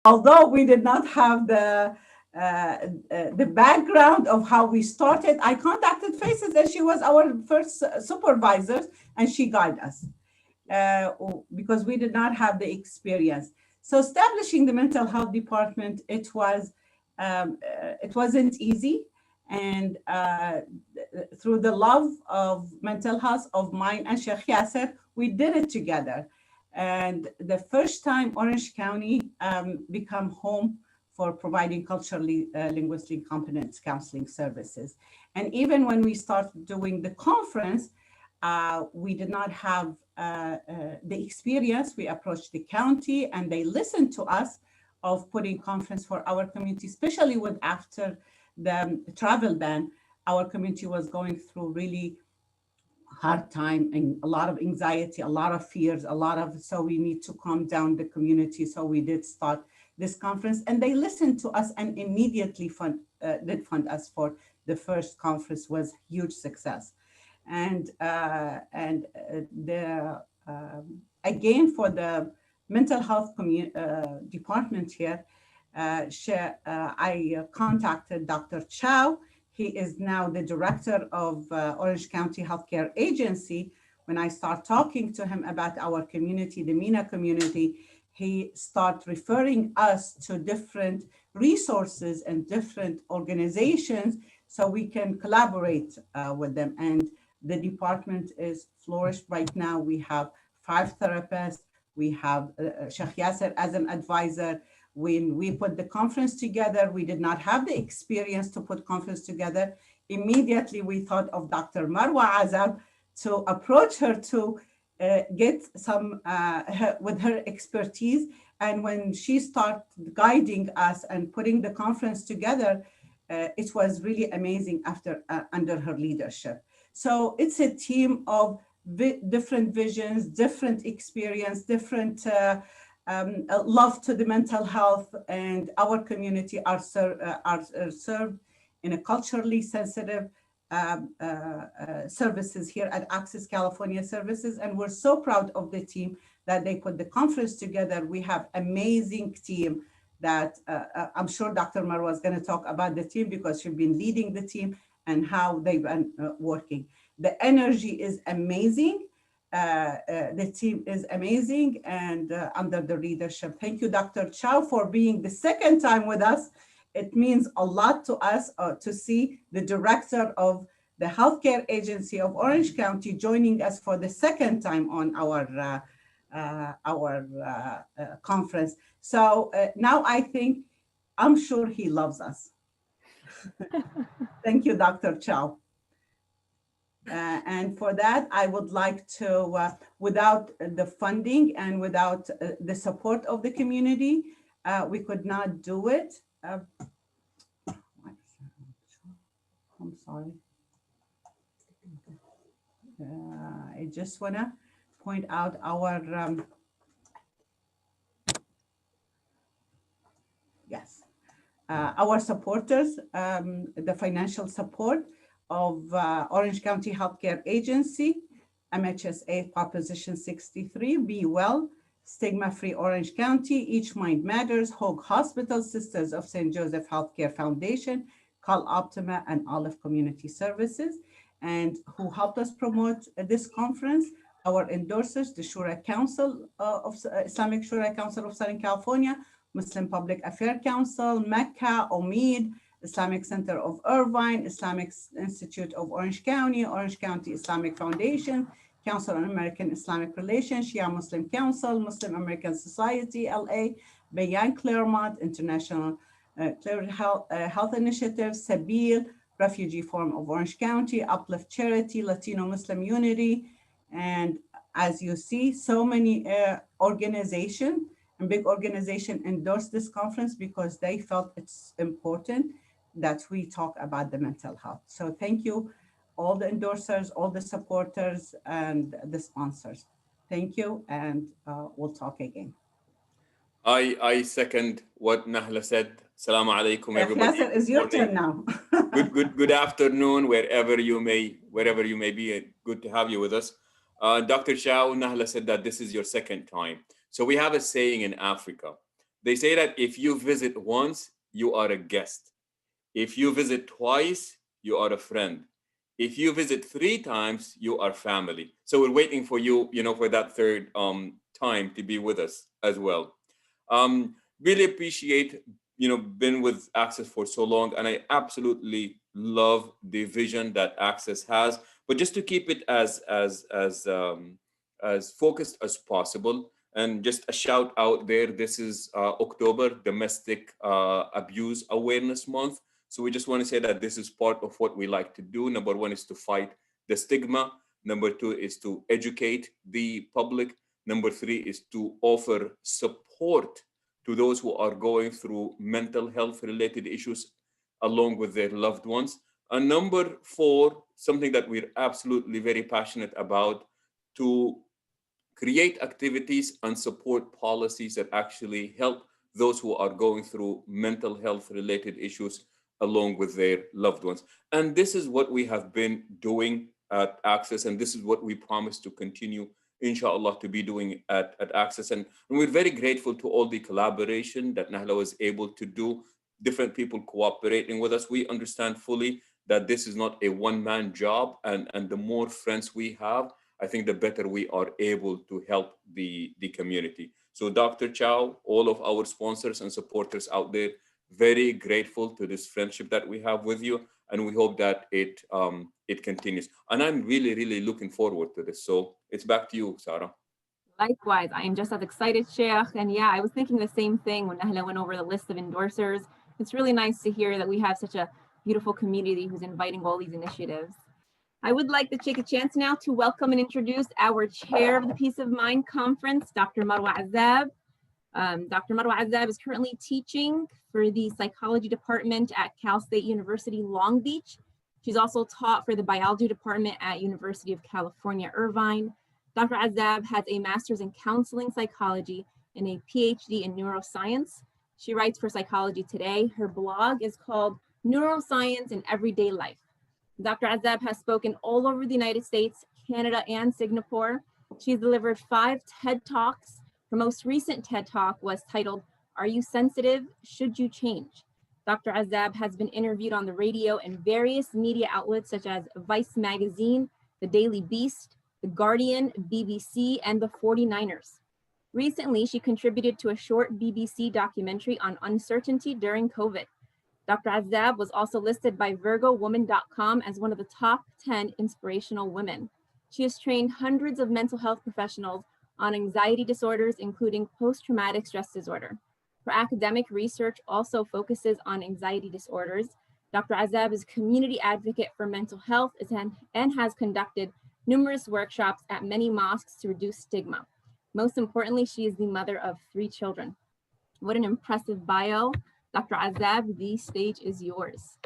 although we did not have the background of how we started, I contacted Faces, and she was our first supervisor, and she guided us uh, because we did not have the experience. So establishing the mental health department, it wasn't easy, and through the love of mental health of mine and Sheikh Yasser, we did it together. And the first time Orange County become home for providing culturally linguistic competence counseling services. And even when we started doing the conference, we did not have the experience. We approached the county and they listened to us of putting conference for our community, especially with after the travel ban. Our community was going through really hard time and a lot of anxiety, a lot of fears, so we need to calm down the community. So we did start this conference and they listened to us and immediately did fund us for the first conference. Was huge success. And the again for the mental health department here, I contacted Dr. Chow. He is now the director of Orange County Healthcare Agency. When I start talking to him about our community, the MENA community, he start referring us to different resources and different organizations so we can collaborate with them. And the department is flourished right now. We have 5 therapists. We have Sheikh Yasser as an advisor. When we put the conference together, we did not have the experience to put conference together. Immediately, we thought of Dr. Marwa Azab to approach her to get some with her expertise. And when she started guiding us and putting the conference together, it was really amazing after under her leadership. So it's a team of different visions, different experience, different love to the mental health, and our community are served in a culturally sensitive services here at Access California Services. And we're so proud of the team that they put the conference together. We have amazing team that I'm sure Dr. Marwa is going to talk about the team because she's been leading the team and how they've been working. The energy is amazing. The team is amazing and under the leadership. Thank you, Dr. Chow, for being the second time with us. It means a lot to us to see the director of the healthcare agency of Orange County joining us for the second time on our conference. So now I think, I'm sure he loves us. Thank you, Dr. Chow. And for that, I would like to, without the funding and without the support of the community, we could not do it. I'm sorry. I just want to point out our, yes, our supporters, the financial support of Orange County Healthcare Agency, MHSA Proposition 63, Be Well, Stigma Free Orange County, Each Mind Matters, Hoag Hospital, Sisters of St. Joseph Healthcare Foundation, Call Optima, and Olive Community Services, and who helped us promote this conference. Our endorsers, the Shura Council of Islamic Shura Council of Southern California, Muslim Public Affairs Council, Mecca, Omid, Islamic Center of Irvine, Islamic Institute of Orange County Islamic Foundation, Council on American Islamic Relations, Shia Muslim Council, Muslim American Society, LA, Bayan Claremont, International Health Initiative, Sabil, Refugee Forum of Orange County, Uplift Charity, Latino Muslim Unity, and as you see, so many organizations and big organizations endorsed this conference because they felt it's important that we talk about the mental health. So thank you, all the endorsers, all the supporters, and the sponsors. Thank you, and we'll talk again. I second what Nahla said. Assalamu alaikum, everybody. Yasser, it's your turn now. Good afternoon, wherever you may be. Good to have you with us. Dr. Chow, Nahla said that this is your second time. So we have a saying in Africa They say that if you visit once, you are a guest. If you visit twice, you are a friend. If you visit 3 times, you are family. So we're waiting for you, for that third time to be with us as well. Really appreciate, been with Access for so long, and I absolutely love the vision that Access has. But just to keep it as focused as possible, and just a shout out there, this is October Domestic Abuse Awareness Month. So we just want to say that this is part of what we like to do. Number one is to fight the stigma. Number two is to educate the public. Number three is to offer support to those who are going through mental health related issues along with their loved ones. And number four, something that we're absolutely very passionate about, to create activities and support policies that actually help those who are going through mental health related issues along with their loved ones. And this is what we have been doing at Access, and this is what we promise to continue, inshallah, to be doing at Access. And we're very grateful to all the collaboration that Nahla was able to do, different people cooperating with us. We understand fully that this is not a one-man job, and the more friends we have, I think the better we are able to help the community. So Dr. Chow, all of our sponsors and supporters out there, very grateful to this friendship that we have with you, and we hope that it continues. And I'm really, really looking forward to this. So it's back to you, Sarah. Likewise, I am just as excited, Sheikh. And yeah, I was thinking the same thing when Nahla went over the list of endorsers. It's really nice to hear that we have such a beautiful community who's inviting all these initiatives. I would like to take a chance now to welcome and introduce our chair of the Peace of Mind Conference, Dr. Marwa Azab. Dr. Marwa Azab is currently teaching for the psychology department at Cal State University, Long Beach. She's also taught for the biology department at University of California, Irvine. Dr. Azab has a master's in counseling psychology and a PhD in neuroscience. She writes for Psychology Today. Her blog is called Neuroscience in Everyday Life. Dr. Azab has spoken all over the United States, Canada, and Singapore. She's delivered 5 TED Talks. Her most recent TED Talk was titled, Are You Sensitive? Should You Change? Dr. Azab has been interviewed on the radio and various media outlets such as Vice Magazine, The Daily Beast, The Guardian, BBC, and the 49ers. Recently, she contributed to a short BBC documentary on uncertainty during COVID. Dr. Azab was also listed by VirgoWoman.com as one of the top 10 inspirational women. She has trained hundreds of mental health professionals on anxiety disorders, including post-traumatic stress disorder. Her academic research also focuses on anxiety disorders. Dr. Azab is a community advocate for mental health and has conducted numerous workshops at many mosques to reduce stigma. Most importantly, she is the mother of 3 children. What an impressive bio. Dr. Azab, the stage is yours.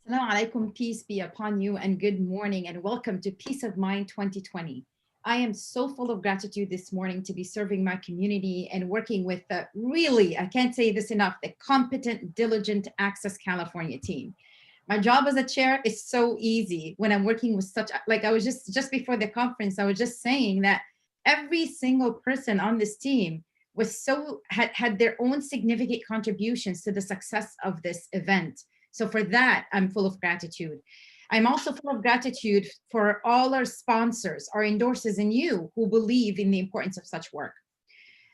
Assalamu alaikum, peace be upon you, and good morning, and welcome to Peace of Mind 2020. I am so full of gratitude this morning to be serving my community and working with the really, I can't say this enough, the competent, diligent Access California team. My job as a chair is so easy when I'm working with such, like I was just before the conference, I was just saying that every single person on this team had their own significant contributions to the success of this event. So for that, I'm full of gratitude. I'm also full of gratitude for all our sponsors, our endorsers, and you who believe in the importance of such work.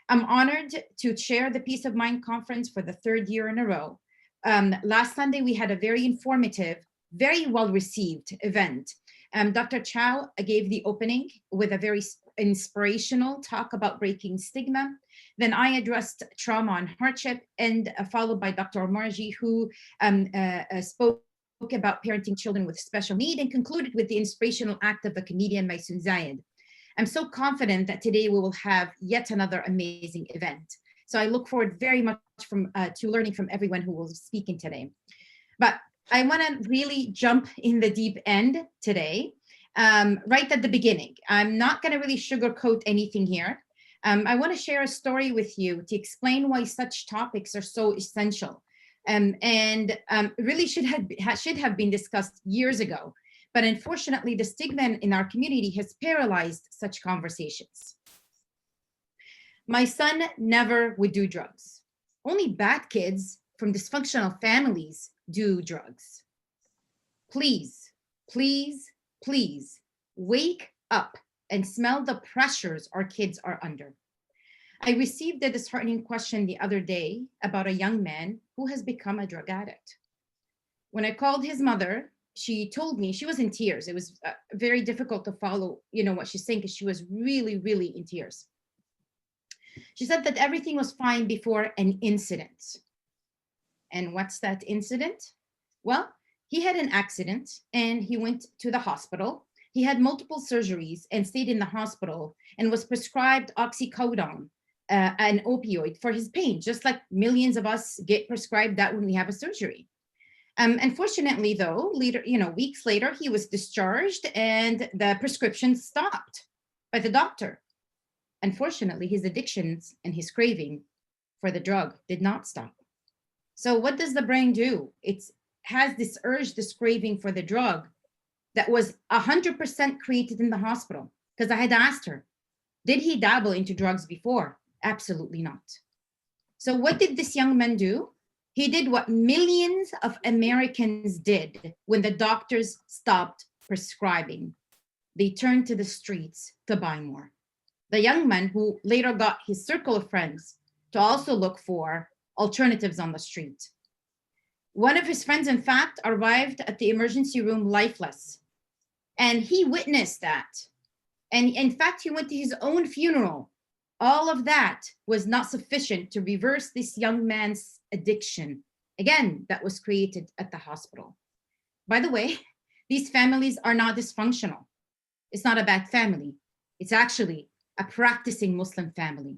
I'm honored to chair the Peace of Mind Conference for the 3rd year in a row. Last Sunday, we had a very informative, very well-received event. Dr. Chow gave the opening with a very inspirational talk about breaking stigma. Then I addressed trauma and hardship, and followed by Dr. Omarji, who spoke about parenting children with special need, and concluded with the inspirational act of the comedian Maysoon Zayed. I'm so confident that today we will have yet another amazing event. So I look forward very much to learning from everyone who will be speaking today. But I want to really jump in the deep end today, right at the beginning. I'm not going to really sugarcoat anything here. I want to share a story with you to explain why such topics are so essential, and really should have been discussed years ago. But unfortunately, the stigma in our community has paralyzed such conversations. My son never would do drugs. Only bad kids from dysfunctional families do drugs. Please, please, please wake up and smell the pressures our kids are under. I received a disheartening question the other day about a young man who has become a drug addict. When I called his mother, she told me, she was in tears. It was very difficult to follow, what she's saying, because she was really, really in tears. She said that everything was fine before an incident. And what's that incident? Well, he had an accident and he went to the hospital. He had multiple surgeries and stayed in the hospital and was prescribed oxycodone, an opioid for his pain, just like millions of us get prescribed that when we have a surgery. Unfortunately, though, later, weeks later, he was discharged and the prescription stopped by the doctor. Unfortunately, his addictions and his craving for the drug did not stop. So what does the brain do? It has this urge, this craving for the drug that was 100% created in the hospital. Because I had asked her, did he dabble into drugs before? Absolutely not. So what did this young man do? He did what millions of Americans did when the doctors stopped prescribing. They turned to the streets to buy more. The young man who later got his circle of friends to also look for alternatives on the street. One of his friends, in fact, arrived at the emergency room lifeless. And he witnessed that. And in fact, he went to his own funeral. All of that was not sufficient to reverse this young man's addiction. Again, that was created at the hospital. By the way, these families are not dysfunctional. It's not a bad family. It's actually a practicing Muslim family.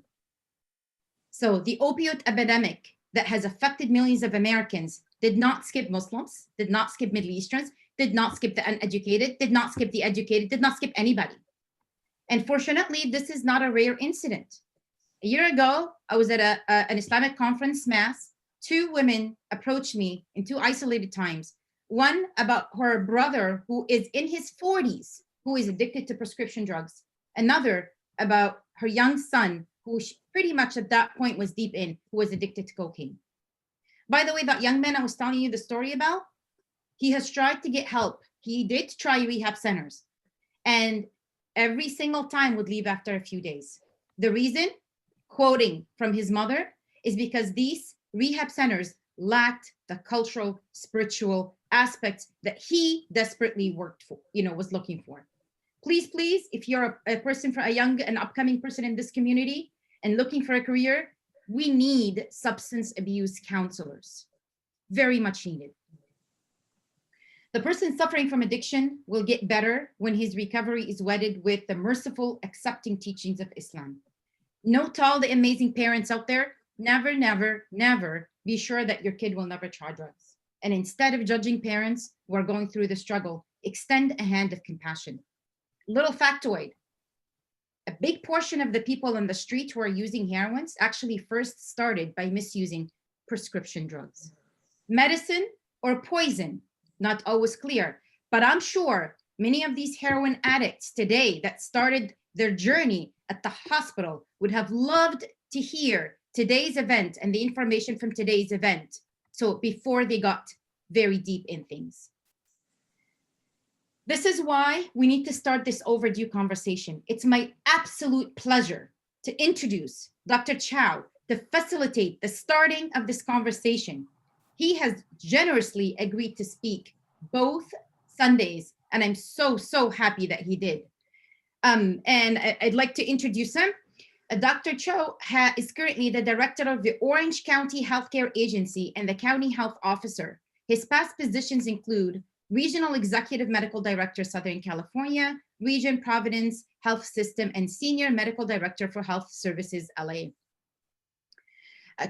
So the opioid epidemic that has affected millions of Americans did not skip Muslims, did not skip Middle Easterns, did not skip the uneducated, did not skip the educated, did not skip anybody. And fortunately, this is not a rare incident. A year ago, I was at an Islamic conference mass. Two women approached me in two isolated times. One about her brother who is in his 40s, who is addicted to prescription drugs. Another about her young son, who pretty much at that point was deep in, who was addicted to cocaine. By the way, that young man I was telling you the story about, he has tried to get help. He did try rehab centers, and every single time would leave after a few days. The reason, quoting from his mother, is because these rehab centers lacked the cultural, spiritual aspects that he desperately worked for, was looking for. Please, please, if you're a person, for a young and upcoming person in this community and looking for a career, we need substance abuse counselors. Very much needed. The person suffering from addiction will get better when his recovery is wedded with the merciful, accepting teachings of Islam. Note to all the amazing parents out there, never, never, never be sure that your kid will never try drugs. And instead of judging parents who are going through the struggle, extend a hand of compassion. Little factoid, a big portion of the people on the street who are using heroin actually first started by misusing prescription drugs. Medicine or poison, not always clear, but I'm sure many of these heroin addicts today that started their journey at the hospital would have loved to hear today's event and the information from today's event. So before they got very deep in things. This is why we need to start this overdue conversation. It's my absolute pleasure to introduce Dr. Chow to facilitate the starting of this conversation. He has generously agreed to speak both Sundays, and I'm so, so happy that he did. And I'd like to introduce him. Dr. Chow is currently the director of the Orange County Healthcare Agency and the County Health Officer. His past positions include Regional Executive Medical Director, Southern California, Region Providence Health System, and Senior Medical Director for Health Services, LA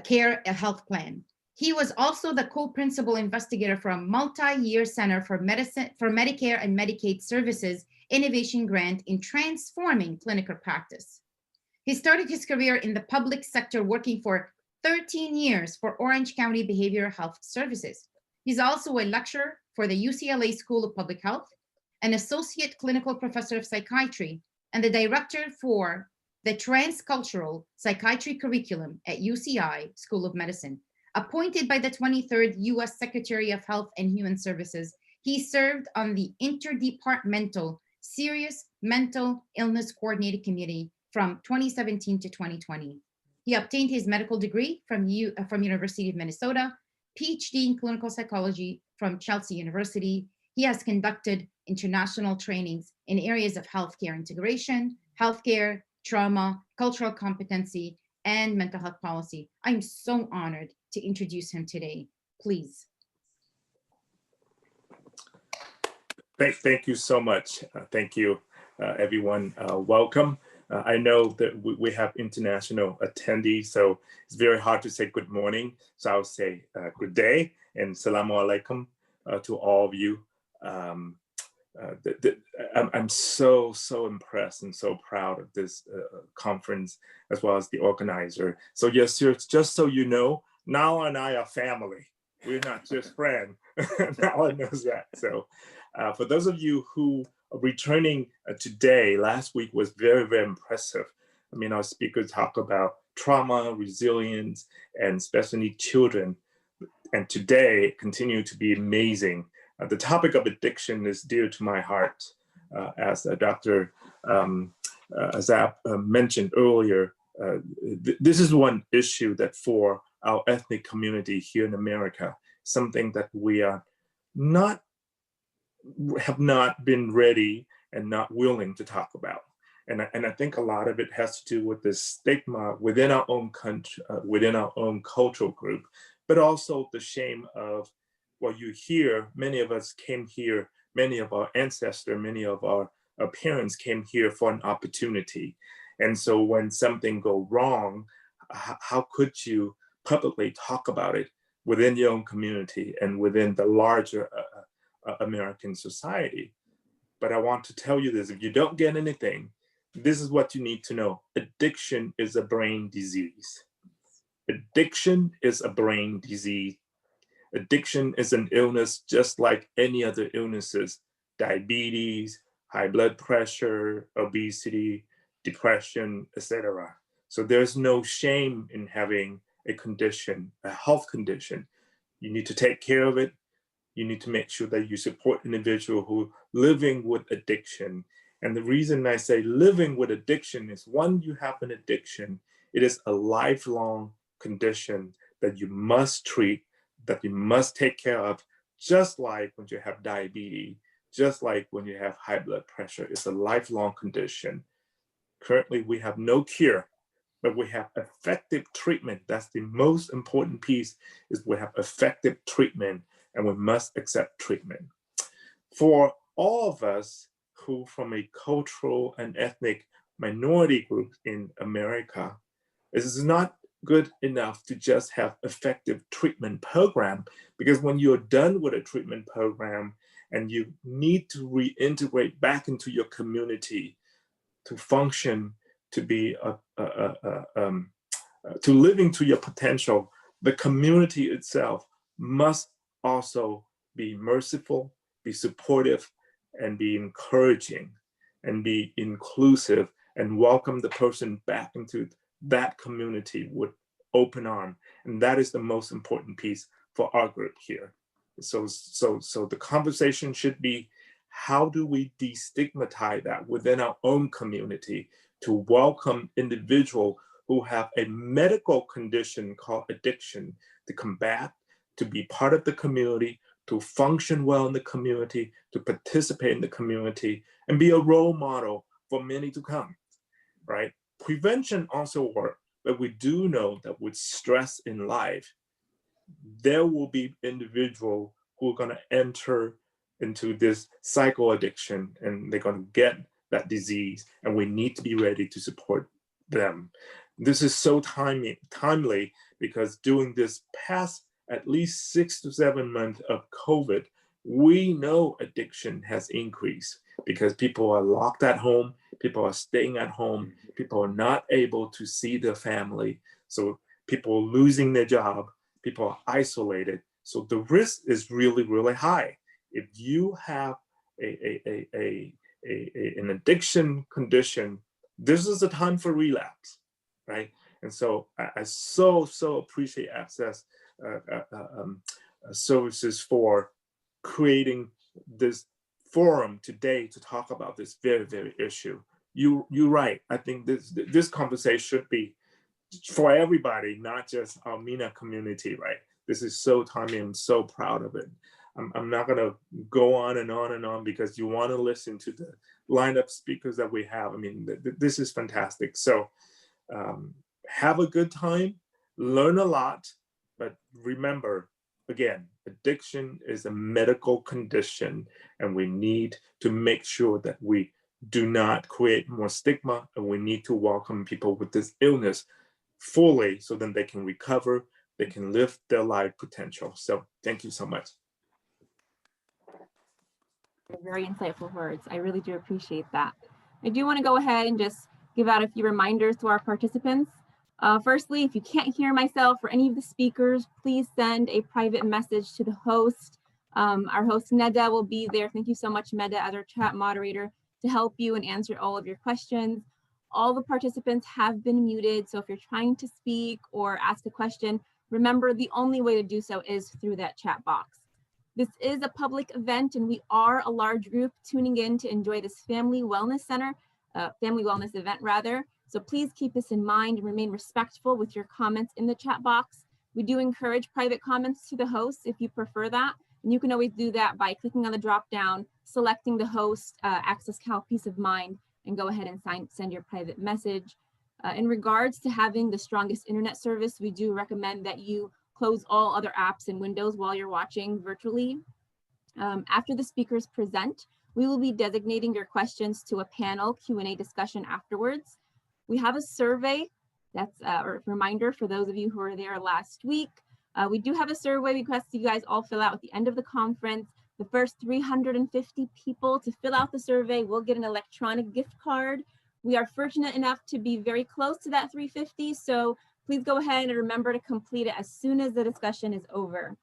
Care Health Plan. He was also the co-principal investigator for a multi-year Center for Medicare and Medicaid Services Innovation Grant in transforming clinical practice. He started his career in the public sector, working for 13 years for Orange County Behavioral Health Services. He's also a lecturer for the UCLA School of Public Health, an associate clinical professor of psychiatry, and the director for the Transcultural Psychiatry Curriculum at UCI School of Medicine. Appointed by the 23rd U.S. Secretary of Health and Human Services, he served on the Interdepartmental Serious Mental Illness Coordinating Committee from 2017 to 2020. He obtained his medical degree from University of Minnesota, PhD in clinical psychology from Chelsea University. He has conducted international trainings in areas of healthcare integration, healthcare, trauma, cultural competency, and mental health policy. I'm so honored to introduce him today. Please. Thank you so much. Thank you, everyone. Welcome. I know that we have international attendees, so it's very hard to say good morning. So I'll say good day and salamu alaikum to all of you. I'm so impressed and so proud of this conference, as well as the organizer. So yes, just so you know, Nala and I are family. We're not just friends. Nala knows that. So for those of you who are returning today, last week was very impressive. I mean, our speakers talk about trauma, resilience, and special needs children. And today continue to be amazing. The topic of addiction is dear to my heart. As Dr. Azab mentioned earlier, this is one issue that for our ethnic community here in America, something that we are have not been ready and not willing to talk about. And I think a lot of it has to do with the stigma within our own country, within our own cultural group, but also the shame of, well, you hear, many of us came here, many of our ancestors, many of our parents came here for an opportunity. And so when something goes wrong, how could you publicly talk about it within your own community and within the larger American society? But I want to tell you this, if you don't get anything, this is what you need to know. Addiction is a brain disease. Addiction is a brain disease. Addiction is an illness just like any other illnesses: diabetes, high blood pressure, obesity, depression, etc. So there's no shame in having a condition, a health condition. You need to take care of it. You need to make sure that you support individuals who are living with addiction. And the reason I say living with addiction is, one, you have an addiction. It is a lifelong condition that you must treat, that you must take care of, just like when you have diabetes, just like when you have high blood pressure. It's a lifelong condition. Currently, we have no cure, but we have effective treatment. That's the most important piece, is we have effective treatment, and we must accept treatment. For all of us who from a cultural and ethnic minority group in America, this is not good enough to just have effective treatment program, because when you're done with a treatment program and you need to reintegrate back into your community to function, to be to living to your potential, the community itself must also be merciful, be supportive, and be encouraging, and be inclusive, and welcome the person back into that community with open arm. And that is the most important piece for our group here. So the conversation should be, how do we destigmatize that within our own community to welcome individuals who have a medical condition called addiction to combat, to be part of the community, to function well in the community, to participate in the community, and be a role model for many to come, right? Prevention also works, but we do know that with stress in life, there will be individuals who are going to enter into this cycle addiction, and they're going to get that disease, and we need to be ready to support them. This is so timely, because during this past at least 6 to 7 months of COVID, we know addiction has increased because people are locked at home, people are staying at home, people are not able to see their family. So people are losing their job, people are isolated. So the risk is really high. If you have an addiction condition, this is a time for relapse, right? And so I so appreciate Access Services for creating this forum today to talk about this very issue. You're right. I think this conversation should be for everybody, not just our MENA community, right? This is so timely. I'm so proud of it. I'm not going to go on and on because you want to listen to the lineup speakers that we have. I mean, this is fantastic. So have a good time, learn a lot, but remember, again, addiction is a medical condition, and we need to make sure that we do not create more stigma, and we need to welcome people with this illness fully so then they can recover, they can live their life potential. So thank you so much. Very insightful words. I really do appreciate that. I do want to go ahead and just give out a few reminders to our participants. Firstly, if you can't hear myself or any of the speakers, please send a private message to the host. Our host Neda will be there. Thank you so much, Neda, as our chat moderator, to help you and answer all of your questions. All the participants have been muted, so if you're trying to speak or ask a question, remember the only way to do so is through that chat box. This is a public event, and we are a large group tuning in to enjoy this family wellness event rather. So please keep this in mind and remain respectful with your comments in the chat box. We do encourage private comments to the host if you prefer that. And you can always do that by clicking on the drop down, selecting the host, Access Cal Peace of Mind, and go ahead and send your private message. In regards to having the strongest internet service, we do recommend that you close all other apps and windows while you're watching virtually. After the speakers present, we will be designating your questions to a panel Q&A discussion afterwards. We have a survey that's a reminder for those of you who were there last week. We do have a survey request you guys all fill out at the end of the conference. The first 350 people to fill out the survey will get an electronic gift card. We are fortunate enough to be very close to that 350, so please go ahead and remember to complete it as soon as the discussion is over.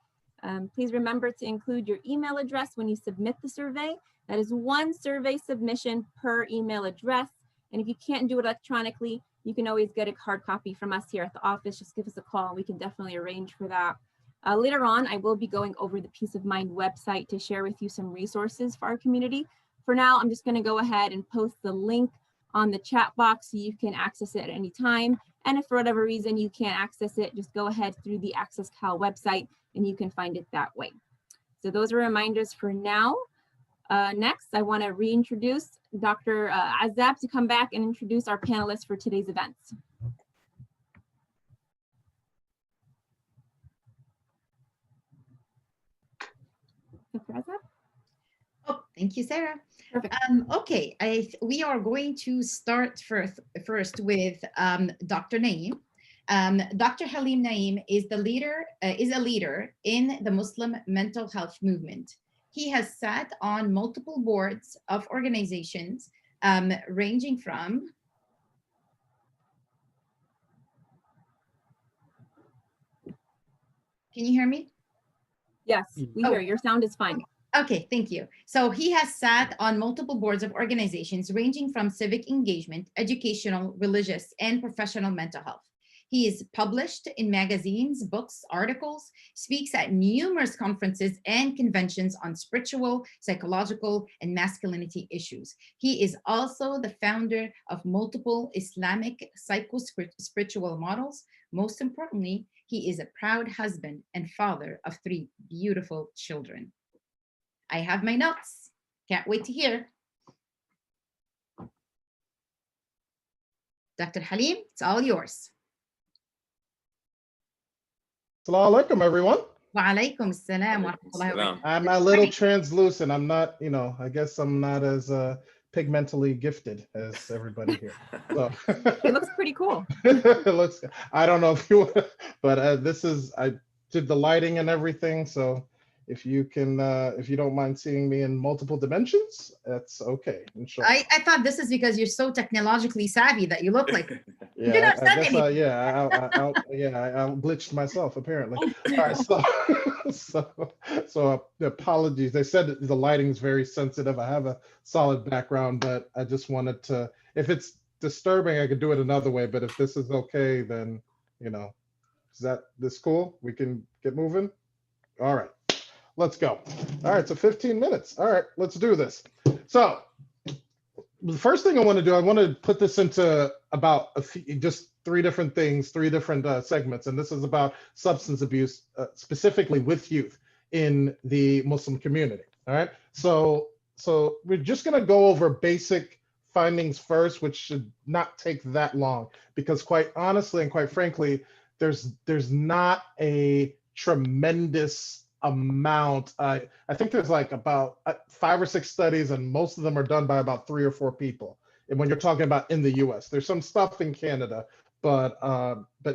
Please remember to include your email address when you submit the survey. That is one survey submission per email address. And if you can't do it electronically, you can always get a hard copy from us here at the office. Just give us a call and we can definitely arrange for that. Later on, I will be going over the Peace of Mind website to share with you some resources for our community. For now, I'm just going to go ahead and post the link on the chat box so you can access it at any time. And if for whatever reason you can't access it, just go ahead through the Access Cal website and you can find it that way. So those are reminders for now. Next, I want to reintroduce Dr. Azab to come back and introduce our panelists for today's events. Dr. Azab? Oh, thank you, Sarah. Perfect. Okay, we are going to start first with Dr. Naeem. Dr. Halim Naeem is a leader in the Muslim mental health movement. He has sat on multiple boards of organizations ranging from Can you hear me? Yes, we hear. Your sound is fine. Okay, thank you. So he has sat on multiple boards of organizations ranging from civic engagement, educational, religious, and professional mental health. He is published in magazines, books, articles, speaks at numerous conferences and conventions on spiritual, psychological, and masculinity issues. He is also the founder of multiple Islamic psycho-spiritual models. Most importantly, he is a proud husband and father of 3 beautiful children. I have my notes. Can't wait to hear. Dr. Halim, it's all yours. Assalamu alaikum, everyone. Wa alaikum assalam wa rahmatullahi wa barakatuh. I'm a little translucent. I'm not, I guess I'm not as pigmentally gifted as everybody here. So It looks pretty cool. it looks, I don't know if you want, but I did the lighting and everything. So if you don't mind seeing me in multiple dimensions, that's okay. Inshallah. I thought this is because you're so technologically savvy that you look like it. Yeah, I guess I glitched myself apparently. All right, so apologies. They said that the lighting is very sensitive. I have a solid background, but I just wanted to, if it's disturbing, I could do it another way, but if this is okay, then, you know, is this cool? We can get moving? All right, let's go. All right, so 15 minutes. All right, let's do this. So the first thing I want to do, I want to put this into about just three different things, three different segments. And this is about substance abuse, specifically with youth in the Muslim community. All right. So we're just going to go over basic findings first, which should not take that long, because quite honestly and quite frankly, there's not a tremendous amount. I think there's like about 5 or 6 studies, and most of them are done by about 3 or 4 people. And when you're talking about in the U.S., there's some stuff in Canada, but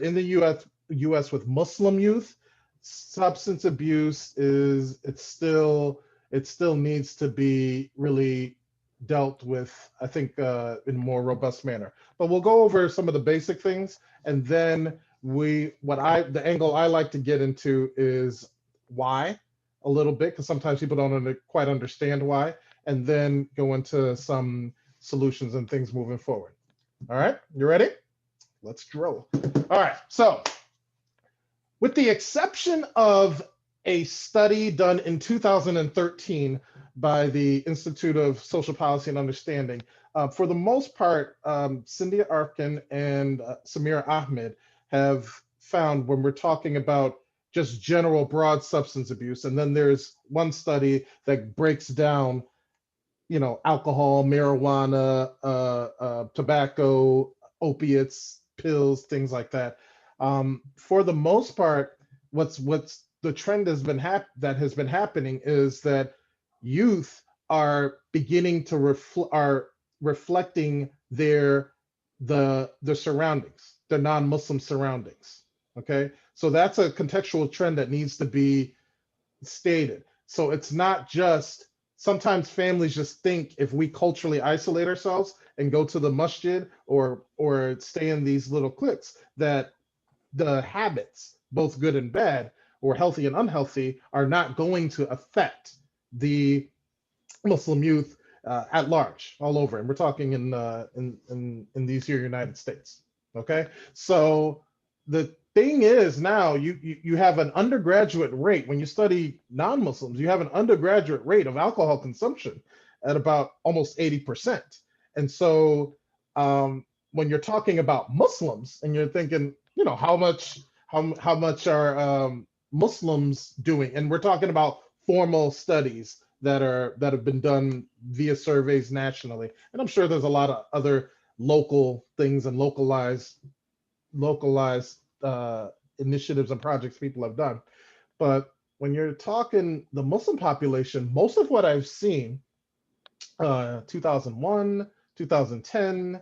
in the U.S. with Muslim youth, substance abuse it still needs to be really dealt with, I think, in a more robust manner. But we'll go over some of the basic things, and then the angle I like to get into is why a little bit, because sometimes people don't quite understand why, and then go into some solutions and things moving forward. All right, you ready? Let's drill. All right, so with the exception of a study done in 2013 by the Institute of Social Policy and Understanding, for the most part, Cynthia Arkin and Samira Ahmed have found, when we're talking about just general broad substance abuse, and then there's one study that breaks down, you know, alcohol, marijuana, tobacco, opiates, pills, things like that. For the most part, what's the trend that has been happening is that youth are beginning to reflecting the surroundings, the non-Muslim surroundings. Okay, so that's a contextual trend that needs to be stated. So it's not just, sometimes families just think if we culturally isolate ourselves and go to the masjid or stay in these little cliques, that the habits, both good and bad, or healthy and unhealthy, are not going to affect the Muslim youth at large, all over. And we're talking in these here United States. Okay, so the thing is, now you have an undergraduate rate. When you study non-Muslims, you have an undergraduate rate of alcohol consumption at about almost 80%. And so when you're talking about Muslims and you're thinking, you know, how much are Muslims doing? And we're talking about formal studies that have been done via surveys nationally. And I'm sure there's a lot of other local things and localized initiatives and projects people have done. But when you're talking the Muslim population, most of what I've seen, 2001, 2010,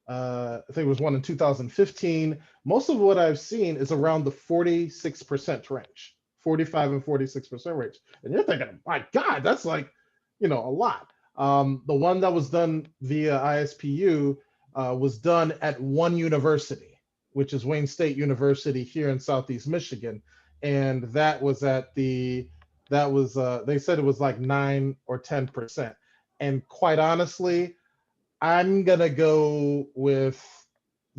I think it was one in 2015, most of what I've seen is around the 46% range, 45 and 46% range. And you're thinking, my God, that's like, you know, a lot. The one that was done via ISPU was done at one university, which is Wayne State University here in Southeast Michigan. And that was they said it was like 9 or 10%. And quite honestly, I'm gonna go with,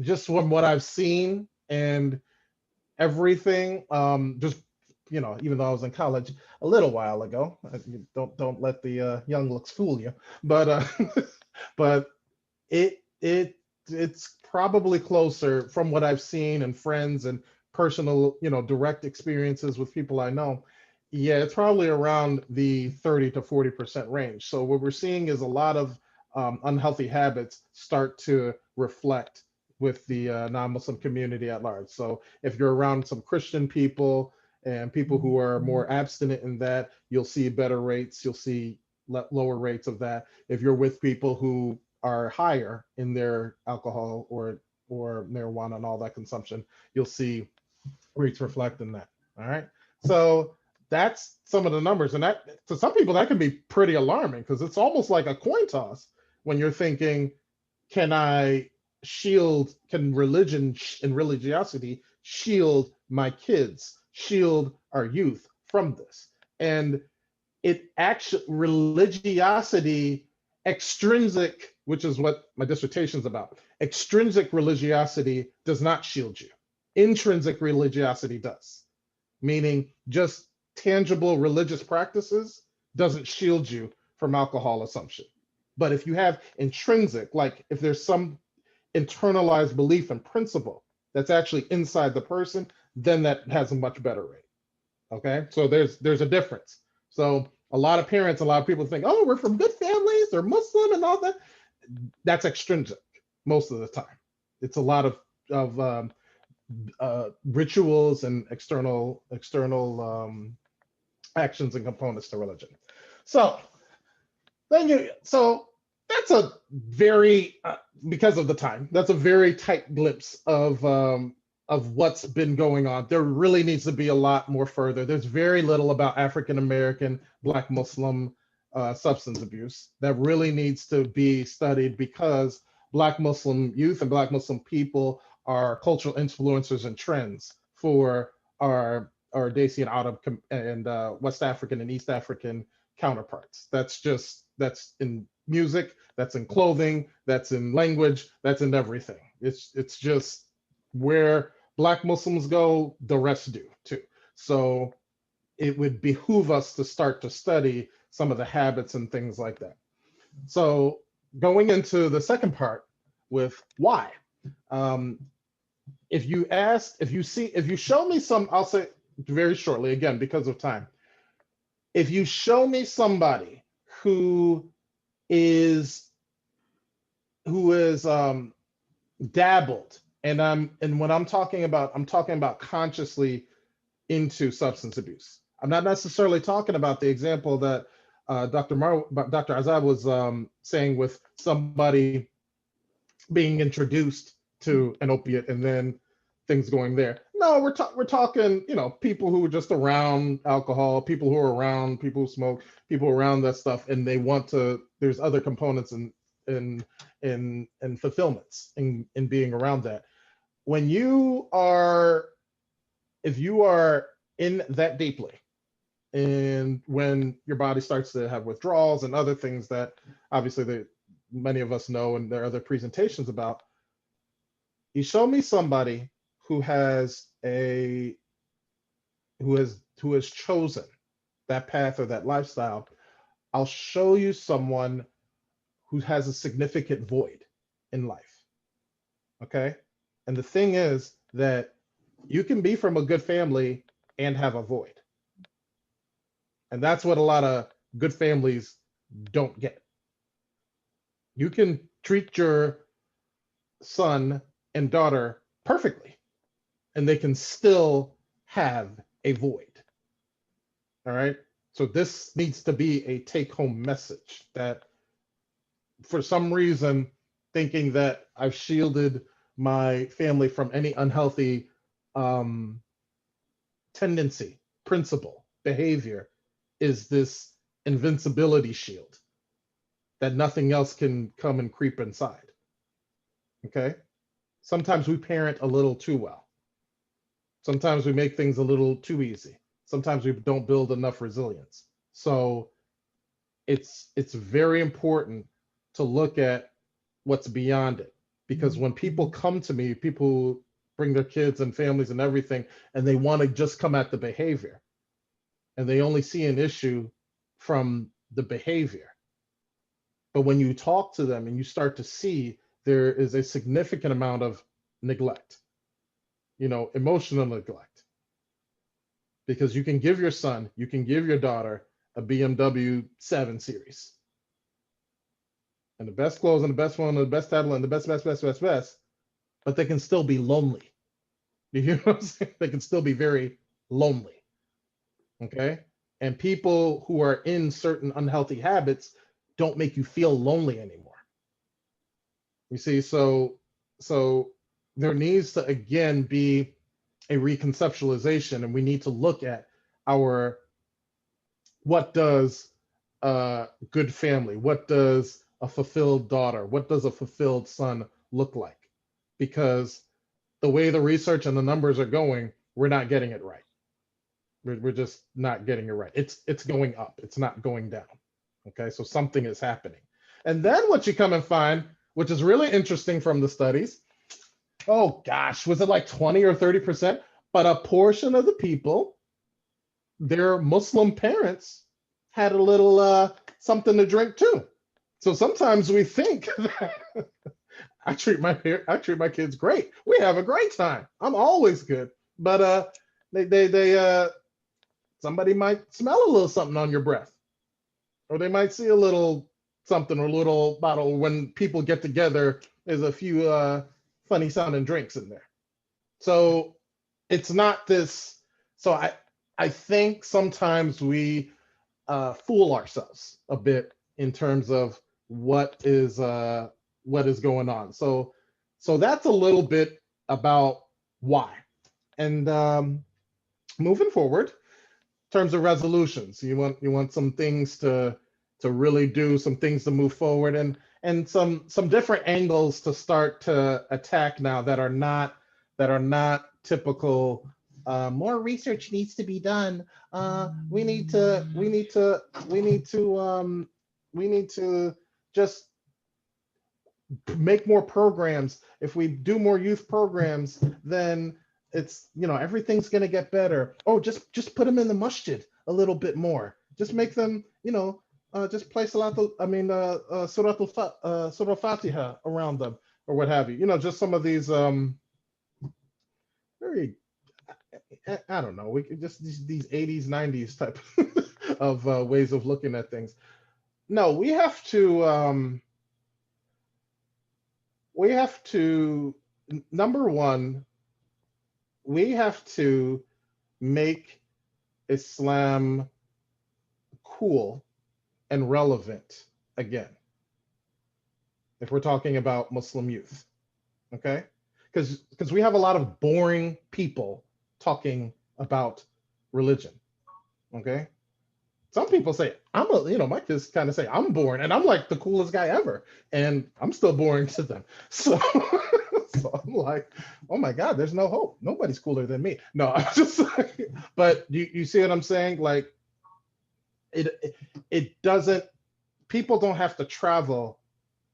just from what I've seen and everything, just, you know, even though I was in college a little while ago, don't let the young looks fool you, but but it's probably closer, from what I've seen and friends and personal, you know, direct experiences with people I know. Yeah, it's probably around the 30 to 40% range. So what we're seeing is a lot of unhealthy habits start to reflect with the non-Muslim community at large. So if you're around some Christian people and people who are more abstinent in that, you'll see better rates, you'll see lower rates of that. If you're with people who are higher in their alcohol or marijuana and all that consumption, you'll see rates reflecting that. All right, so that's some of the numbers, and that, to some people, that can be pretty alarming, because it's almost like a coin toss when you're thinking, can religion and religiosity shield my kids, shield our youth from this? And it actually, religiosity extrinsic, which is what my dissertation is about, extrinsic religiosity does not shield you. Intrinsic religiosity does, meaning just tangible religious practices doesn't shield you from alcohol assumption. But if you have intrinsic, like if there's some internalized belief and principle that's actually inside the person, then that has a much better rate. Okay, so there's a difference. So a lot of parents, a lot of people think, oh, we're from good families, they're Muslim and all that. That's extrinsic most of the time. It's a lot of rituals and external actions and components to religion. So that's a very because of the time, that's a very tight glimpse of what's been going on. There really needs to be a lot more further. There's very little about African American, Black Muslim substance abuse that really needs to be studied, because Black Muslim youth and Black Muslim people are cultural influencers and trends for our Dacian, Arab, and West African and East African counterparts. That's in music, that's in clothing, that's in language, that's in everything. It's just where Black Muslims go, the rest do too. So it would behoove us to start to study some of the habits and things like that. So going into the second part with why, if you show me some, I'll say very shortly again because of time. If you show me somebody who is dabbled, and when I'm talking about consciously into substance abuse. I'm not necessarily talking about the example that Dr. Azad was saying with somebody being introduced to an opiate and then things going there. No, we're talking, people who are just around alcohol, people who are around, people who smoke, people around that stuff, and they want to. There's other components in fulfillments in being around that. When if you are in that deeply, and when your body starts to have withdrawals and other things that obviously many of us know, and there are other presentations about, you show me somebody who has chosen that path or that lifestyle, I'll show you someone who has a significant void in life. Okay? And the thing is that you can be from a good family and have a void. And that's what a lot of good families don't get. You can treat your son and daughter perfectly, and they can still have a void. All right. So this needs to be a take-home message that for some reason, thinking that I've shielded my family from any unhealthy tendency, principle, behavior is this invincibility shield that nothing else can come and creep inside. Okay. Sometimes we parent a little too well. Sometimes we make things a little too easy. Sometimes we don't build enough resilience. So it's very important to look at what's beyond it. Because when people come to me, people bring their kids and families and everything, and they want to just come at the behavior. And they only see an issue from the behavior. But when you talk to them and you start to see there is a significant amount of neglect, emotional neglect. Because you can give your son, you can give your daughter a BMW 7 Series. And the best clothes and the best phone and the best tablet and the best, but they can still be lonely. You hear what I'm saying? They can still be very lonely. Okay? And people who are in certain unhealthy habits don't make you feel lonely anymore. You see, so there needs to again be a reconceptualization, and we need to look at what does a good family, what does a fulfilled daughter, what does a fulfilled son look like? Because the way the research and the numbers are going, we're not getting it right. We're just not getting it right. It's going up. It's not going down. Okay, so something is happening. And then what you come and find, which is really interesting from the studies, oh gosh, was it like 20 or 30%? But a portion of the people, their Muslim parents had a little something to drink too. So sometimes we think that I treat my kids great. We have a great time. I'm always good. But somebody might smell a little something on your breath, or they might see a little something or a little bottle. When people get together, there's a few funny sounding drinks in there. So it's not this. So I think sometimes we fool ourselves a bit in terms of what is going on. So that's a little bit about why. And moving forward, in terms of resolutions, you want some things to really do, some things to move forward, and some different angles to start to attack now that are not typical. More research needs to be done. We need to just make more programs. If we do more youth programs, then it's, everything's going to get better. Oh, just put them in the masjid a little bit more. Just make them, just play Surah Fatiha around them or what have you. Just some of these very, I don't know, we could just these 80s, 90s type of ways of looking at things. No, we have to, number one, we have to make Islam cool and relevant again, if we're talking about Muslim youth, okay? Because we have a lot of boring people talking about religion, okay? Some people say, my kids kind of say, I'm boring, and I'm like the coolest guy ever, and I'm still boring to them. So, so I'm like, oh my God, there's no hope. Nobody's cooler than me. No, I'm just like, but you see what I'm saying? Like, it doesn't, people don't have to travel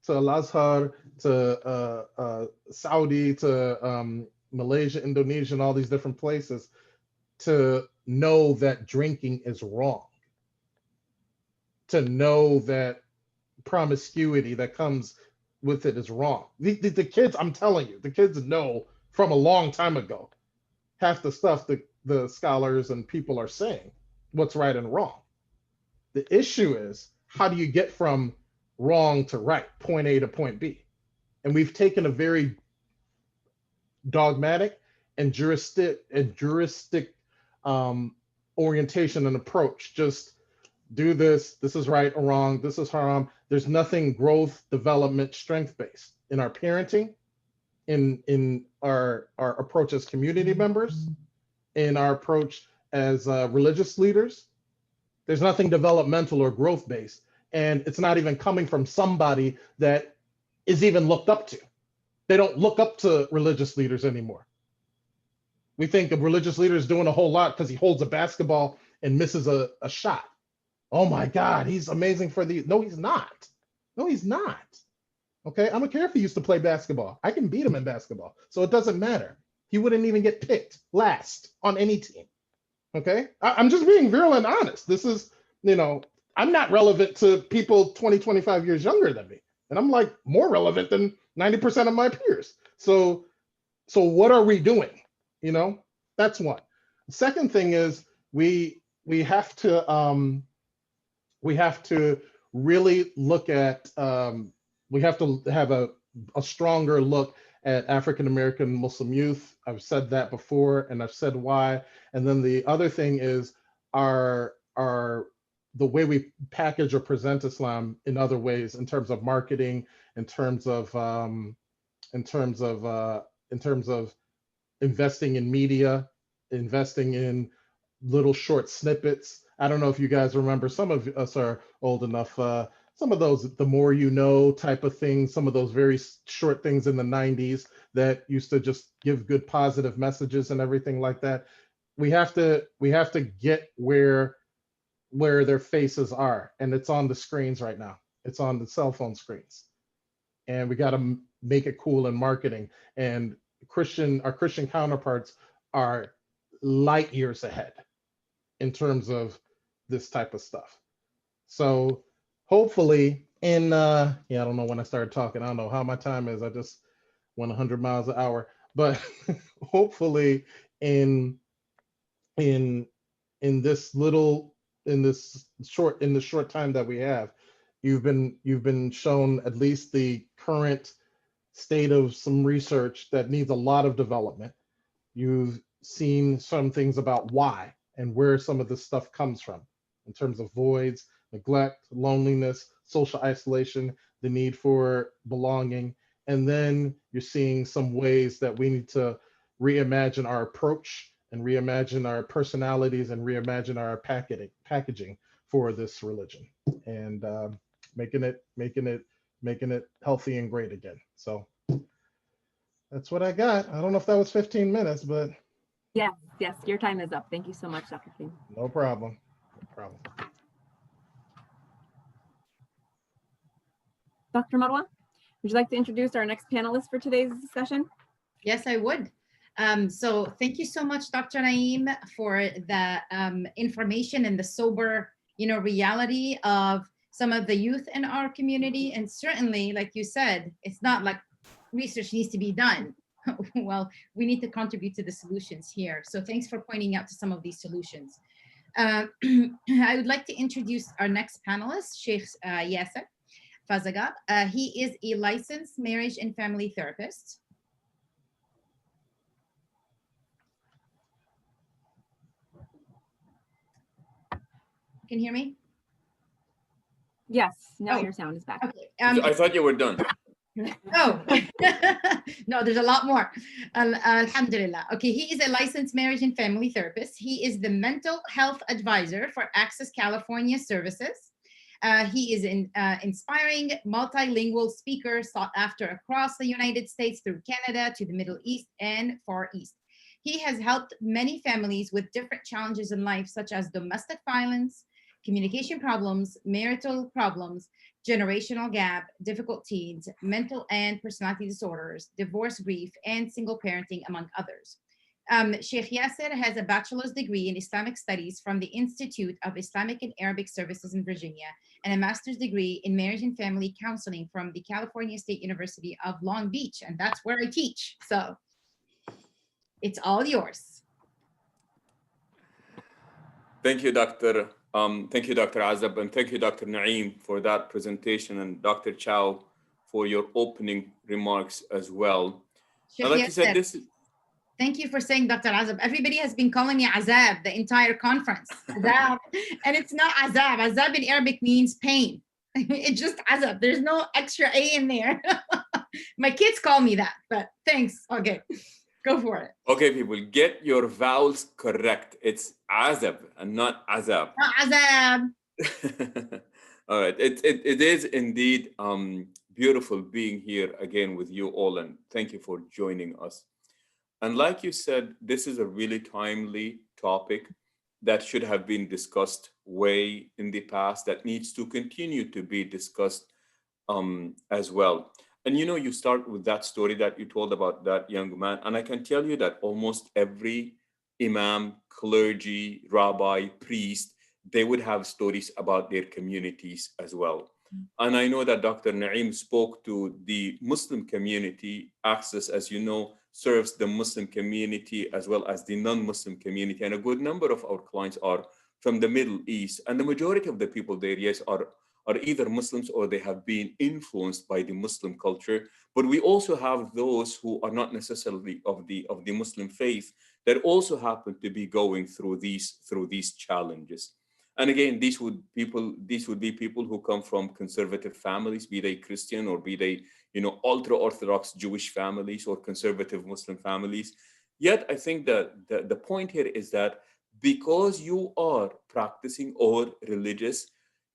to Al-Azhar, to Saudi, to Malaysia, Indonesia, and all these different places to know that drinking is wrong, to know that promiscuity that comes with it is wrong. The kids, I'm telling you, the kids know from a long time ago half the stuff that the scholars and people are saying, what's right and wrong. The issue is, how do you get from wrong to right, point A to point B? And we've taken a very dogmatic and juristic orientation and approach. Just do this. This is right or wrong. This is haram. There's nothing growth, development, strength based in our parenting, in our approach as community members, in our approach as religious leaders. There's nothing developmental or growth based, and it's not even coming from somebody that is even looked up to. They don't look up to religious leaders anymore. We think of religious leaders doing a whole lot because he holds a basketball and misses a shot. Oh my God, he's amazing for the. No, he's not. No, he's not. Okay, I don't care if he used to play basketball. I can beat him in basketball, so it doesn't matter. He wouldn't even get picked last on any team. Okay, I'm just being virulent honest. This is, I'm not relevant to people 20, 25 years younger than me. And I'm like more relevant than 90% of my peers. So what are we doing? That's one. The second thing is we have to really look at, we have to have a stronger look at African-American Muslim youth. I've said that before, and I've said why. And then the other thing is the way we package or present Islam in other ways, in terms of marketing, in terms of investing in media, investing in little short snippets. I don't know if you guys remember, some of us are old enough, some of those, the more you know type of things, some of those very short things in the 90s that used to just give good positive messages and everything like that. We have to get where their faces are, and it's on the screens right now. It's on the cell phone screens. And we got to make it cool in marketing. And our Christian counterparts are light years ahead in terms of this type of stuff. So hopefully I don't know when I started talking. I don't know how my time is. I just went 100 miles an hour. But hopefully in this short time that we have, you've been shown at least the current state of some research that needs a lot of development. You've seen some things about why and where some of this stuff comes from in terms of voids, neglect, loneliness, social isolation, the need for belonging. And then you're seeing some ways that we need to reimagine our approach and reimagine our personalities and reimagine our packaging for this religion, and making it healthy and great again. So that's what I got. I don't know if that was 15 minutes, but Yes, your time is up. Thank you so much, Dr. King. no problem. Dr. Marwa, would you like to introduce our next panelist for today's session? Yes, I would. So thank you so much, Dr. Naeem, for the information and the sober, reality of some of the youth in our community. And certainly, like you said, it's not like research needs to be done. Well, we need to contribute to the solutions here. So thanks for pointing out to some of these solutions. I would like to introduce our next panelist, Sheikh Yasser Fazaghab. He is a licensed marriage and family therapist. Can you hear me? Yes, now Oh. your sound is back. Okay. I thought you were done. Oh, no, there's a lot more. Alhamdulillah. Okay, he is a licensed marriage and family therapist. He is the mental health advisor for Access California Services. He is an inspiring multilingual speaker sought after across the United States through Canada to the Middle East and Far East. He has helped many families with different challenges in life, such as domestic violence, communication problems, marital problems, generational gap, difficult teens, mental and personality disorders, divorce, grief, and single parenting, among others. Sheikh Yasser has a bachelor's degree in Islamic studies from the Institute of Islamic and Arabic Services in Virginia, and a master's degree in marriage and family counseling from the California State University of Long Beach, and that's where I teach. So it's all yours. Thank you, Dr. Azab, and thank you, Dr. Naeem, for that presentation, and Dr. Chow for your opening remarks as well. Sheikh Like you said, Yasser, thank you for saying Dr. Azab. Everybody has been calling me Azab the entire conference. Azab, and it's not Azab. Azab in Arabic means pain. It's just Azab. There's no extra A in there. My kids call me that, but thanks. Okay. Go for it. Okay, people, get your vowels correct. It's Azab and not Azab. Not Azab. All right. It is indeed beautiful being here again with you all, and thank you for joining us. And like you said, this is a really timely topic that should have been discussed way in the past, that needs to continue to be discussed as well. And you start with that story that you told about that young man. And I can tell you that almost every imam, clergy, rabbi, priest, they would have stories about their communities as well. And I know that Dr. Naeem spoke to the Muslim community. Access, as you know, serves the Muslim community as well as the non-Muslim community. And a good number of our clients are from the Middle East. And the majority of the people there, yes, are either Muslims or they have been influenced by the Muslim culture. But we also have those who are not necessarily of the Muslim faith that also happen to be going through these challenges. And again, these would be people who come from conservative families, be they Christian or be they, ultra-Orthodox Jewish families or conservative Muslim families. Yet I think that the point here is that because you are practicing or religious,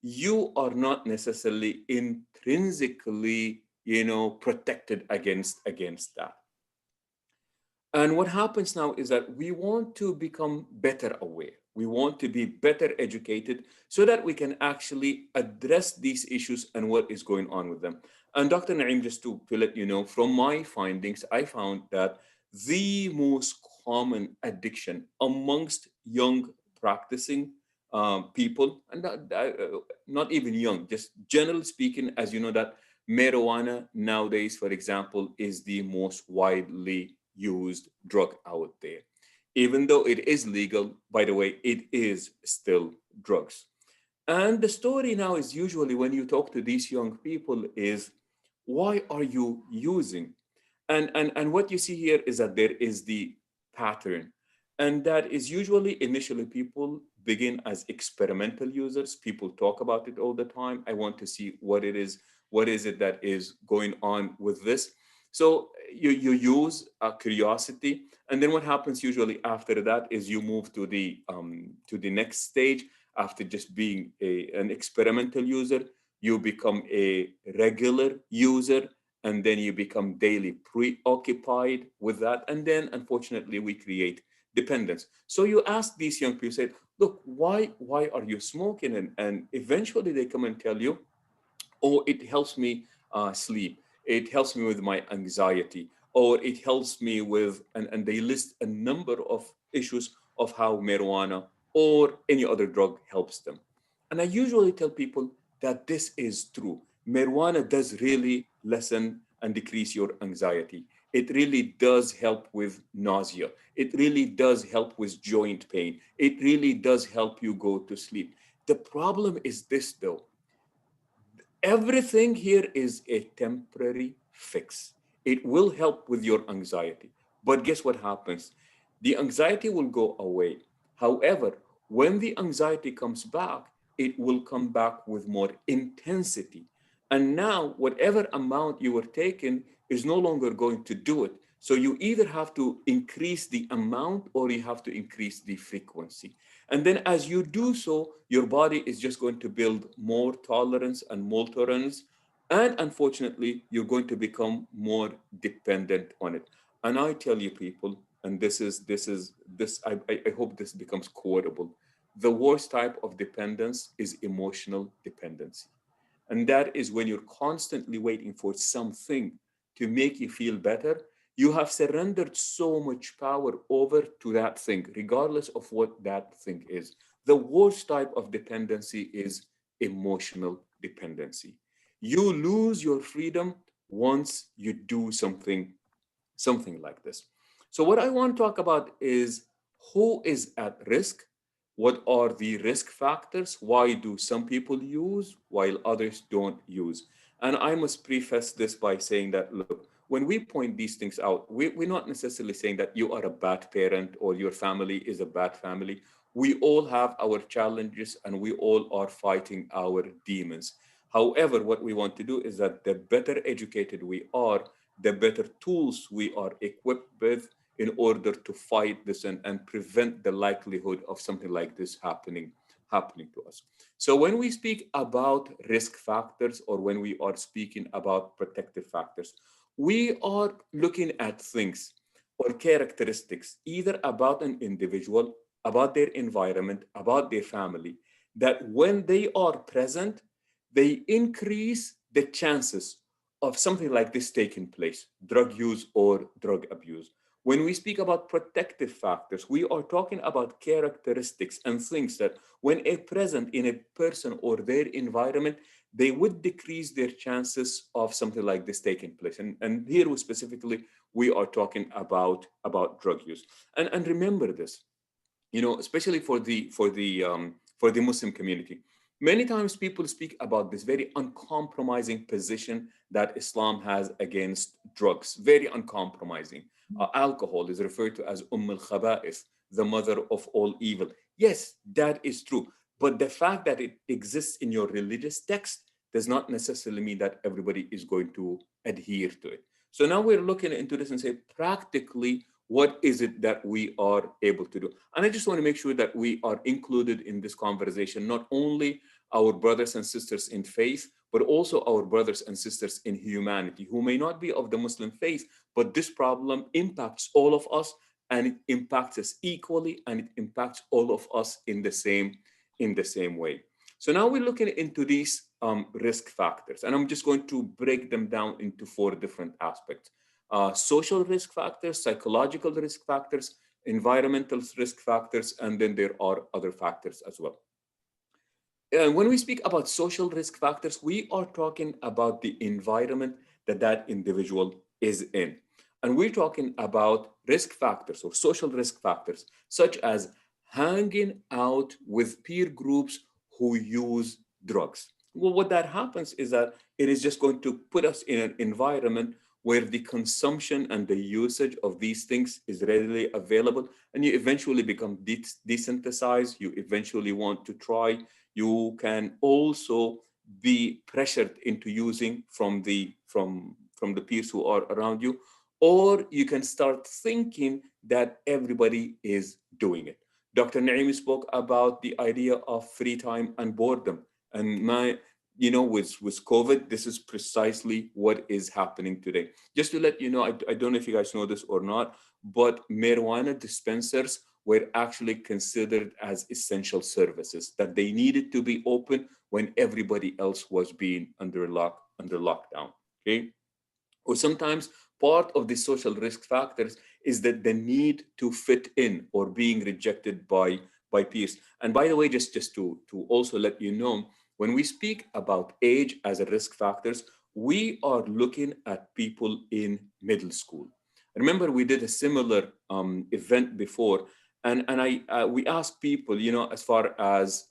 you are not necessarily intrinsically, protected against that. And what happens now is that we want to become better aware. We want to be better educated so that we can actually address these issues and what is going on with them. And Dr. Naeem, just to let you know, from my findings, I found that the most common addiction amongst young practicing people, and not even young, just generally speaking, as you know, that marijuana nowadays, for example, is the most widely used drug out there. Even though it is legal, by the way, it is still drugs. And the story now is usually when you talk to these young people is, why are you using? And what you see here is that there is the pattern. And that is usually initially people begin as experimental users. People talk about it all the time. I want to see what it is. What is it that is going on with this? So you use a curiosity, and then what happens usually after that is you move to the next stage. After just being an experimental user, you become a regular user, and then you become daily preoccupied with that, and then unfortunately we create dependence. So you ask these young people, say, look, why are you smoking? And eventually they come and tell you, oh, it helps me sleep, it helps me with my anxiety, or it helps me with, and they list a number of issues of how marijuana or any other drug helps them. And I usually tell people that this is true. Marijuana does really lessen and decrease your anxiety. It really does help with nausea. It really does help with joint pain. It really does help you go to sleep. The problem is this, though. Everything here is a temporary fix. It will help with your anxiety. But guess what happens? The anxiety will go away. However, when the anxiety comes back, it will come back with more intensity. And now, whatever amount you were taking is no longer going to do it. So you either have to increase the amount or you have to increase the frequency. And then as you do so, your body is just going to build more tolerance and more tolerance. And unfortunately, you're going to become more dependent on it. And I tell you, people, and I hope this becomes quotable. The worst type of dependence is emotional dependency. And that is when you're constantly waiting for something to make you feel better. You have surrendered so much power over to that thing, regardless of what that thing is. The worst type of dependency is emotional dependency. You lose your freedom once you do something like this. So what I want to talk about is who is at risk, what are the risk factors, why do some people use while others don't use. And I must preface this by saying that, look, when we point these things out, we're not necessarily saying that you are a bad parent or your family is a bad family. We all have our challenges and we all are fighting our demons. However, what we want to do is that the better educated we are, the better tools we are equipped with in order to fight this and prevent the likelihood of something like this happening to us. So when we speak about risk factors or when we are speaking about protective factors, we are looking at things or characteristics either about an individual, about their environment, about their family, that when they are present, they increase the chances of something like this taking place, drug use or drug abuse. When we speak about protective factors, we are talking about characteristics and things that when a present in a person or their environment, they would decrease their chances of something like this taking place. And here specifically, we are talking about drug use. And remember this, especially for the Muslim community. Many times people speak about this very uncompromising position that Islam has against drugs, very uncompromising. Alcohol is referred to as al Khaba'ith, the mother of all evil. Yes, that is true. But the fact that it exists in your religious text does not necessarily mean that everybody is going to adhere to it. So now we're looking into this and say, practically, what is it that we are able to do? And I just want to make sure that we are included in this conversation, not only our brothers and sisters in faith, but also our brothers and sisters in humanity who may not be of the Muslim faith, but this problem impacts all of us, and it impacts us equally, and it impacts all of us in the same way. So now we're looking into these risk factors, and I'm just going to break them down into 4 different aspects. Social risk factors, psychological risk factors, environmental risk factors, and then there are other factors as well. When we speak about social risk factors, we are talking about the environment that that individual is in. And we're talking about risk factors or social risk factors, such as hanging out with peer groups who use drugs. Well, what that happens is that it is just going to put us in an environment where the consumption and the usage of these things is readily available, and you eventually become desensitized. You eventually want to try. You can also be pressured into using from the peers who are around you, or you can start thinking that everybody is doing it. Dr. Naeem spoke about the idea of free time and boredom. And with COVID, this is precisely what is happening today. Just to let you know, I don't know if you guys know this or not, but marijuana dispensers were actually considered as essential services, that they needed to be open when everybody else was being under lockdown, okay? Or sometimes part of the social risk factors is that the need to fit in or being rejected by peers. And by the way, just to also let you know, when we speak about age as a risk factors, we are looking at people in middle school. Remember, we did a similar event before, and we asked people, as far as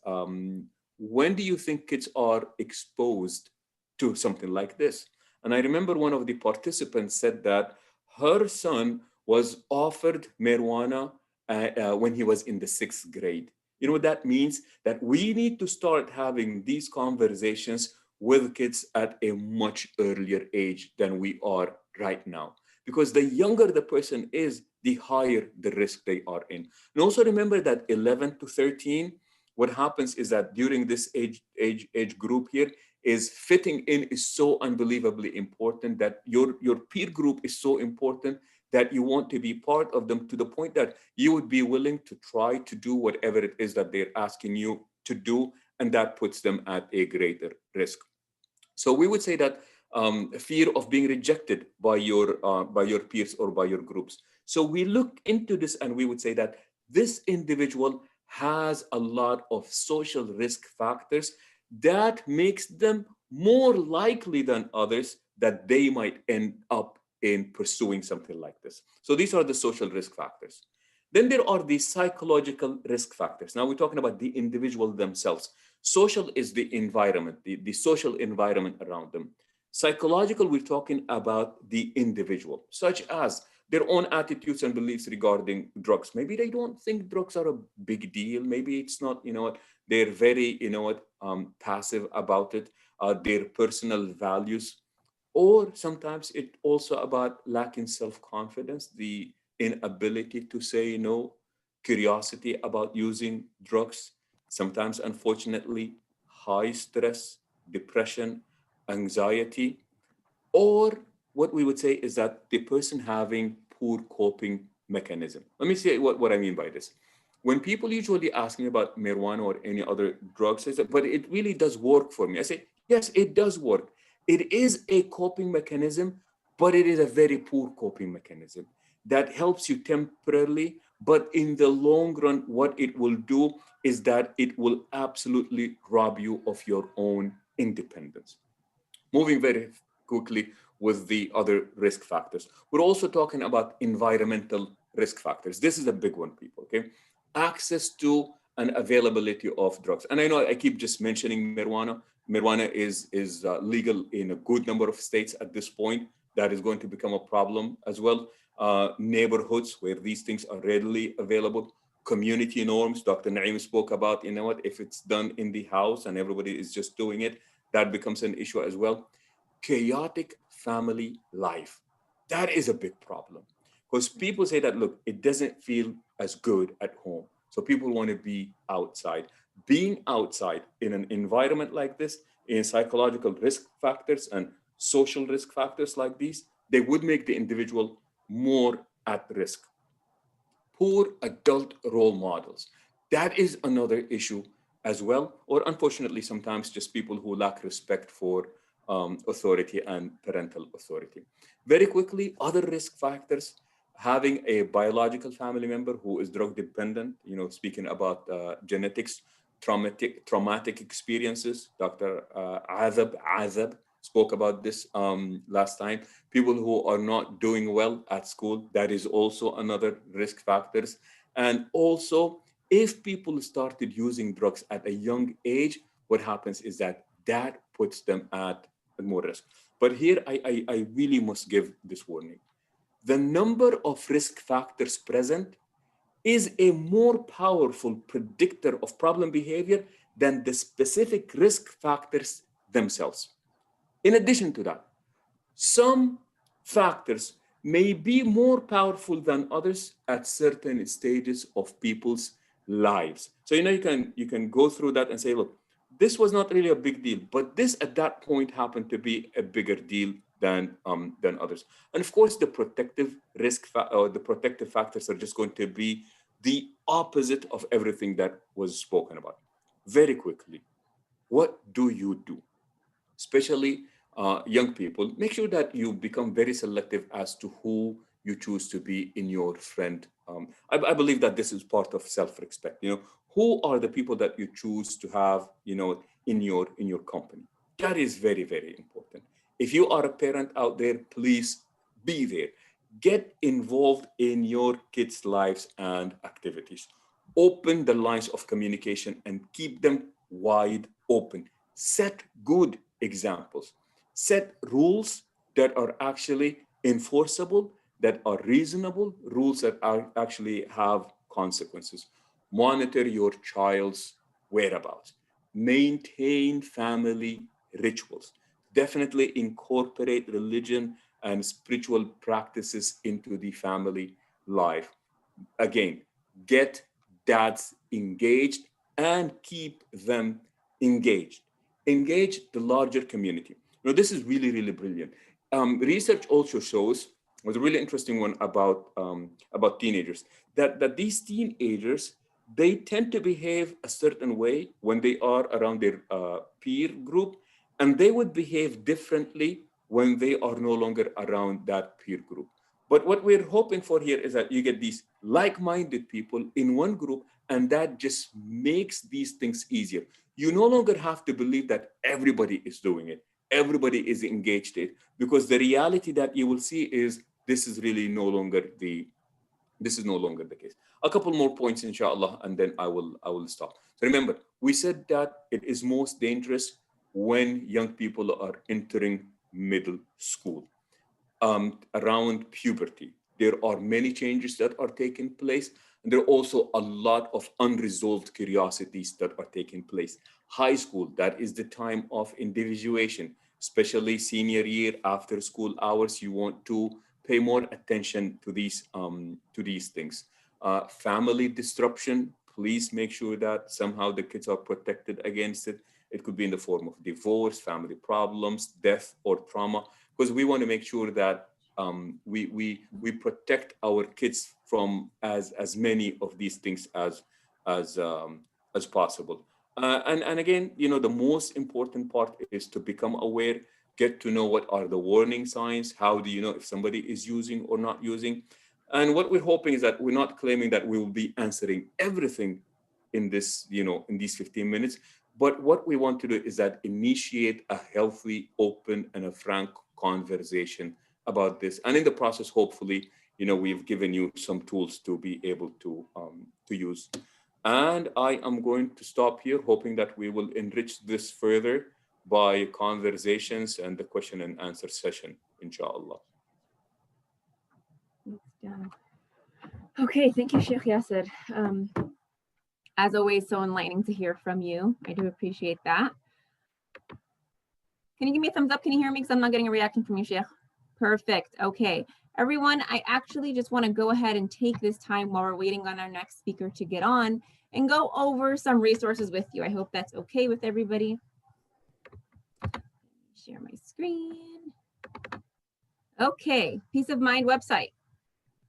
when do you think kids are exposed to something like this? And I remember one of the participants said that her son was offered marijuana when he was in the 6th grade. You know what that means? That we need to start having these conversations with kids at a much earlier age than we are right now. Because the younger the person is, the higher the risk they are in. And also remember that 11 to 13, what happens is that during this age group here, is fitting in is so unbelievably important, that your peer group is so important that you want to be part of them, to the point that you would be willing to try to do whatever it is that they're asking you to do, and that puts them at a greater risk. So we would say that fear of being rejected by your peers or by your groups. So we look into this and we would say that this individual has a lot of social risk factors that makes them more likely than others that they might end up in pursuing something like this. So these are the social risk factors. Then there are the psychological risk factors. Now we're talking about the individual themselves. Social is the environment, the social environment around them. Psychological, we're talking about the individual, such as their own attitudes and beliefs regarding drugs. Maybe they don't think drugs are a big deal. Maybe it's not, they're very, passive about it, their personal values. Or sometimes it's also about lacking self-confidence, the inability to say no, curiosity about using drugs. Sometimes, unfortunately, high stress, depression, anxiety, or what we would say is that the person having poor coping mechanism. Let me say what I mean by this. When people usually ask me about marijuana or any other drugs, I say, but it really does work for me. I say, yes, it does work. It is a coping mechanism, but it is a very poor coping mechanism that helps you temporarily. But in the long run, what it will do is that it will absolutely rob you of your own independence. Moving very quickly with the other risk factors. We're also talking about environmental risk factors. This is a big one, people, okay? Access to and availability of drugs. And I know I keep just mentioning marijuana. Marijuana is legal in a good number of states at this point. That is going to become a problem as well. Neighborhoods where these things are readily available. Community norms. Dr. Naeem spoke about, if it's done in the house and everybody is just doing it, that becomes an issue as well. Chaotic family life. That is a big problem because people say that, look, it doesn't feel as good at home. So people want to be outside. Being outside in an environment like this in psychological risk factors and social risk factors like these, they would make the individual more at risk. Poor adult role models. That is another issue as well, or unfortunately, sometimes just people who lack respect for authority and parental authority. Very quickly, other risk factors, having a biological family member who is drug dependent, speaking about genetics, traumatic experiences. Dr. Azab spoke about this last time. People who are not doing well at school, that is also another risk factors. And also, if people started using drugs at a young age, what happens is that puts them at more risk. But here, I really must give this warning. The number of risk factors present is a more powerful predictor of problem behavior than the specific risk factors themselves. In addition to that, some factors may be more powerful than others at certain stages of people's lives. So you can go through that and say, look, this was not really a big deal, but this at that point happened to be a bigger deal than others. And of course, the protective the protective factors are just going to be the opposite of everything that was spoken about. Very quickly, what do you do? Especially young people, make sure that you become very selective as to who you choose to be in your friend. I believe that this is part of self-respect. Who are the people that you choose to have, in your company? That is very, very important. If you are a parent out there, please be there. Get involved in your kids' lives and activities. Open the lines of communication and keep them wide open. Set good examples. Set rules that are actually enforceable, that are reasonable, rules that actually have consequences. Monitor your child's whereabouts. Maintain family rituals. Definitely incorporate religion and spiritual practices into the family life. Again, get dads engaged and keep them engaged. Engage the larger community. This is really, really brilliant. Research also shows, was a really interesting one about teenagers, that these teenagers, they tend to behave a certain way when they are around their peer group, and they would behave differently when they are no longer around that peer group. But what we're hoping for here is that you get these like-minded people in one group, and that just makes these things easier. You no longer have to believe that everybody is doing it, everybody is engaged in it, because the reality that you will see is this is no longer the case. A couple more points, inshallah, and then I will stop. So remember, we said that it is most dangerous when young people are entering middle school, around puberty. There are many changes that are taking place, and there are also a lot of unresolved curiosities that are taking place. High school, that is the time of individuation, especially senior year, after school hours. You want to pay more attention to these things. Family disruption, please make sure that somehow the kids are protected against it. It could be in the form of divorce, family problems, death, or trauma, because we want to make sure that we protect our kids from as many of these things as possible. And again, the most important part is to become aware, get to know what are the warning signs, how do you know if somebody is using or not using. And what we're hoping is that we're not claiming that we will be answering everything in this, in these 15 minutes. But what we want to do is that initiate a healthy, open, and a frank conversation about this. And in the process, hopefully, we've given you some tools to be able to use. And I am going to stop here, hoping that we will enrich this further by conversations and the question and answer session, inshallah. Okay, thank you, Sheikh Yasser. As always, so enlightening to hear from you. I do appreciate that. Can you give me a thumbs up? Can you hear me? Because I'm not getting a reaction from you, Sheikh. Perfect. Okay. Everyone, I actually just want to go ahead and take this time while we're waiting on our next speaker to get on and go over some resources with you. I hope that's okay with everybody. share my screen. Okay, Peace of Mind website.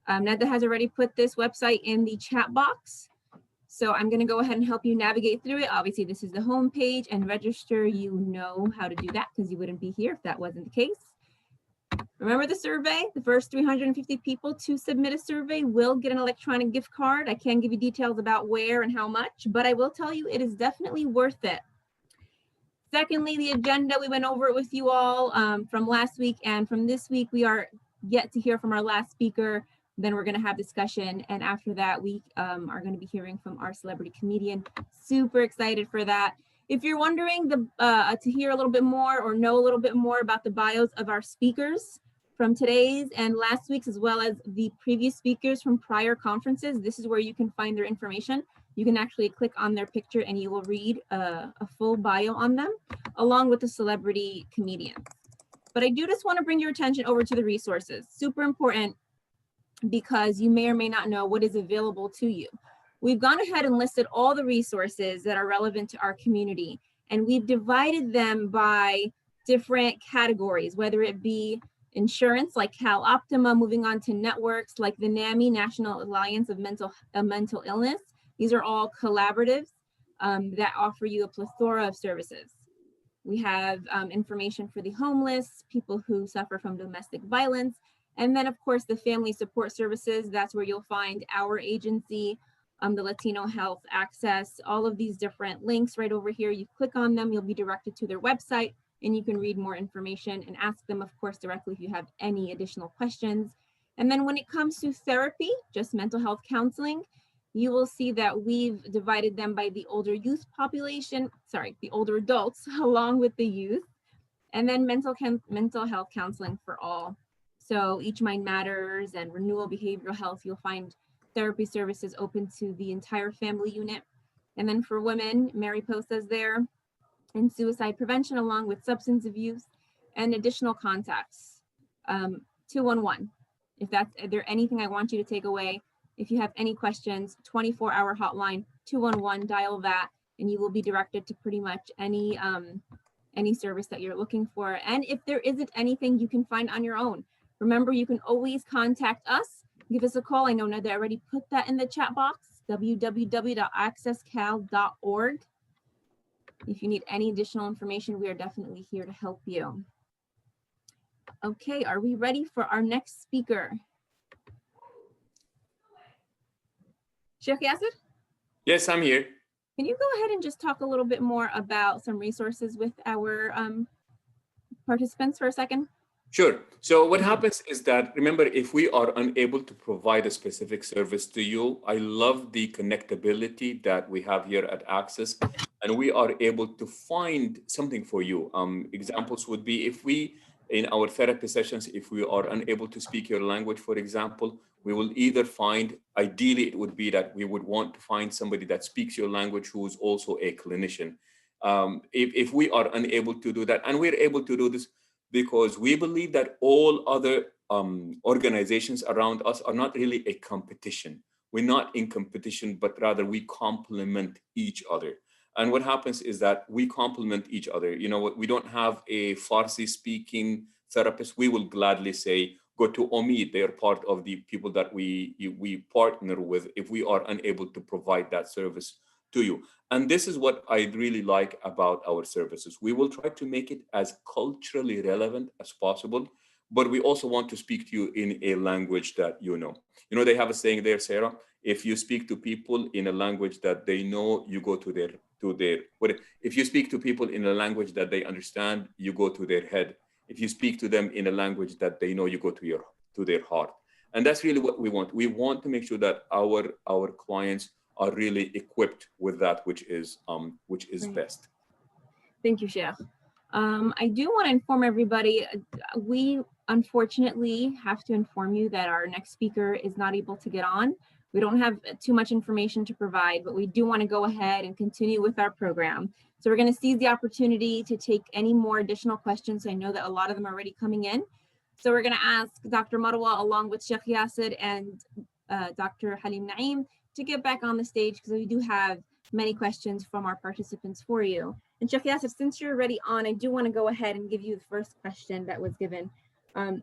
Neda has already put this website in the chat box. So I'm going to go ahead and help you navigate through it. Obviously, this is the home page, and register. You know how to do that because you wouldn't be here if that wasn't the case. Remember the survey, the first 350 people to submit a survey will get an electronic gift card. I can't give you details about where and how much, but I will tell you it is definitely worth it. Secondly, the agenda, we went over it with you all from last week, and from this week, we are yet to hear from our last speaker. Then we're going to have discussion, and after that, we are going to be hearing from our celebrity comedian. Super excited for that. If you're wondering to hear a little bit more or know a little bit more about the bios of our speakers from today's and last week's, as well as the previous speakers from prior conferences, this is where you can find their information. You can actually click on their picture and you will read a full bio on them, along with the celebrity comedians. But I do just want to bring your attention over to the resources. Super important, because you may or may not know what is available to you. We've gone ahead and listed all the resources that are relevant to our community, and we've divided them by different categories, whether it be insurance like CalOptima, moving on to networks like the NAMI, National Alliance of Mental Illness. These are all collaboratives that offer you a plethora of services. We have information for the homeless, people who suffer from domestic violence, and then of course the family support services. That's where you'll find our agency, the Latino Health Access, all of these different links right over here. You click on them, you'll be directed to their website, and you can read more information and ask them, of course, directly if you have any additional questions. And then when it comes to therapy, just mental health counseling, you will see that we've divided them by the older youth population, the older adults, along with the youth, and then mental health counseling for all. So Each Mind Matters and Renewal Behavioral Health, you'll find therapy services open to the entire family unit. And then for women, Mariposa's there, and suicide prevention, along with substance abuse and additional contacts. 211, if there anything I want you to take away, if you have any questions, 24-hour hotline, 211, dial that, and you will be directed to pretty much any service that you're looking for. And if there isn't anything you can find on your own, remember, you can always contact us. Give us a call. I know Neda already put that in the chat box, www.accesscal.org. If you need any additional information, we are definitely here to help you. Okay, are we ready for our next speaker? Sheikh Yasser? Yes, I'm here. Can you go ahead and just talk a little bit more about some resources with our participants for a second? Sure. So what happens is that, remember, if we are unable to provide a specific service to you, I love the connectability that we have here at Access, and we are able to find something for you. Examples would be if we, in our therapy sessions, if we are unable to speak your language, for example, we will either find, ideally it would be that we would want to find somebody that speaks your language who is also a clinician. If we are unable to do that, and we're able to do this because we believe that all other organizations around us are not really a competition. We're not in competition, but rather we complement each other. And what happens is that we complement each other. You know, we don't have a Farsi speaking therapist. We will gladly say, go to Omid. They are part of the people that we partner with if we are unable to provide that service to you. And this is what I really like about our services. We will try to make it as culturally relevant as possible, but we also want to speak to you in a language that you know. You know, they have a saying there, Sarah, if you speak to people in a language that they know, you go to their, if you speak to people in a language that they understand, you go to their head. If you speak to them in a language that they know, you go to their heart. And that's really what we want. We want to make sure that our clients are really equipped with that which is best. Thank you, Sheikh. I do want to inform everybody, we unfortunately have to inform you that our next speaker is not able to get on. We don't have too much information to provide, but we do want to go ahead and continue with our program. So we're going to seize the opportunity to take any more additional questions. I know that a lot of them are already coming in. So we're going to ask Dr. Marwa along with Sheikh Yasser and Dr. Halim Naeem to get back on the stage because we do have many questions from our participants for you. And Sheikh Yasser, since you're already on, I do want to go ahead and give you the first question that was given.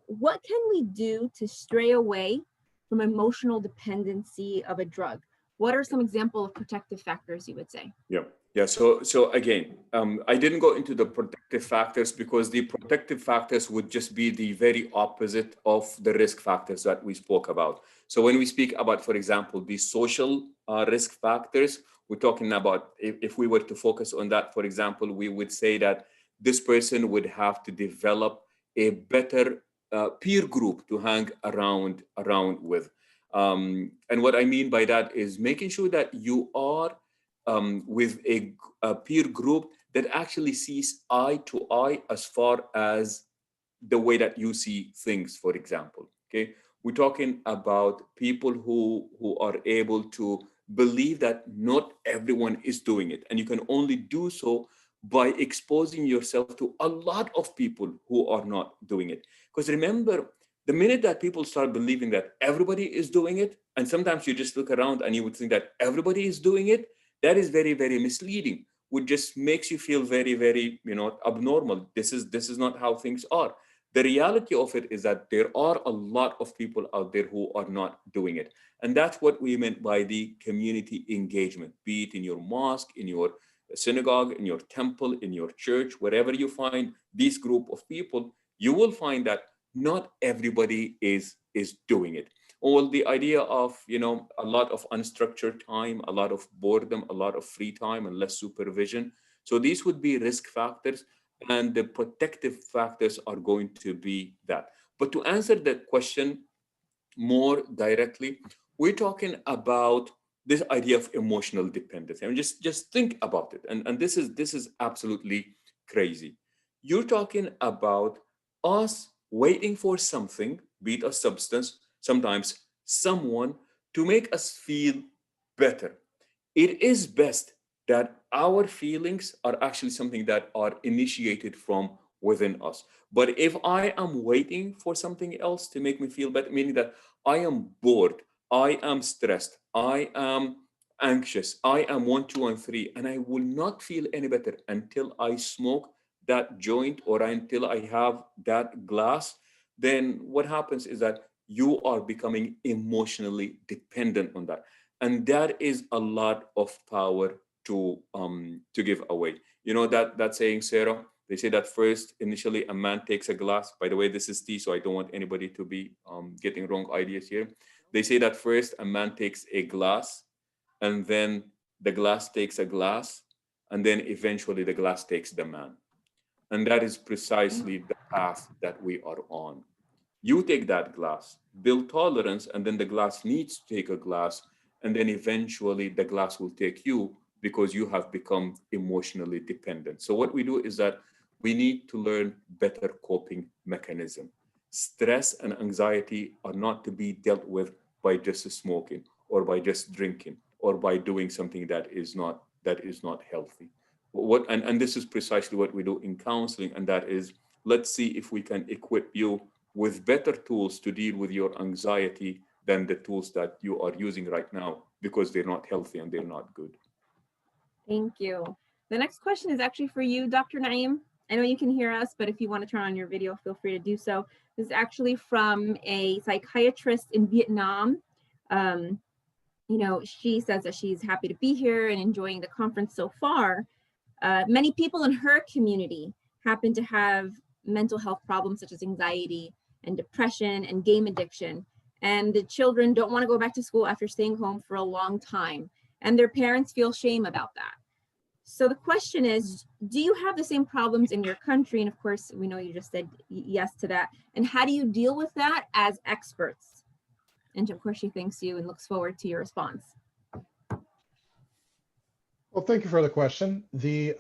What can we do to stray away from emotional dependency of a drug? What are some example of protective factors you would say? Yeah. So again, I didn't go into the protective factors because the protective factors would just be the very opposite of the risk factors that we spoke about. So when we speak about, for example, the social risk factors, we're talking about if we were to focus on that, for example, we would say that this person would have to develop a better peer group to hang around with. And what I mean by that is making sure that you are with a peer group that actually sees eye to eye as far as the way that you see things, for example. Okay, we're talking about people who are able to believe that not everyone is doing it, and you can only do so by exposing yourself to a lot of people who are not doing it. Because remember, the minute that people start believing that everybody is doing it, and sometimes you just look around and you would think that everybody is doing it, that is very, very misleading, which just makes you feel very, very, abnormal. This is not how things are. The reality of it is that there are a lot of people out there who are not doing it. And that's what we meant by the community engagement, be it in your mosque, in your synagogue, in your temple, in your church, wherever you find this group of people, you will find that not everybody is doing it. Or the idea of, a lot of unstructured time, a lot of boredom, a lot of free time and less supervision. So these would be risk factors, and the protective factors are going to be that. But to answer that question more directly, we're talking about this idea of emotional dependency. I mean, just think about it. And this is absolutely crazy. You're talking about us waiting for something, be it a substance, sometimes someone, to make us feel better. It is best that our feelings are actually something that are initiated from within us. But if I am waiting for something else to make me feel better, meaning that I am bored, I am stressed, I am anxious, I am 1, 2, and 3, and I will not feel any better until I smoke that joint or until I have that glass, then what happens is that you are becoming emotionally dependent on that. And that is a lot of power to give away. You know that saying, Sarah? They say that first, initially, a man takes a glass. By the way, this is tea, so I don't want anybody to be getting wrong ideas here. They say that first, a man takes a glass, and then the glass takes a glass, and then eventually the glass takes the man. And that is precisely the path that we are on. You take that glass, build tolerance, and then the glass needs to take a glass, and then eventually the glass will take you because you have become emotionally dependent. So what we do is that we need to learn better coping mechanism. Stress and anxiety are not to be dealt with by just smoking or by just drinking or by doing something that is not healthy. And this is precisely what we do in counseling, and that is, let's see if we can equip you with better tools to deal with your anxiety than the tools that you are using right now, because they're not healthy and they're not good. Thank you. The next question is actually for you, Dr. Naeem. I know you can hear us, but if you want to turn on your video, feel free to do so. This is actually from a psychiatrist in Vietnam. She says that she's happy to be here and enjoying the conference so far. Many people in her community happen to have mental health problems such as anxiety and depression and game addiction. And the children don't want to go back to school after staying home for a long time. And their parents feel shame about that. So the question is, do you have the same problems in your country? And of course, we know you just said yes to that. And how do you deal with that as experts? And of course, she thanks you and looks forward to your response. Well, thank you for the question. The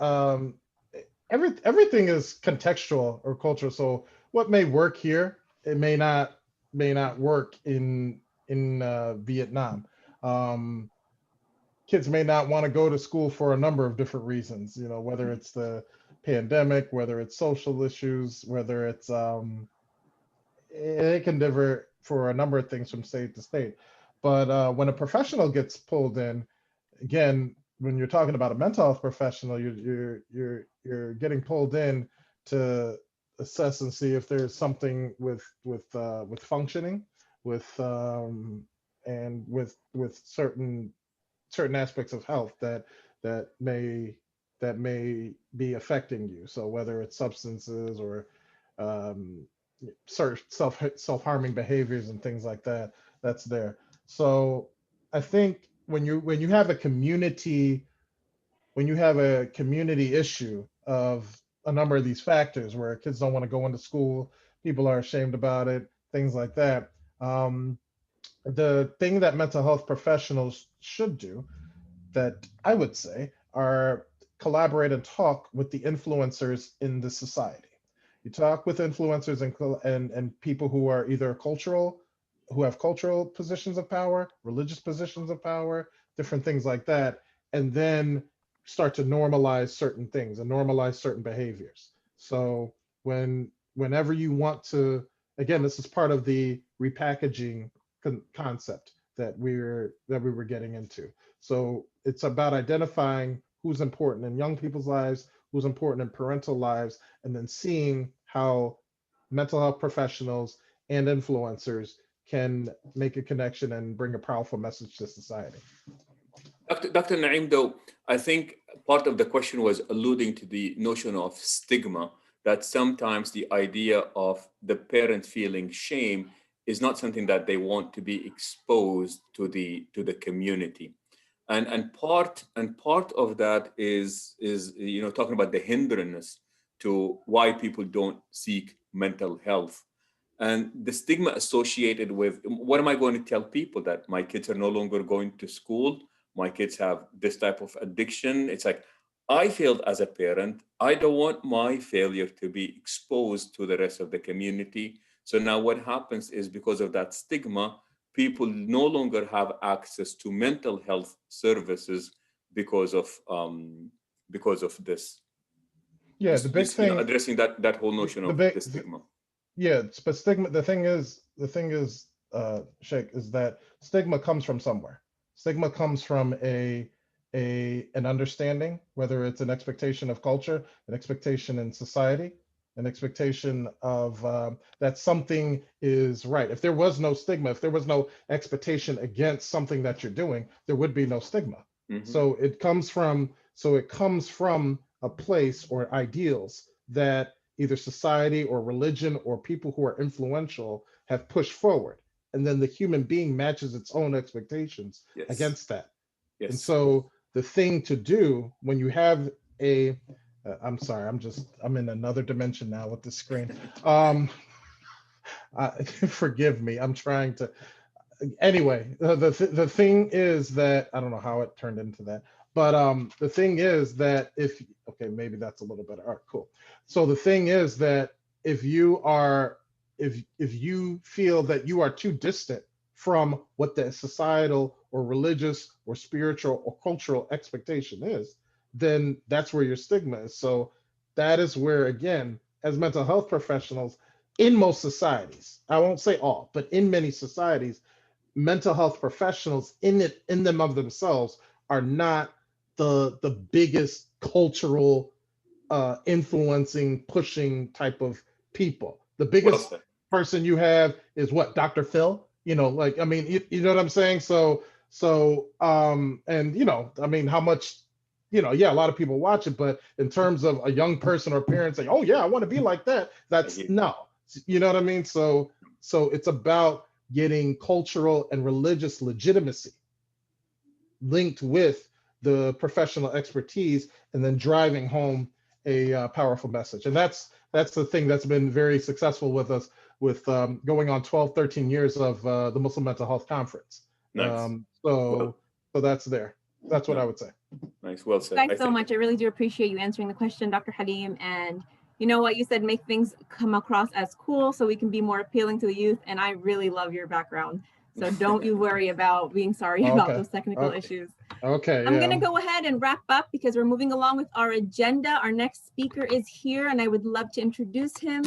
everything is contextual or cultural. So what may work here, it may not work in Vietnam. Kids may not want to go to school for a number of different reasons, whether it's the pandemic, whether it's social issues, whether it's it can differ for a number of things from state to state. But when a professional gets pulled in, again, when you're talking about a mental health professional, you're getting pulled in to assess and see if there's something with functioning, and with certain aspects of health that may be affecting you. So whether it's substances or certain self-harming behaviors and things like that, that's there. So I think when you have a community issue of a number of these factors where kids don't want to go into school, people are ashamed about it, things like that. The thing that mental health professionals should do, that I would say, are collaborate and talk with the influencers in the society. You talk with influencers and people who are either who have cultural positions of power, religious positions of power, different things like that, and then start to normalize certain things and normalize certain behaviors. So whenever you want to, again, this is part of the repackaging concept that we were getting into. So it's about identifying who's important in young people's lives, who's important in parental lives, and then seeing how mental health professionals and influencers can make a connection and bring a powerful message to society. Dr. Naeem, though, I think part of the question was alluding to the notion of stigma, that sometimes the idea of the parent feeling shame is not something that they want to be exposed to the community. And part of that is talking about the hindrance to why people don't seek mental health. And the stigma associated with, what am I going to tell people? That my kids are no longer going to school, my kids have this type of addiction. It's like, I failed as a parent. I don't want my failure to be exposed to the rest of the community. So now what happens is, because of that stigma, people no longer have access to mental health services because of this. Yeah, the big thing, addressing that whole notion of the stigma. Yeah, but stigma. The thing is, Sheikh, is that stigma comes from somewhere. Stigma comes from an understanding, whether it's an expectation of culture, an expectation in society, an expectation of that something is right. If there was no stigma, if there was no expectation against something that you're doing, there would be no stigma. Mm-hmm. So it comes from a place or ideals that either society or religion or people who are influential have pushed forward. And then the human being matches its own expectations against that. Yes. And so the thing to do when you have I'm sorry, I'm in another dimension now with the screen. Forgive me, I'm trying to, anyway, the thing is that, I don't know how it turned into that, but the thing is that okay, maybe that's a little better. All right, cool. So the thing is that if you feel that you are too distant from what the societal or religious or spiritual or cultural expectation is, then that's where your stigma is. So that is where, again, as mental health professionals, in most societies, I won't say all, but in many societies, mental health professionals in them of themselves are not the biggest cultural influencing, pushing type of people. The biggest person you have is what, Dr. Phil? You know know what I'm saying? So and I mean, how much, a lot of people watch it, but in terms of a young person or parent saying, oh yeah, I want to be like that, that's no, you know what I mean? So it's about getting cultural and religious legitimacy linked with the professional expertise and then driving home a powerful message. And that's the thing that's been very successful with us, with going on 12, 13 years of the Muslim Mental Health Conference. Nice. So that's there. That's what I would say. Nice. Well said. Thanks so much. I really do appreciate you answering the question, Dr. Halim. And you know what you said, make things come across as cool so we can be more appealing to the youth. And I really love your background. So don't you worry about being sorry about those technical issues. Okay. I'm going to go ahead and wrap up because we're moving along with our agenda. Our next speaker is here and I would love to introduce him.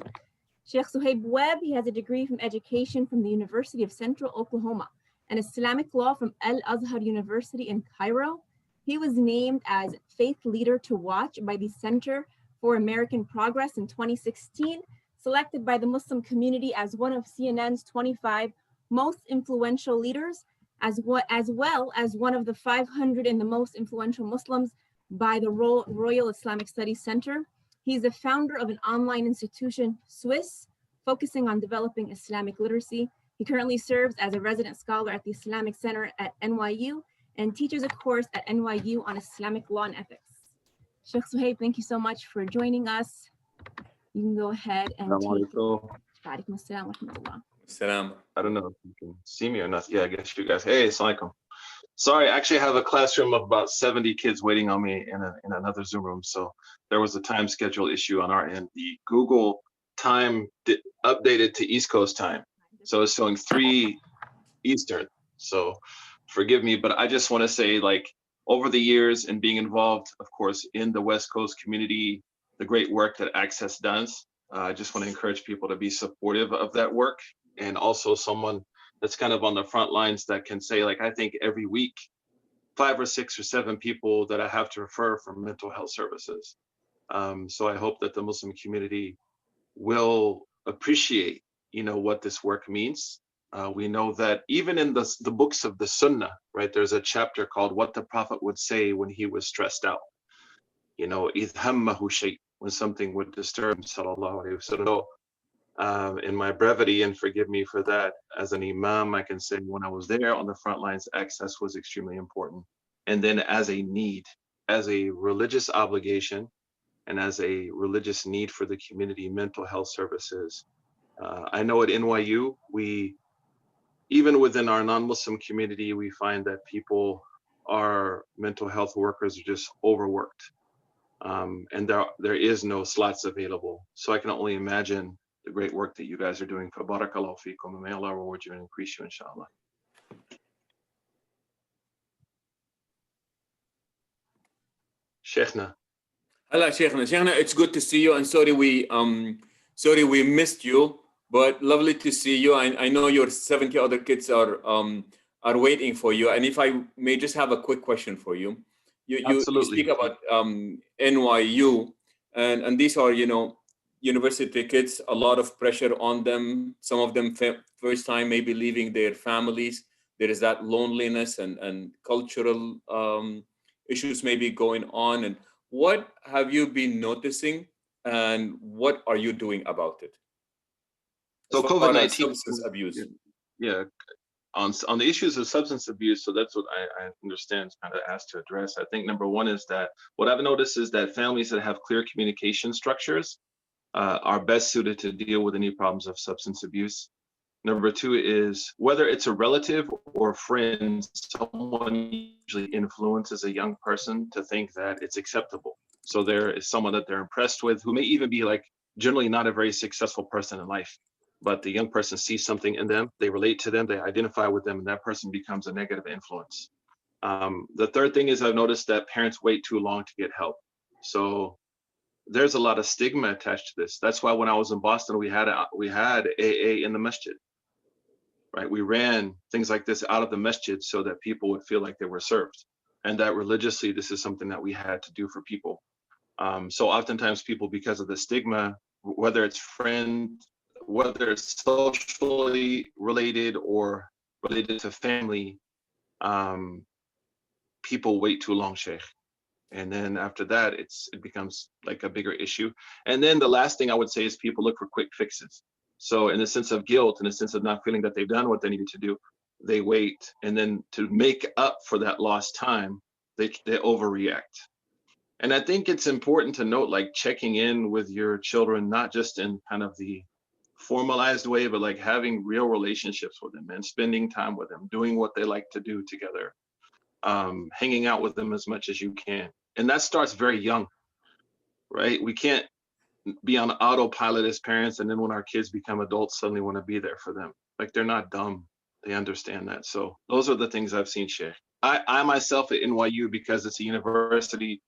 Sheikh Suhaib Webb. He has a degree from education from the University of Central Oklahoma and Islamic law from Al-Azhar University in Cairo. He was named as Faith Leader to Watch by the Center for American Progress in 2016, selected by the Muslim community as one of CNN's 25 most influential leaders, as well as one of the 500 and the most influential Muslims by the Royal Islamic Studies Center. He's the founder of an online institution, Swiss, focusing on developing Islamic literacy. He currently serves as a resident scholar at the Islamic Center at NYU and teaches a course at NYU on Islamic law and ethics. Sheikh Suhaib, thank you so much for joining us. You can go ahead and take it. Salam. I don't know if you can see me or not. Yeah, I guess you guys. Hey, assalamu alaikum. Sorry, I actually have a classroom of about 70 kids waiting on me in another Zoom room. So there was a time schedule issue on our end. The Google time updated to East Coast time. So it's showing 3 Eastern. So forgive me, but I just want to say, like, over the years and being involved, of course, in the West Coast community, the great work that Access does, I just want to encourage people to be supportive of that work. And also someone that's kind of on the front lines that can say, like, I think every week, 5 or 6 or 7 people that I have to refer for mental health services. So I hope that the Muslim community will appreciate, what this work means. We know that even in the books of the Sunnah, right, there's a chapter called What the Prophet Would Say When He Was Stressed Out. إِذْ هَمَّهُ شَيْءٌ, when something would disturb him, sallallahu alayhi wa sallam. In my brevity, and forgive me for that, as an imam, I can say when I was there on the front lines, access was extremely important. And then as a need, as a religious obligation, and as a religious need for the community, mental health services. I know at NYU, even within our non-Muslim community, we find that our mental health workers are just overworked. And there is no slots available. So I can only imagine the great work that you guys are doing. Barakallahu feekum, and may Allah reward you and increase you, inshallah. Sheikhna. Hello, Sheikhna. Sheikhna, it's good to see you, and sorry we missed you, but lovely to see you. I know your 70 other kids are waiting for you. And if I may just have a quick question for you. You speak about NYU, and these are, university kids, a lot of pressure on them. Some of them first time maybe leaving their families. There is that loneliness and cultural issues maybe going on. And what have you been noticing, and what are you doing about it? So COVID-19 substance abuse. Yeah. On the issues of substance abuse, so that's what I understand is kind of asked to address. I think number one is that what I've noticed is that families that have clear communication structures are best suited to deal with any problems of substance abuse. Number two is whether it's a relative or friend, someone usually influences a young person to think that it's acceptable. So there is someone that they're impressed with who may even be like generally not a very successful person in life. But the young person sees something in them, they relate to them, they identify with them, and that person becomes a negative influence. The third thing is I've noticed that parents wait too long to get help. So there's a lot of stigma attached to this. That's why when I was in Boston, we had AA in the masjid, right? We ran things like this out of the masjid so that people would feel like they were served, and that religiously, this is something that we had to do for people. So oftentimes people, because of the stigma, whether it's socially related or related to family, people wait too long, Sheikh. And then after that, it becomes like a bigger issue. And then the last thing I would say is people look for quick fixes. So in the sense of guilt, in the sense of not feeling that they've done what they needed to do, they wait. And then to make up for that lost time, they overreact. And I think it's important to note, like checking in with your children, not just in kind of the formalized way, but like having real relationships with them and spending time with them, doing what they like to do together, hanging out with them as much as you can. And that starts very young, right? We can't be on autopilot as parents, and then when our kids become adults, suddenly want to be there for them. Like, they're not dumb. They understand that. So those are the things I've seen, Sheikh. I myself at NYU, because it's a university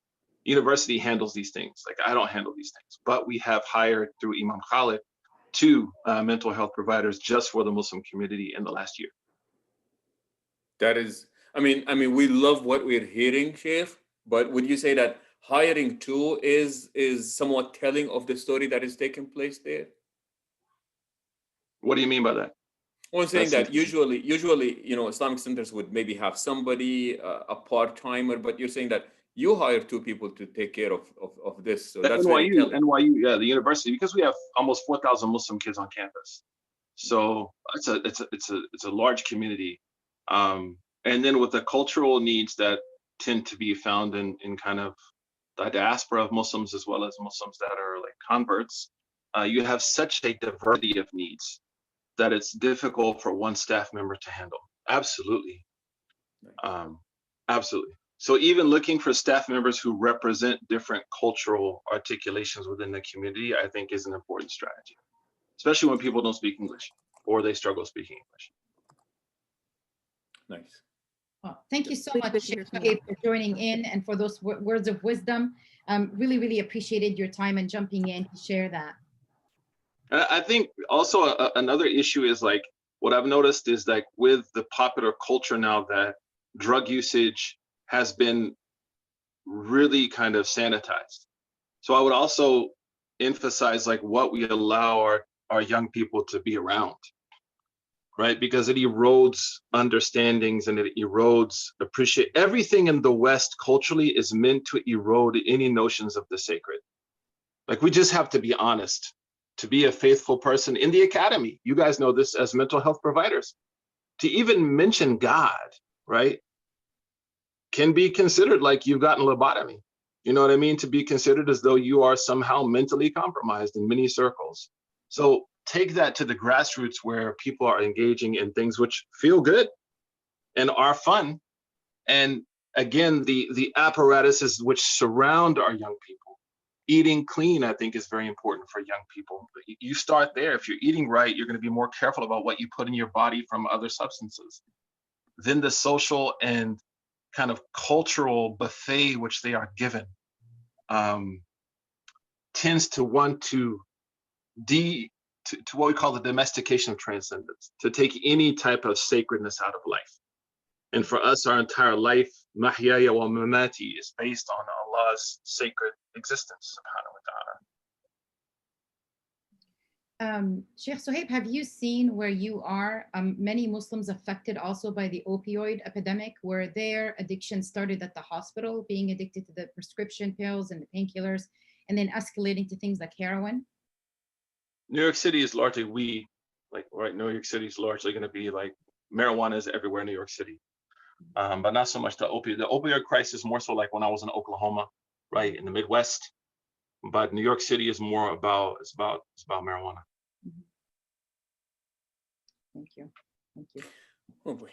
handles these things. Like, I don't handle these things, but we have hired through Imam Khalid 2 mental health providers just for the Muslim community in the last year. That is, I mean, we love what we're hearing, Sheikh, but would you say that hiring two is somewhat telling of the story that is taking place there? What do you mean by that? Well, I'm saying That's that usually, Islamic centers would maybe have somebody, a part-timer, but you're saying that you hire two people to take care of this. So that's very telling. NYU, yeah, the university, because we have almost 4,000 Muslim kids on campus. So it's a large community. And then with the cultural needs that tend to be found in kind of the diaspora of Muslims, as well as Muslims that are like converts, you have such a diversity of needs that it's difficult for one staff member to handle. Absolutely. Absolutely. So even looking for staff members who represent different cultural articulations within the community, I think is an important strategy, especially when people don't speak English or they struggle speaking English. Nice. Well, thank you so Really much, good to hear Sheikh from Suhaib, for joining in and for those words of wisdom. Really, really appreciated your time and jumping in to share that. I think also another issue is like what I've noticed is like with the popular culture now that drug usage has been really kind of sanitized. So I would also emphasize like what we allow our young people to be around, right? Because it erodes understandings and it erodes everything in the West culturally is meant to erode any notions of the sacred. Like we just have to be honest. To be a faithful person in the academy, you guys know this as mental health providers, to even mention God, right, can be considered like you've gotten lobotomy. You know what I mean? To be considered as though you are somehow mentally compromised in many circles. So take that to the grassroots where people are engaging in things which feel good and are fun. And again, the apparatuses which surround our young people. Eating clean, I think, is very important for young people. You start there. If you're eating right, you're going to be more careful about what you put in your body from other substances. Then the social and kind of cultural buffet which they are given tends to want to what we call the domestication of transcendence, to take any type of sacredness out of life. And for us, our entire life, mahyaya wa mamati, is based on Allah's sacred existence, subhanahu wa ta'ala. Sheikh Suhaib, have you seen where you are many Muslims affected also by the opioid epidemic, where their addiction started at the hospital, being addicted to the prescription pills and the painkillers, and then escalating to things like heroin? New York City is largely weed. Like, right, New York City is largely going to be like marijuana is everywhere in New York City. But not so much the opioid. The opioid crisis more so like when I was in Oklahoma, right, in the Midwest. But New York City is more about marijuana. Thank you. Thank you. Oh boy.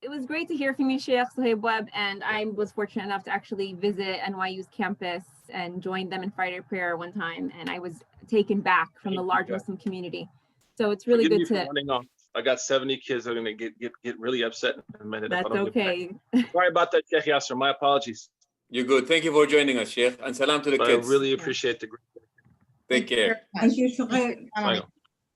It was great to hear from you, Sheikh Suhaib Webb, and I was fortunate enough to actually visit NYU's campus and join them in Friday prayer one time, and I was taken back from the large Muslim community. So it's really good to. I got 70 kids that are gonna get really upset in a minute. That's okay. Sorry about that, Sheikh Yasser. My apologies. You're good. Thank you for joining us, Sheikh, and salam to the kids. I really appreciate the. Take care. Thank you, Suhaib.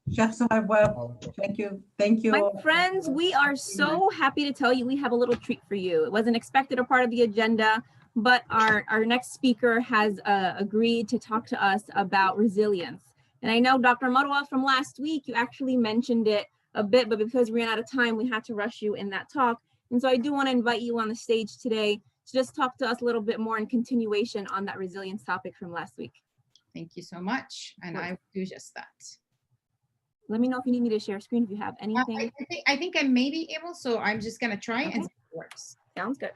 Sheikh Suhaib Webb. Thank you. Thank you. My friends, we are so happy to tell you we have a little treat for you. It wasn't expected or part of the agenda, but our next speaker has agreed to talk to us about resilience. And I know Dr. Marwa from last week, you actually mentioned it a bit, but because we ran out of time, we had to rush you in that talk. And so I do want to invite you on the stage today to just talk to us a little bit more in continuation on that resilience topic from last week. Thank you so much. And I will do just that. Let me know if you need me to share screen, if you have anything. I think I may be able, so I'm just going to try and see if it works. Sounds good.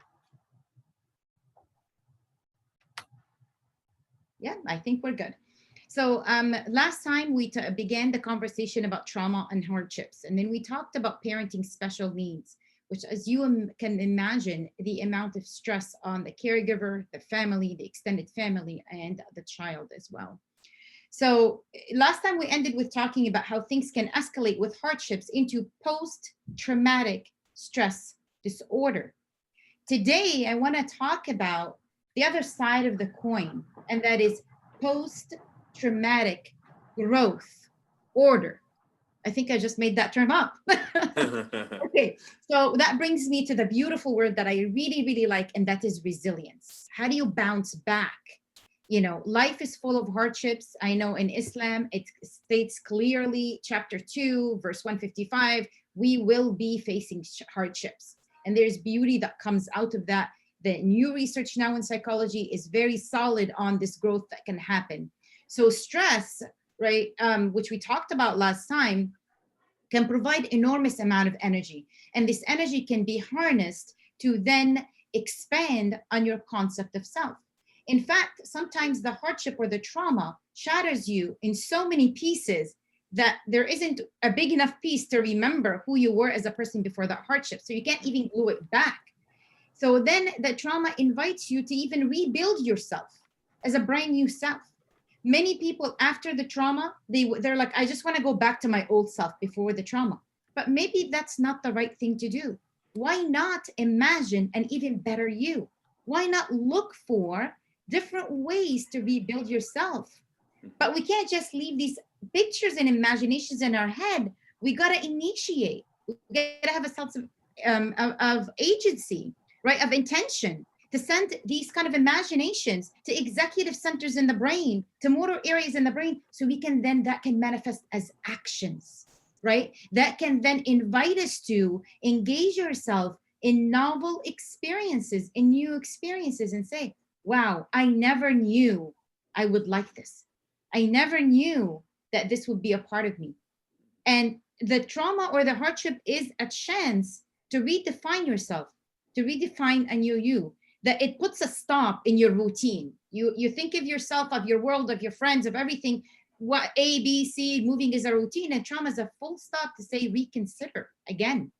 Yeah, I think we're good. So last time we began the conversation about trauma and hardships, and then we talked about parenting special needs, which, as you can imagine, the amount of stress on the caregiver, the family, the extended family, and the child as well. So last time we ended with talking about how things can escalate with hardships into post-traumatic stress disorder. Today, I want to talk about the other side of the coin, and that is post-traumatic growth order. I think I just made that term up. Okay, so that brings me to the beautiful word that I really, really like, and that is resilience. How do you bounce back? You know, life is full of hardships. I know in Islam, it states clearly, chapter 2, verse 155, we will be facing hardships. And there's beauty that comes out of that. The new research now in psychology is very solid on this growth that can happen. So stress, right, which we talked about last time, can provide enormous amount of energy. And this energy can be harnessed to then expand on your concept of self. In fact, sometimes the hardship or the trauma shatters you in so many pieces that there isn't a big enough piece to remember who you were as a person before that hardship. So you can't even glue it back. So then the trauma invites you to even rebuild yourself as a brand new self. Many people after the trauma, they're like, I just want to go back to my old self before the trauma. But maybe that's not the right thing to do. Why not imagine an even better you? Why not look for different ways to rebuild yourself? But we can't just leave these pictures and imaginations in our head. We got to initiate. We got to have a sense of agency, right? Of intention, to send these kind of imaginations to executive centers in the brain, to motor areas in the brain, so we can then, that can manifest as actions, right? That can then invite us to engage yourself in novel experiences, in new experiences, and say, wow, I never knew I would like this. I never knew that this would be a part of me. And the trauma or the hardship is a chance to redefine yourself, to redefine a new you, that it puts a stop in your routine. You think of yourself, of your world, of your friends, of everything, what A, B, C, moving is a routine, and trauma is a full stop to say reconsider again.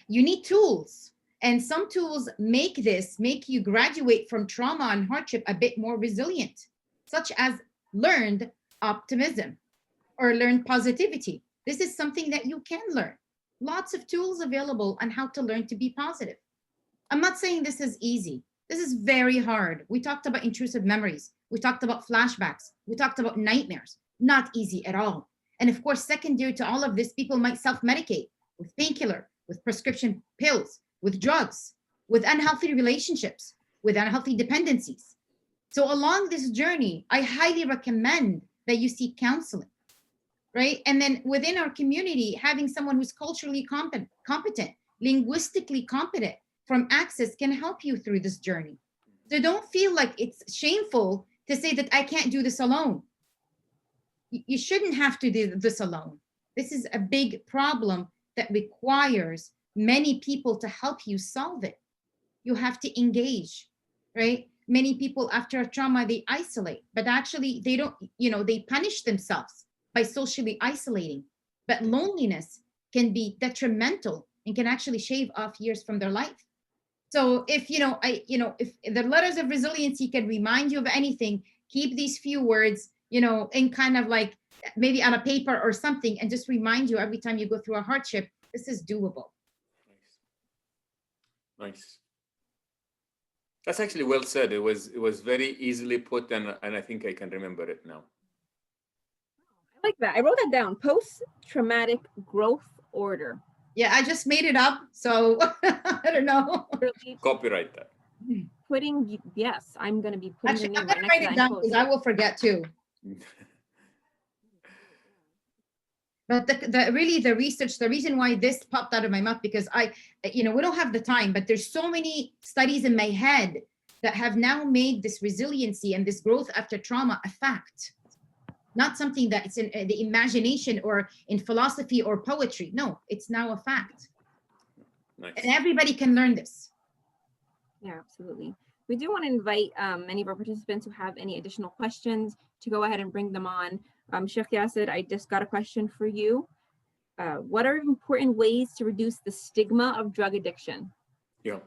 You need tools, and some tools make you graduate from trauma and hardship a bit more resilient, such as learned optimism or learned positivity. This is something that you can learn. Lots of tools available on how to learn to be positive. I'm not saying this is easy. This is very hard. We talked about intrusive memories. We talked about flashbacks. We talked about nightmares. Not easy at all. And of course, secondary to all of this, people might self-medicate with painkiller, with prescription pills, with drugs, with unhealthy relationships, with unhealthy dependencies. So along this journey, I highly recommend that you seek counseling, right? And then within our community, having someone who's culturally competent, linguistically competent, from Access can help you through this journey. So don't feel like it's shameful to say that I can't do this alone. You shouldn't have to do this alone. This is a big problem that requires many people to help you solve it. You have to engage, right? Many people after a trauma, they isolate, but actually they don't, they punish themselves by socially isolating. But loneliness can be detrimental and can actually shave off years from their life. So if, if the letters of resiliency can remind you of anything, keep these few words, in kind of like maybe on a paper or something, and just remind you every time you go through a hardship, this is doable. Nice. That's actually well said. It was very easily put, and I think I can remember it now. I like that. I wrote that down. Post-traumatic growth order. Yeah, I just made it up, so I don't know. Copyright that. Yes, I'm going to be putting Actually, your I'm name going to right write next it to down that. because I will forget too. But really the research, the reason why this popped out of my mouth, because we don't have the time, but there's so many studies in my head that have now made this resiliency and this growth after trauma a fact. Not something that it's in the imagination or in philosophy or poetry. No, it's now a fact. Nice. And everybody can learn this. Yeah, absolutely. We do want to invite many of our participants who have any additional questions to go ahead and bring them on. Sheikh Yasser, I just got a question for you. What are important ways to reduce the stigma of drug addiction? Yeah.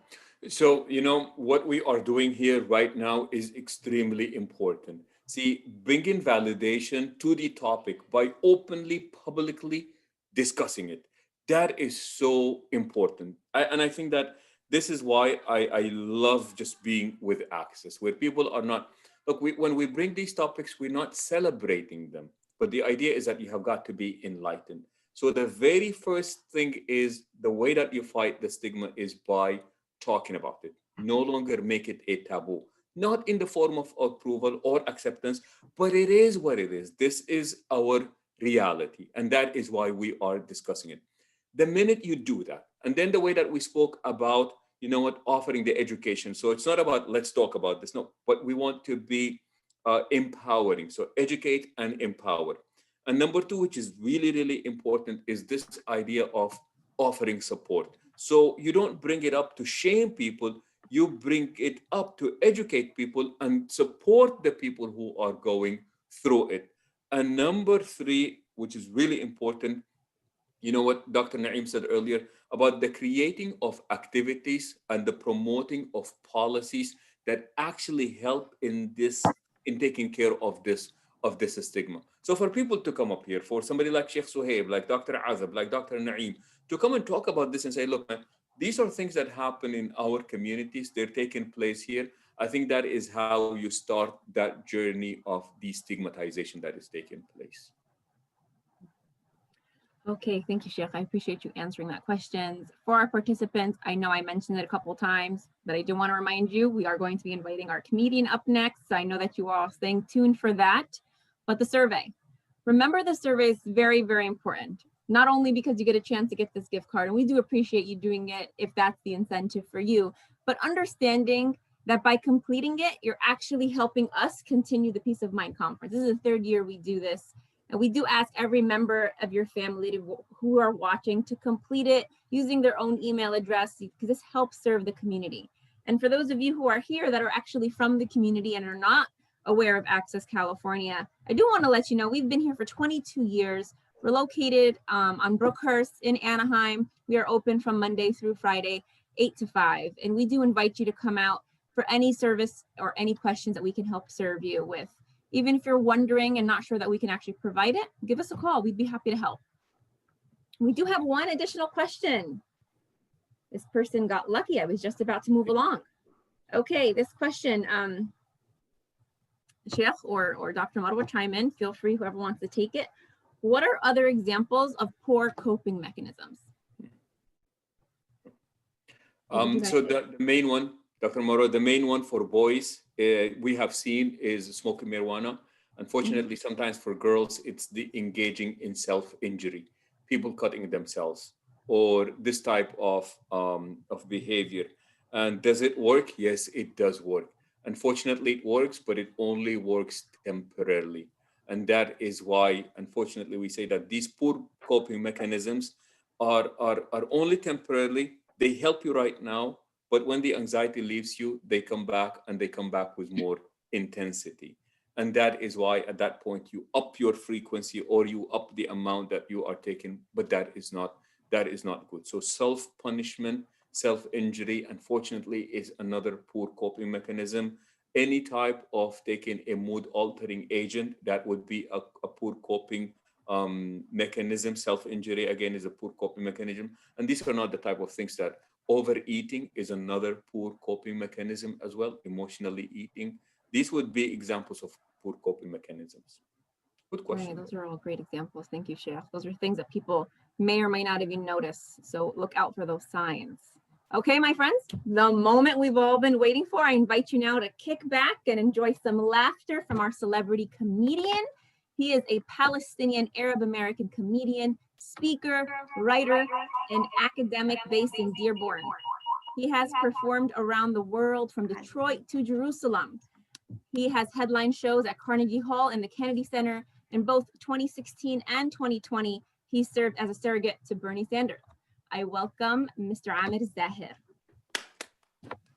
So, what we are doing here right now is extremely important. See, bringing validation to the topic by openly, publicly discussing it. That is so important. And I think that this is why I love just being with Access, where people are not, look, when we bring these topics, we're not celebrating them. but the idea is that you have got to be enlightened. So the very first thing is the way that you fight the stigma is by talking about it. No longer make it a taboo, not in the form of approval or acceptance, but it is what it is. This is our reality, and that is why we are discussing it. The minute you do that, and then the way that we spoke about, you know what, offering the education. So it's not about let's talk about this, no, but we want to be empowering. So educate and empower. And number two, which is really, really important, is this idea of offering support. So you don't bring it up to shame people, you bring it up to educate people and support the people who are going through it. And number three, which is really important, you know what Dr. Naeem said earlier about the creating of activities and the promoting of policies that actually help in this, in taking care of this stigma. So for people to come up here, for somebody like Sheikh Suhaib, like Dr. Azab, like Dr. Naeem, to come and talk about this and say, look, man, these are things that happen in our communities. They're taking place here. I think that is how you start that journey of destigmatization that is taking place. Okay, thank you, Sheikh. I appreciate you answering that question. For our participants, I know I mentioned it a couple of times, but I do want to remind you, we are going to be inviting our comedian up next. I know that you are all staying tuned for that, but the survey. Remember, the survey is very, very important, not only because you get a chance to get this gift card, and we do appreciate you doing it if that's the incentive for you, but understanding that by completing it, you're actually helping us continue the Peace of Mind Conference. This is the third year we do this. And we do ask every member of your family who are watching to complete it using their own email address, because this helps serve the community. And for those of you who are here that are actually from the community and are not aware of Access California, I do want to let you know we've been here for 22 years. We're located on Brookhurst in Anaheim. We are open from Monday through Friday, 8 to 5. And we do invite you to come out for any service or any questions that we can help serve you with. Even if you're wondering and not sure that we can actually provide it, give us a call. We'd be happy to help. We do have one additional question. This person got lucky. I was just about to move along. Okay, this question, Sheikh or Dr. Marwa, chime in. Feel free, whoever wants to take it. What are other examples of poor coping mechanisms? So the main one, Dr. Marwa, the main one for boys we have seen is smoking marijuana. Unfortunately, sometimes for girls, it's the engaging in self-injury, people cutting themselves, or this type of behavior. And does it work? Yes, it does work. Unfortunately, it works, but it only works temporarily. And that is why, unfortunately, we say that these poor coping mechanisms are only temporarily. They help you right now, but when the anxiety leaves you, they come back, and they come back with more intensity. And that is why at that point you up your frequency or you up the amount that you are taking, but that is not good. So self-punishment, self-injury, unfortunately, is another poor coping mechanism. Any type of taking a mood-altering agent, that would be a poor coping mechanism. Self-injury, again, is a poor coping mechanism. And these are not the type of things that overeating is another poor coping mechanism as well, emotionally eating. These would be examples of poor coping mechanisms. Good question. Right, those are all great examples. Thank you, Sheikh. Those are things that people may or may not even notice. So look out for those signs. Okay, my friends, the moment we've all been waiting for, I invite you now to kick back and enjoy some laughter from our celebrity comedian. He is a Palestinian Arab American comedian, speaker, writer, and academic based in Dearborn. He has performed around the world from Detroit to Jerusalem. He has headline shows at Carnegie Hall and the Kennedy Center. In both 2016 and 2020, he served as a surrogate to Bernie Sanders. I welcome Mr. Amir Zahir.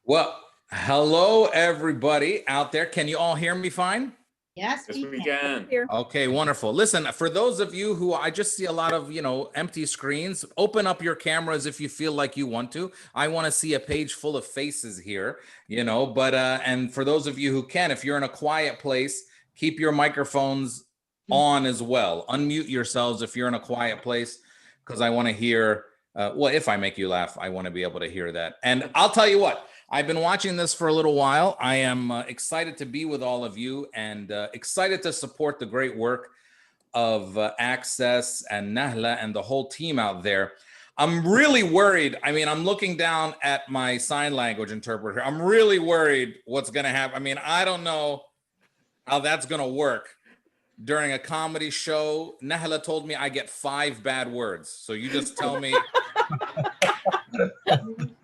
Well, hello, everybody out there. Can you all hear me fine? Yes, Yes, we can. Okay, wonderful. Listen, for those of you who I just see a lot of, empty screens, open up your cameras if you feel like you want to. I want to see a page full of faces here, but and for those of you who can, if you're in a quiet place, keep your microphones on as well. Unmute yourselves if you're in a quiet place, because I want to hear, if I make you laugh, I want to be able to hear that. And I'll tell you what, I've been watching this for a little while. I am excited to be with all of you and excited to support the great work of Access and Nahla and the whole team out there. I'm really worried. I mean, I'm looking down at my sign language interpreter. I'm really worried what's going to happen. I mean, I don't know how that's going to work during a comedy show. Nahla told me I get 5 bad words. So you just tell me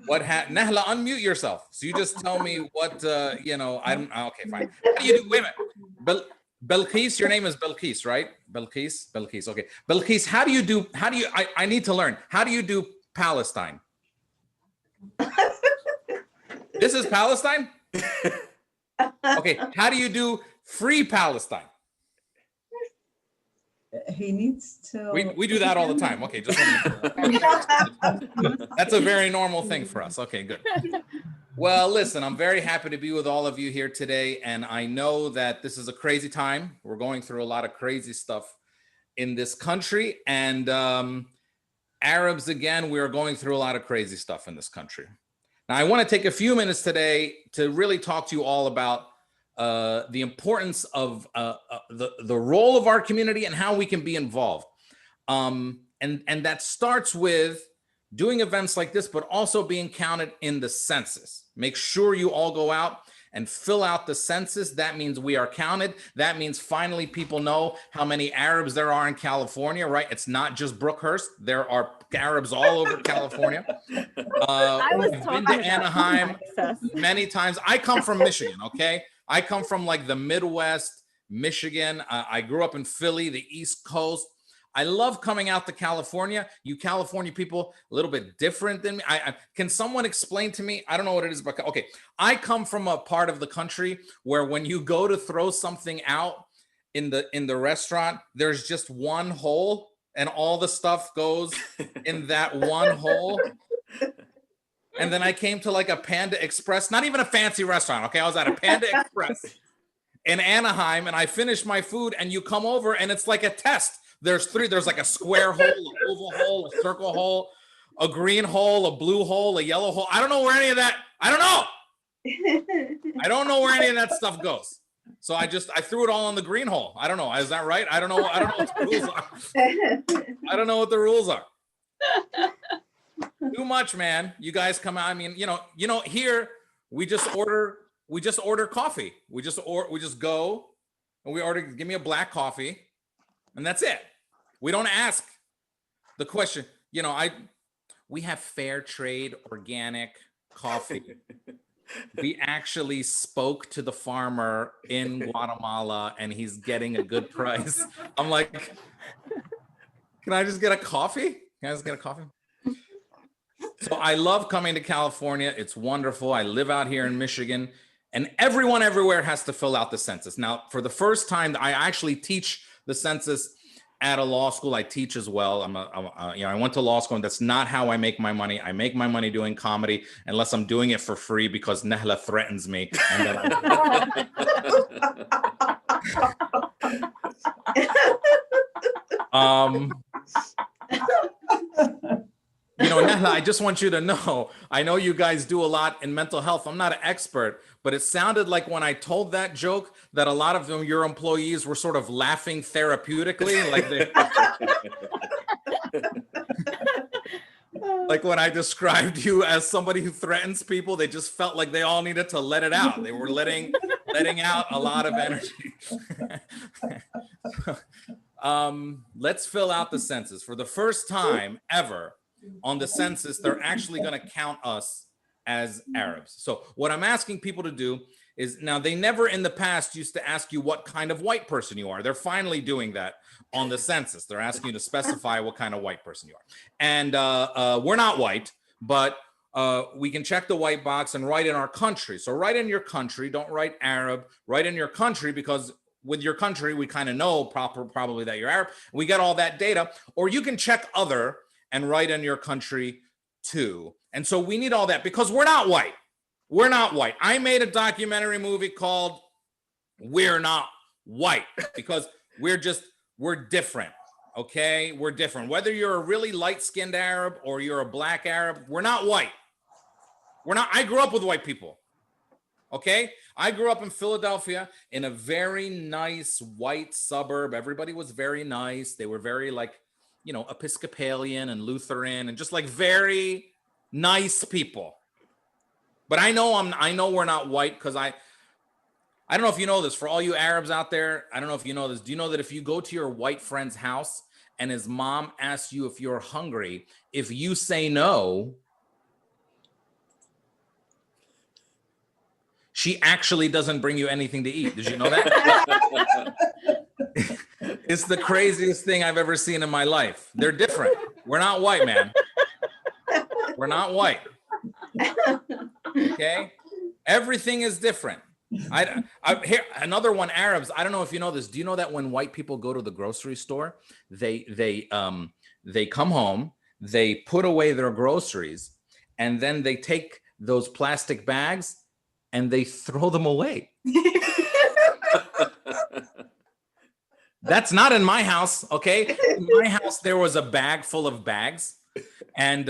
what Nahla, unmute yourself. So you just tell me what, you know, I don't, okay, fine. How do you do, wait a minute. Belkis, your name is Belkis, right? Belkis, okay. Belkis, I need to learn. How do you do Palestine? This is Palestine? Okay, how do you do Free Palestine? He needs to. We do that all the time. Okay, just that's a very normal thing for us. Okay, good. Well, listen, I'm very happy to be with all of you here today. And I know that this is a crazy time. We're going through a lot of crazy stuff in this country. And Arabs, again, we are going through a lot of crazy stuff in this country. Now, I want to take a few minutes today to really talk to you all about the importance of the role of our community and how we can be involved. And that starts with doing events like this, but also being counted in the census. Make sure you all go out and fill out the census. That means we are counted. That means finally people know how many Arabs there are in California, right? It's not just Brookhurst. There are Arabs all over California. I've been to Anaheim many times. I come from Michigan, okay? I come from like the Midwest, Michigan. I grew up in Philly, the East Coast. I love coming out to California. You California people, a little bit different than me. Can someone explain to me? I don't know what it is, but okay. I come from a part of the country where when you go to throw something out in the restaurant, there's just one hole and all the stuff goes in that one hole. And then I came to like a Panda Express, not even a fancy restaurant, okay? I was at a Panda Express in Anaheim and I finished my food and you come over and it's like a test. There's like a square hole, an oval hole, a circle hole, a green hole, a blue hole, a yellow hole. I don't know where any of that, I don't know where any of that stuff goes. So I threw it all in the green hole. I don't know. Is that right? I don't know what the rules are. I don't know what the rules are. Too much, man. You guys come out. I mean, you know, here we just order coffee. We just go and we order, give me a black coffee, and that's it. We don't ask the question. You know, we have fair trade, organic coffee. We actually spoke to the farmer in Guatemala and he's getting a good price. I'm like, can I just get a coffee? So I love coming to California. It's wonderful. I live out here in Michigan and everyone everywhere has to fill out the census. Now, for the first time, I actually teach the census at a law school. I teach as well. I went to law school and that's not how I make my money. I make my money doing comedy unless I'm doing it for free because Nahla threatens me. And then you know, Nahla, I just want you to know, I know you guys do a lot in mental health. I'm not an expert, but it sounded like when I told that joke that a lot of them, your employees were sort of laughing therapeutically, like when I described you as somebody who threatens people, they just felt like they all needed to let it out. They were letting out a lot of energy. Let's fill out the census. For the first time ever on the census, they're actually going to count us as Arabs. So what I'm asking people to do is, now they never in the past used to ask you what kind of white person you are. They're finally doing that on the census. They're asking you to specify what kind of white person you are. And we're not white, but we can check the white box and write in our country. So write in your country, don't write Arab, write in your country, because with your country, we kind of know probably that you're Arab. We get all that data. Or you can check other and write in your country too. And so we need all that because we're not white. We're not white. I made a documentary movie called We're Not White because we're different. Okay, we're different. Whether you're a really light-skinned Arab or you're a black Arab, we're not white. We're not. I grew up with white people. Okay. I grew up in Philadelphia in a very nice white suburb. Everybody was very nice. They were very like, you know, Episcopalian and Lutheran and just like very nice people. But I know we're not white because I don't know if you know this, for all you Arabs out there, I don't know if you know this. Do you know that if you go to your white friend's house and his mom asks you if you're hungry, if you say no, she actually doesn't bring you anything to eat. Did you know that? It's the craziest thing I've ever seen in my life. They're different. We're not white, man. We're not white. Okay? Everything is different. Here another one, Arabs. I don't know if you know this. Do you know that when white people go to the grocery store, they come home, they put away their groceries, and then they take those plastic bags and they throw them away. That's not in my house, okay? In my house, there was a bag full of bags, and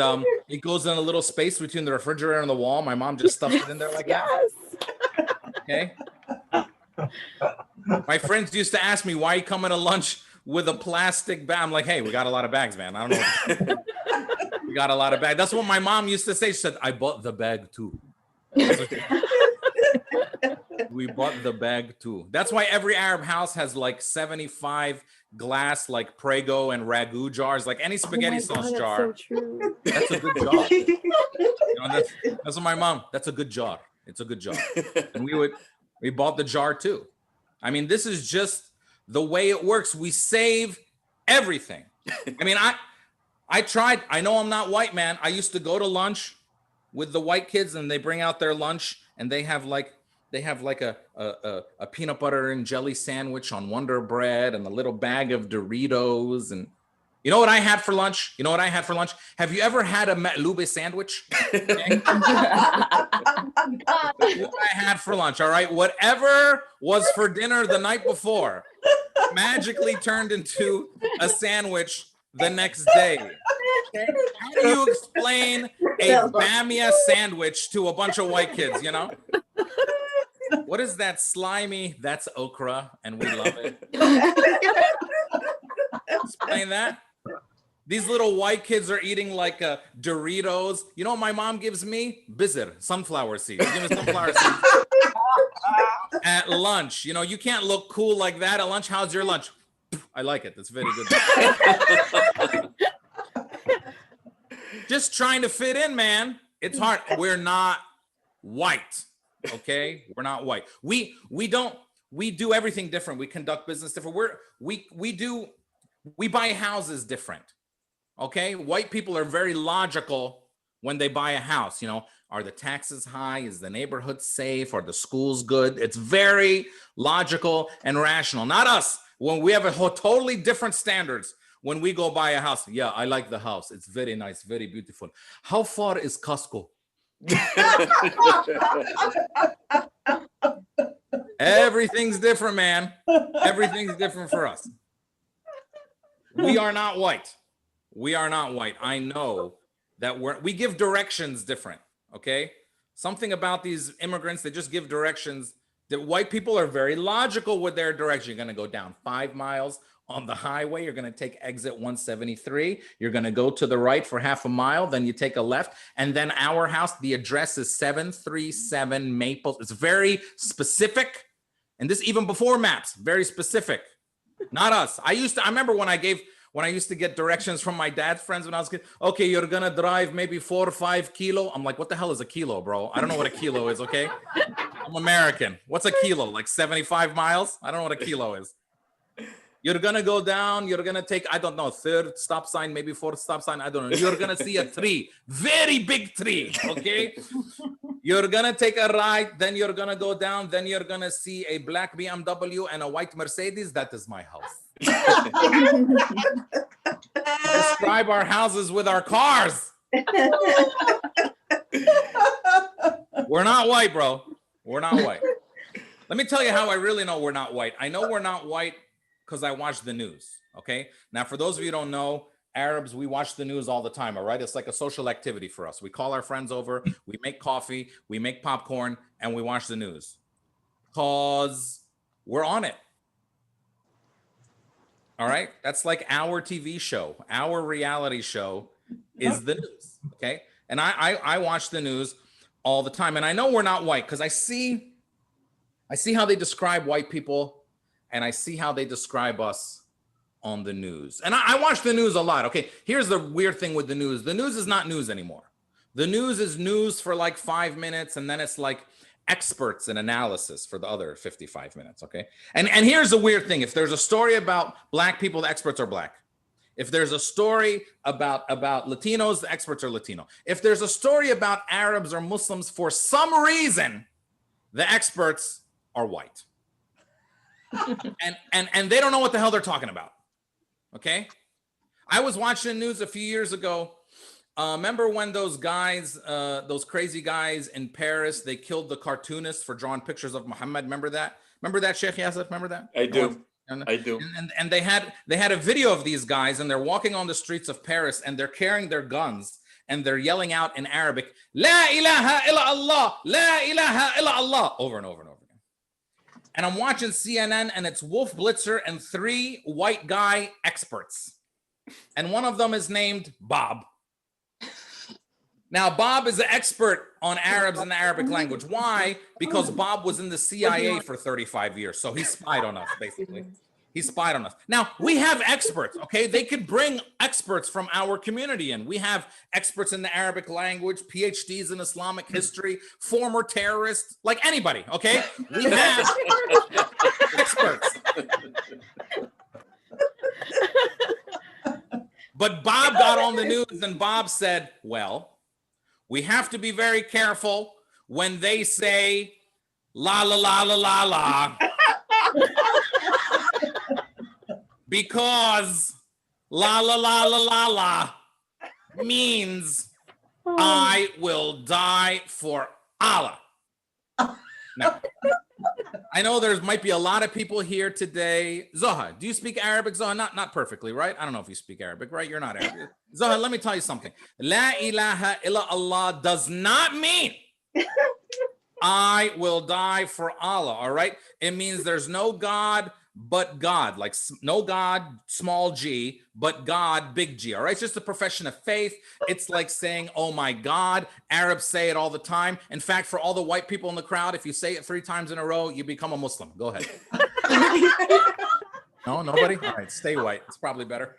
it goes in a little space between the refrigerator and the wall. My mom just stuffed it in there like that. Okay. My friends used to ask me, why are you coming to lunch with a plastic bag? I'm like, hey, we got a lot of bags, man. I don't know. We got a lot of bags. That's what my mom used to say. She said, I bought the bag too. We bought the bag too. That's why every Arab house has like 75 glass like Prego and ragu jars, like any spaghetti sauce jar. That's so true. That's a good jar. You know, that's what my mom, that's a good jar. It's a good jar. And we bought the jar too. I mean, this is just the way it works. We save everything. I mean, I tried, I know I'm not white, man. I used to go to lunch with the white kids and they bring out their lunch and they have like a peanut butter and jelly sandwich on Wonder Bread and a little bag of Doritos. And you know what I had for lunch? Have you ever had a Maqlube sandwich? Okay. What I had for lunch, all right? Whatever was for dinner the night before magically turned into a sandwich the next day. Okay? How do you explain a Bamia sandwich to a bunch of white kids, you know? What is that slimy? That's okra, and we love it. Explain that. These little white kids are eating like Doritos. You know what my mom gives me? Bizr, sunflower seeds. Give me sunflower seeds. At lunch, you know, you can't look cool like that at lunch. How's your lunch? I like it. That's very good. Just trying to fit in, man. It's hard. We're not white. Okay, we're not white. We do everything different. We conduct business different. We buy houses different. Okay, white people are very logical when they buy a house. You know, are the taxes high? Is the neighborhood safe? Are the schools good? It's very logical and rational. Not us. When we have totally different standards when we go buy a house. Yeah, I like the house. It's very nice, very beautiful. How far is Costco? Everything's different, man. Everything's different for us. We are not white. We are not white. I know that we give directions different. Okay. Something about these immigrants, they just give directions that white people are very logical with their direction. You're going to go down 5 miles on the highway. You're going to take exit 173. You're going to go to the right for half a mile. Then you take a left. And then our house, the address is 737 Maple. It's very specific. And this even before maps, very specific. Not us. I remember when I used to get directions from my dad's friends when I was a kid. Okay, you're going to drive maybe 4 or 5 kilo. I'm like, what the hell is a kilo, bro? I don't know what a kilo is, okay? I'm American. What's a kilo? Like 75 miles? I don't know what a kilo is. You're going to go down. You're going to take, I don't know, 3rd stop sign, maybe 4th stop sign. I don't know. You're going to see a tree, very big tree, okay? You're going to take a right. Then you're going to go down. Then you're going to see a black BMW and a white Mercedes. That is my house. Describe our houses with our cars. We're not white, bro. We're not white. Let me tell you how I really know we're not white. I know we're not white because I watch the news. Okay. Now, for those of you who don't know, Arabs, we watch the news all the time, all right? It's like a social activity for us. We call our friends over, we make coffee, we make popcorn, and we watch the news because we're on it. All right? That's like our TV show, our reality show is the news, okay? And I watch the news all the time. And I know we're not white because I see how they describe white people and I see how they describe us on the news. And I watch the news a lot. Okay, here's the weird thing with the news. The news is not news anymore. The news is news for like 5 minutes, and then it's like experts and analysis for the other 55 minutes, okay? And here's the weird thing. If there's a story about Black people, the experts are Black. If there's a story about Latinos, the experts are Latino. If there's a story about Arabs or Muslims, for some reason, the experts are white. and they don't know what the hell they're talking about. Okay? I was watching the news a few years ago. Remember when those guys, those crazy guys in Paris, they killed the cartoonist for drawing pictures of Muhammad? Remember that? Remember that, Sheikh Yasser? Remember that? I do. I do. And they had a video of these guys, and they're walking on the streets of Paris, and they're carrying their guns, and they're yelling out in Arabic, "La ilaha illa Allah, la ilaha illa Allah," over and over and over again. And I'm watching CNN, and it's Wolf Blitzer and 3 white guy experts, and one of them is named Bob. Now, Bob is an expert on Arabs and the Arabic language. Why? Because Bob was in the CIA for 35 years. So he spied on us, basically. He spied on us. Now, we have experts, okay? They could bring experts from our community in. We have experts in the Arabic language, PhDs in Islamic history, former terrorists, like anybody, okay? We have experts. But Bob got on the news and Bob said, well, we have to be very careful when they say la la la la la la, because la la la la la la means I will die for Allah. Now, I know there might be a lot of people here today. Zoha, do you speak Arabic? Zoha, not perfectly, right? I don't know if you speak Arabic, right? You're not Arabic. Zoha, let me tell you something. La ilaha illa Allah does not mean I will die for Allah, all right? It means there's no God but God, like no God, small g, but God, big G, all right? It's just a profession of faith. It's like saying, oh my God. Arabs say it all the time. In fact, for all the white people in the crowd, if you say it 3 times in a row, you become a Muslim. Go ahead. No, nobody? All right, stay white. It's probably better.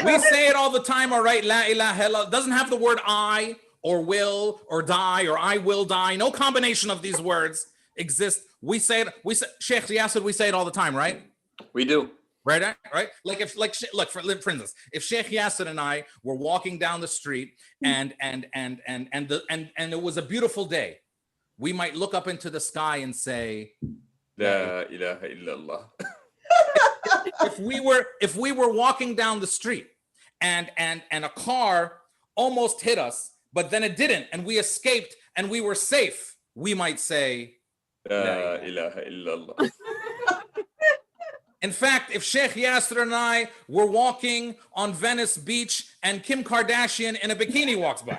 We say it all the time, all right? La ilaha illallah. It doesn't have the word I or will or die or I will die. No combination of these words exists. We say it. Sheikh Yasser, we say it all the time, right? We do. Right. Like look, for instance, if Sheikh Yasser and I were walking down the street and it was a beautiful day, we might look up into the sky and say, La ilaha illallah. If we were walking down the street and a car almost hit us, but then it didn't, and we escaped and we were safe, we might say, La ilaha illallah. In fact, if Sheikh Yasser and I were walking on Venice Beach and Kim Kardashian in a bikini walks by,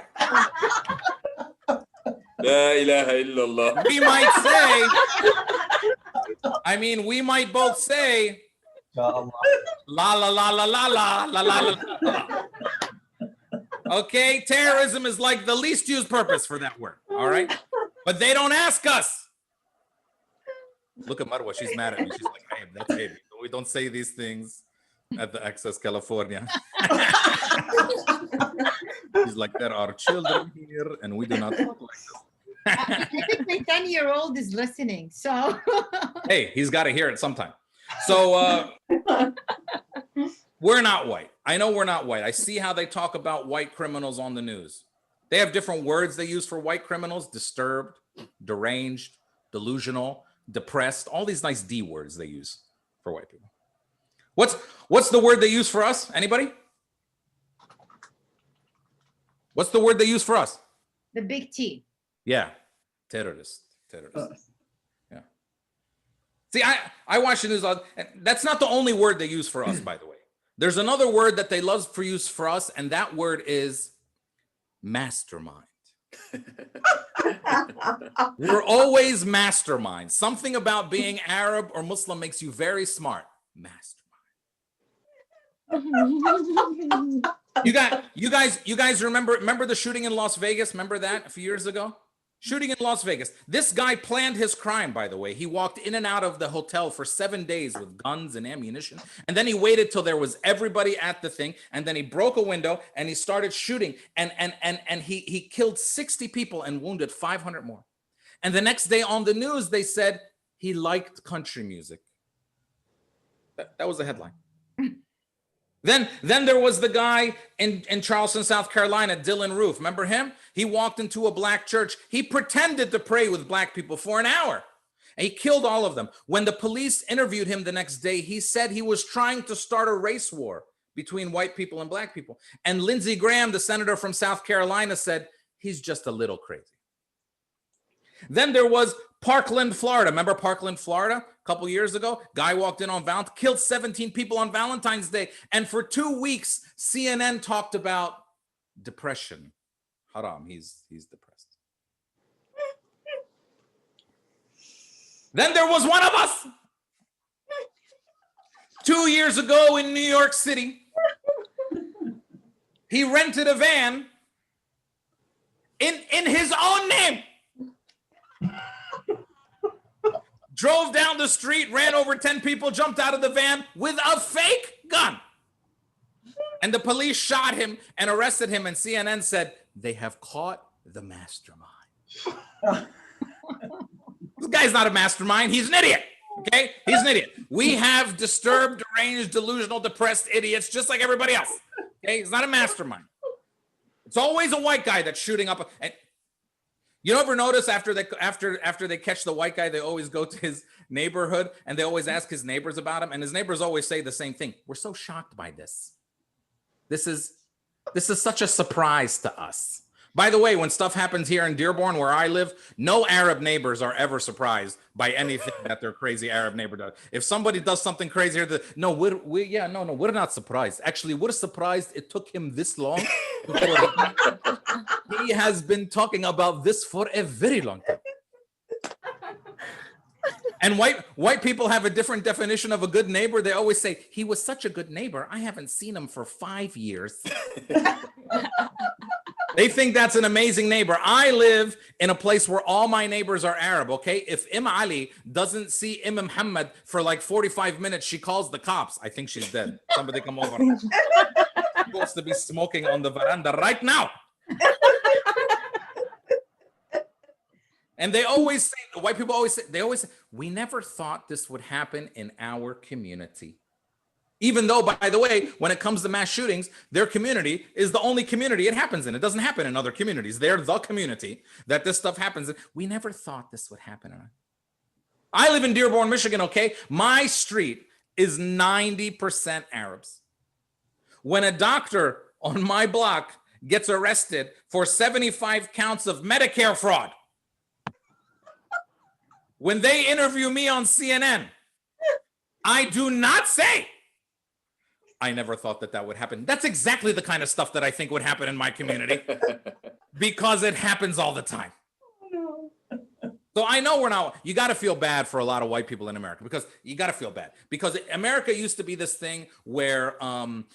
La ilaha illallah. we might say, we might both say, la la la la la la la la la la. Okay, terrorism is like the least used purpose for that word, all right? But they don't ask us. Look at Marwa, she's mad at me. She's like, hey, that's baby. We don't say these things at the Access California. She's like, there are children here and we do not talk like this. I think my 10-year-old is listening, so. Hey, he's got to hear it sometime. So we're not white. I know we're not white. I see how they talk about white criminals on the news. They have different words they use for white criminals: disturbed, deranged, delusional, depressed, all these nice D words they use for white people. What's the word they use for us? Anybody? What's the word they use for us? The big T. Yeah, terrorist. Yeah. See, I watch the news. That's not the only word they use for us, by the way. There's another word that they love to use for us, and that word is mastermind. We're always masterminds. Something about being Arab or Muslim makes you very smart. Mastermind. You guys remember the shooting in Las Vegas? Remember that a few years ago? Shooting in Las Vegas. This guy planned his crime, by the way. He walked in and out of the hotel for 7 days with guns and ammunition. And then he waited till there was everybody at the thing. And then he broke a window and he started shooting. And he killed 60 people and wounded 500 more. And the next day on the news, they said he liked country music. That was the headline. Then there was the guy in Charleston, South Carolina, Dylan Roof. Remember him? He walked into a black church. He pretended to pray with black people for an hour. And he killed all of them. When the police interviewed him the next day, he said he was trying to start a race war between white people and black people. And Lindsey Graham, the senator from South Carolina, said he's just a little crazy. Then there was Parkland, Florida. Remember Parkland, Florida? A couple years ago, guy walked in on Valentine's, killed 17 people on Valentine's Day. And for 2 weeks, CNN talked about depression. Haram, he's depressed. Then there was one of us 2 years ago in New York City. He rented a van in his own name. Drove down the street, ran over 10 people, jumped out of the van with a fake gun. And the police shot him and arrested him. And CNN said, they have caught the mastermind. This guy's not a mastermind. He's an idiot. Okay? He's an idiot. We have disturbed, deranged, delusional, depressed idiots just like everybody else. Okay? He's not a mastermind. It's always a white guy that's shooting up. And you ever notice after they catch the white guy, they always go to his neighborhood and they always ask his neighbors about him, and his neighbors always say the same thing. We're so shocked by this. This is such a surprise to us. By the way, when stuff happens here in Dearborn, where I live, no Arab neighbors are ever surprised by anything that their crazy Arab neighbor does. If somebody does something crazy, we're not surprised. Actually, we're surprised it took him this long. He has been talking about this for a very long time. And white people have a different definition of a good neighbor. They always say, he was such a good neighbor. I haven't seen him for 5 years. They think that's an amazing neighbor. I live in a place where all my neighbors are Arab, okay? If Ali doesn't see Muhammad for like 45 minutes, she calls the cops. I think she's dead. Somebody come over. She's supposed to be smoking on the veranda right now. And they always say, the white people always say, we never thought this would happen in our community. Even though, by the way, when it comes to mass shootings, their community is the only community it happens in. It doesn't happen in other communities. They're the community that this stuff happens in. We never thought this would happen. I live in Dearborn, Michigan, okay? My street is 90% Arabs. When a doctor on my block gets arrested for 75 counts of Medicare fraud, when they interview me on CNN, I do not say, I never thought that would happen. That's exactly the kind of stuff that I think would happen in my community because it happens all the time. So I know you got to feel bad for a lot of white people in America, because you got to feel bad, because America used to be this thing where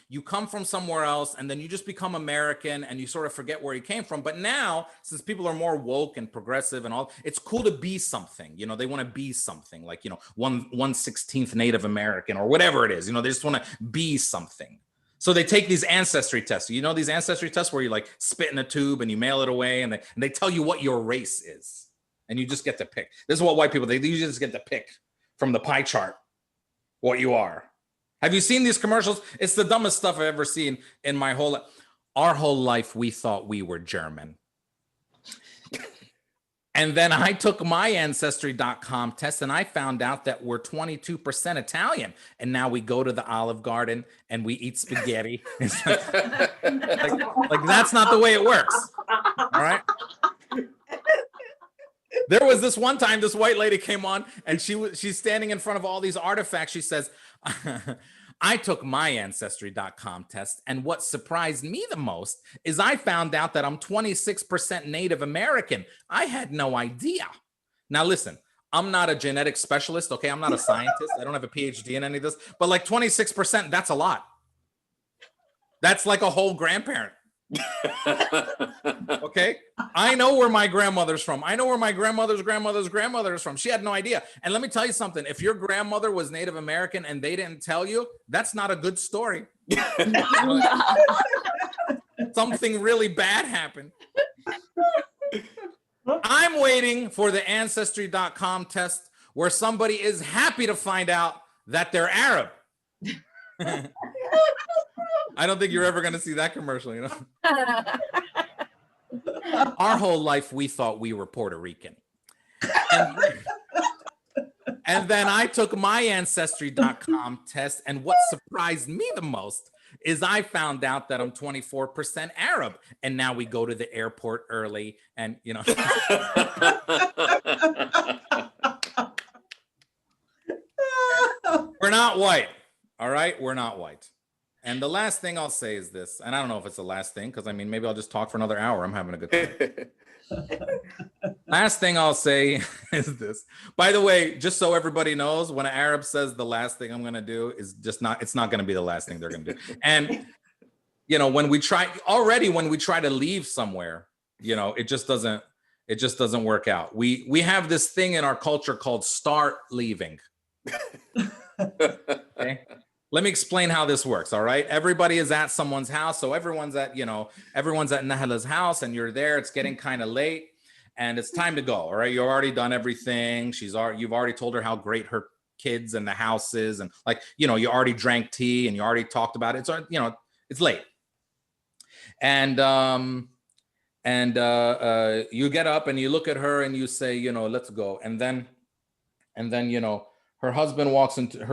you come from somewhere else and then you just become American and you sort of forget where you came from. But now, since people are more woke and progressive and all, it's cool to be something. You know, they want to be something like, 1/16 Native American or whatever it is. They just want to be something. So they take these ancestry tests. You know, these ancestry tests where you like spit in a tube and you mail it away and they tell you what your race is. And you just get to pick. This is what white people, they usually just get to pick from the pie chart what you are. Have you seen these commercials? It's the dumbest stuff I've ever seen in my whole life. Our whole life, we thought we were German. And then I took my Ancestry.com test and I found out that we're 22% Italian. And now we go to the Olive Garden and we eat spaghetti. It's like that's not the way it works. All right. There was this one time this white lady came on and she's standing in front of all these artifacts. She says, I took my Ancestry.com test, and what surprised me the most is I found out that I'm 26% Native American. I had no idea. Now, listen, I'm not a genetic specialist, okay? I'm not a scientist. I don't have a PhD in any of this, but like 26%, that's a lot. That's like a whole grandparent. Okay, I know where my grandmother's from. I know where my grandmother's grandmother is from. She had no idea. And let me tell you something. If your grandmother was Native American and they didn't tell you, that's not a good story. Something really bad happened. I'm waiting for the Ancestry.com test where somebody is happy to find out that they're Arab. I don't think you're ever going to see that commercial, you know? Our whole life, we thought we were Puerto Rican. And then I took my Ancestry.com test, and what surprised me the most is I found out that I'm 24% Arab. And now we go to the airport early and, you know. We're not white, all right? We're not white. And the last thing I'll say is this, and I don't know if it's the last thing, because I mean, maybe I'll just talk for another hour. I'm having a good time. Last thing I'll say is this. By the way, just so everybody knows, when an Arab says the last thing I'm going to do is just not, it's not going to be the last thing they're going to do. And, you know, when we try to leave somewhere, you know, it just doesn't work out. We have this thing in our culture called start leaving. Okay. Let me explain how this works, all right? Everybody is at someone's house. So everyone's at Nahila's house and you're there. It's getting kind of late and it's time to go, all right? You've already done everything. You've already told her how great her kids and the house is. And like, you know, you already drank tea and you already talked about it. So, you know, it's late. And you get up and you look at her and you say, you know, let's go. And then, you know, her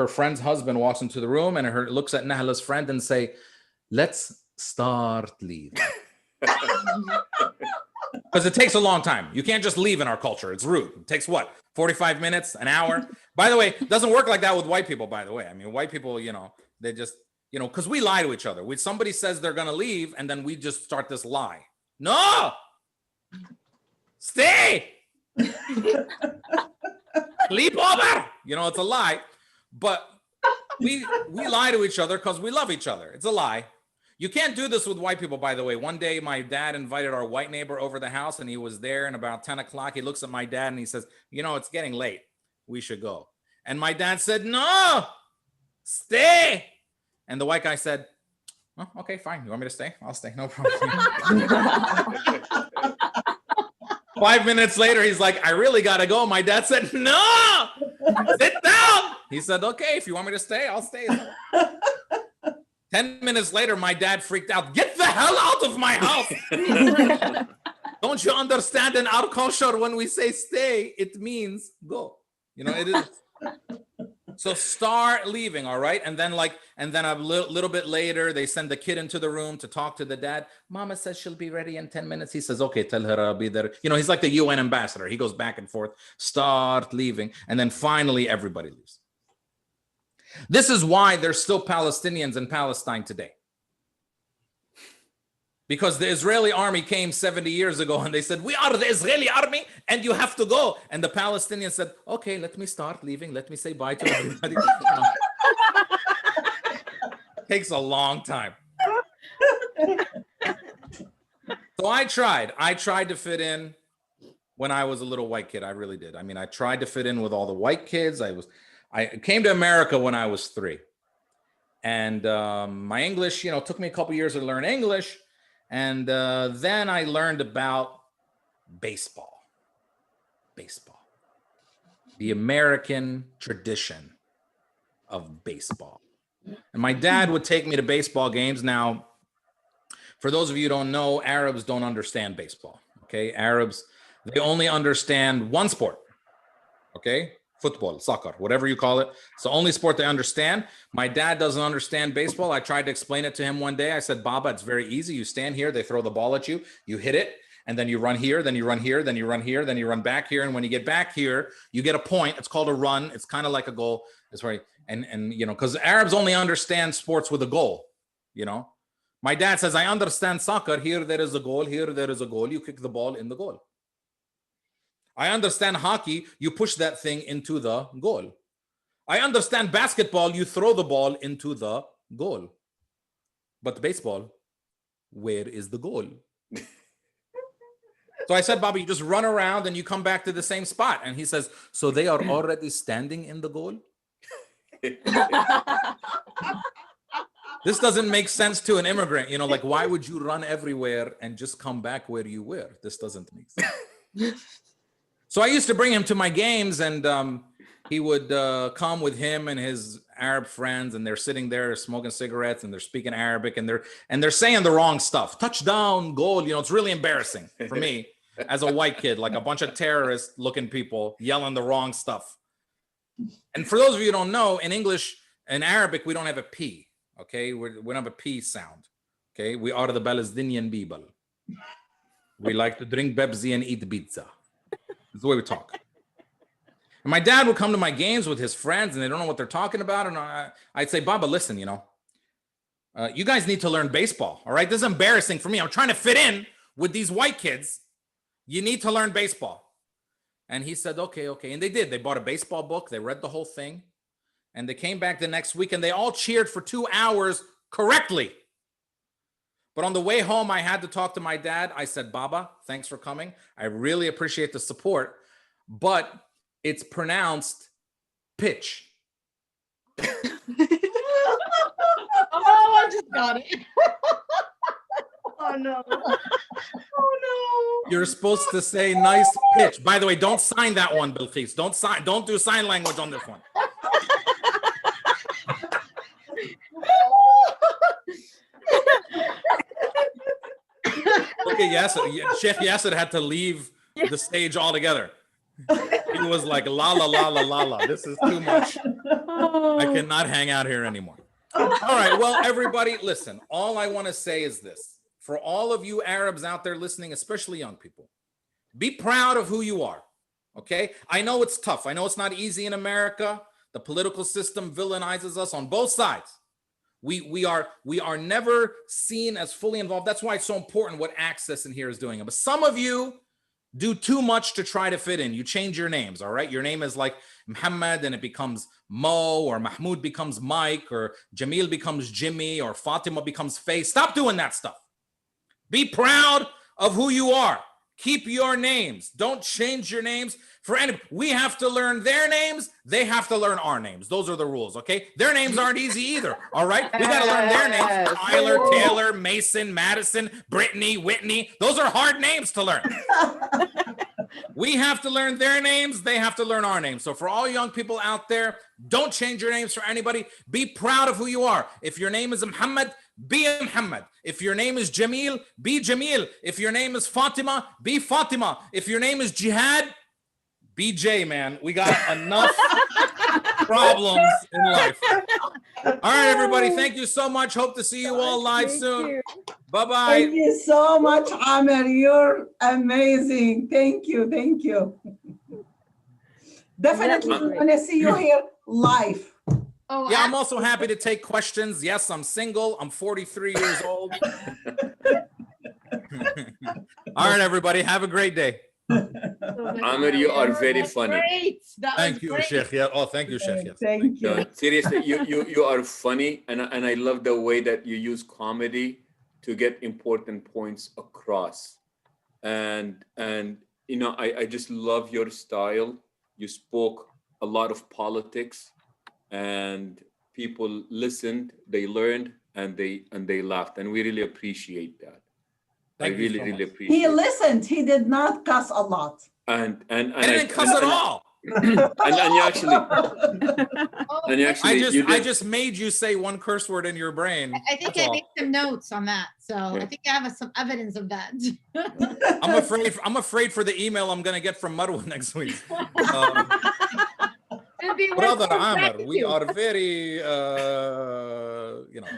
friend's husband walks into the room and looks at Nahila's friend and say, let's start leaving. Because it takes a long time. You can't just leave in our culture. It's rude. It takes what? 45 minutes, an hour? By the way, it doesn't work like that with white people, by the way. I mean, white people, you know, they just, you know, because we lie to each other. Somebody says they're going to leave and then we just start this lie. No! Stay! Sleep over! You know, it's a lie. But we lie to each other because we love each other. It's a lie. You can't do this with white people, by the way. One day, my dad invited our white neighbor over the house, and he was there, and about 10 o'clock, he looks at my dad, and he says, you know, it's getting late. We should go. And my dad said, no! Stay! And the white guy said, oh, okay, fine. You want me to stay? I'll stay. No problem. 5 minutes later, he's like, I really got to go. My dad said, no, sit down. He said, okay, if you want me to stay, I'll stay. 10 minutes later, my dad freaked out. Get the hell out of my house. Don't you understand in our culture, when we say stay, it means go. You know, it is. So start leaving, all right? And then a little bit later, they send the kid into the room to talk to the dad. Mama says she'll be ready in 10 minutes. He says, okay, tell her I'll be there. You know, he's like the UN ambassador. He goes back and forth, start leaving. And then finally, everybody leaves. This is why there's still Palestinians in Palestine today. Because the Israeli army came 70 years ago and they said, we are the Israeli army and you have to go. And the Palestinians said, okay, let me start leaving. Let me say bye to everybody. Takes a long time. So I tried to fit in when I was a little white kid. I really did. I mean, I tried to fit in with all the white kids. I came to America when I was 3. And my English, you know, took me a couple years to learn English. And then I learned about baseball, the American tradition of baseball. And my dad would take me to baseball games. Now, for those of you who don't know, Arabs don't understand baseball, okay? Arabs, they only understand one sport, okay? Football, soccer, whatever you call it. It's the only sport they understand. My dad doesn't understand baseball. I tried to explain it to him one day. I said, Baba, it's very easy. You stand here, they throw the ball at you, you hit it, And then you run here, then you run here, then you run here, then you run back here. And when you get back here, you get a point. It's called a run. It's kind of like a goal. It's right. And you know, because Arabs only understand sports with a goal, you know. My dad says, I understand soccer. Here there is a goal. Here there is a goal. You kick the ball in the goal. I understand hockey. You push that thing into the goal. I understand basketball. You throw the ball into the goal. But baseball, where is the goal? So I said, Baba, you just run around and you come back to the same spot. And he says, so they are already standing in the goal? This doesn't make sense to an immigrant. You know, like, why would you run everywhere and just come back where you were? This doesn't make sense. So I used to bring him to my games, and he would come with him and his Arab friends, and they're sitting there smoking cigarettes, and they're speaking Arabic, and they're saying the wrong stuff. Touchdown, goal. You know, it's really embarrassing for me as a white kid, like a bunch of terrorist looking people yelling the wrong stuff. And for those of you who don't know, in English, in Arabic, we don't have a P. Okay, we don't have a P sound. Okay, we are the Palestinian people. We like to drink Pepsi and eat pizza. That's the way we talk. And my dad would come to my games with his friends, and they don't know what they're talking about. And I'd say, Baba, listen, you know, you guys need to learn baseball. All right, this is embarrassing for me. I'm trying to fit in with these white kids. You need to learn baseball. And he said, okay. And they did. They bought a baseball book. They read the whole thing. And they came back the next week, and they all cheered for 2 hours correctly. But on the way home, I had to talk to my dad. I said, Baba, thanks for coming. I really appreciate the support, but it's pronounced pitch. Oh, I just got it. Oh no. Oh no. You're supposed to say nice pitch. By the way, don't sign that one, Bilqis. Don't do sign language on this one. Okay, Sheikh Yasser had to leave the stage altogether. He was like, la, la, la, la, la, la. This is too much. I cannot hang out here anymore. All right, well, everybody, listen. All I want to say is this. For all of you Arabs out there listening, especially young people, be proud of who you are, okay? I know it's tough. I know it's not easy in America. The political system villainizes us on both sides. We are never seen as fully involved. That's why it's so important what Access in here is doing. But some of you do too much to try to fit in. You change your names, all right? Your name is like Muhammad and it becomes Mo, or Mahmoud becomes Mike, or Jamil becomes Jimmy, or Fatima becomes Faye. Stop doing that stuff. Be proud of who you are. Keep your names. Don't change your names for any. We have to learn their names. They have to learn our names. Those are the rules, okay? Their names aren't easy either, all right? We got to learn their names. Tyler, Taylor, Mason, Madison, Brittany, Whitney. Those are hard names to learn. We have to learn their names. They have to learn our names. So for all young people out there, don't change your names for anybody. Be proud of who you are. If your name is Muhammad, be Muhammad. If your name is Jamil, be Jamil. If your name is Fatima, be Fatima. If your name is Jihad, be Jay, man. We got enough problems in life. All right, everybody. Thank you so much. Hope to see you all live soon. Bye-bye. Thank you so much, Amer. You're amazing. Thank you. Thank you. Definitely want to see you here live. Oh, Yeah, I'm also happy to take questions. Yes, I'm single. I'm 43 years old. All right, everybody. Have a great day. Amer, you are very funny. Great. That Thank was you, great. Sheikh. Yeah. Oh, thank you, Sheikh. Yes. Thank you. No, seriously, you are funny, and I love the way that you use comedy to get important points across. And you know, I just love your style. You spoke a lot of politics, and people listened, they learned, and they laughed, and we really appreciate that. Thank I you really, so really much. appreciate He it. listened. He did not cuss a lot. And I didn't cuss at all. and you actually I just made you say one curse word in your brain. I think That's I all. made some notes on that. So Yeah. I think I have some evidence of that. I'm afraid for the email I'm gonna get from Marwa next week. It'd be Brother worth Amer, we gratitude. are very, you know.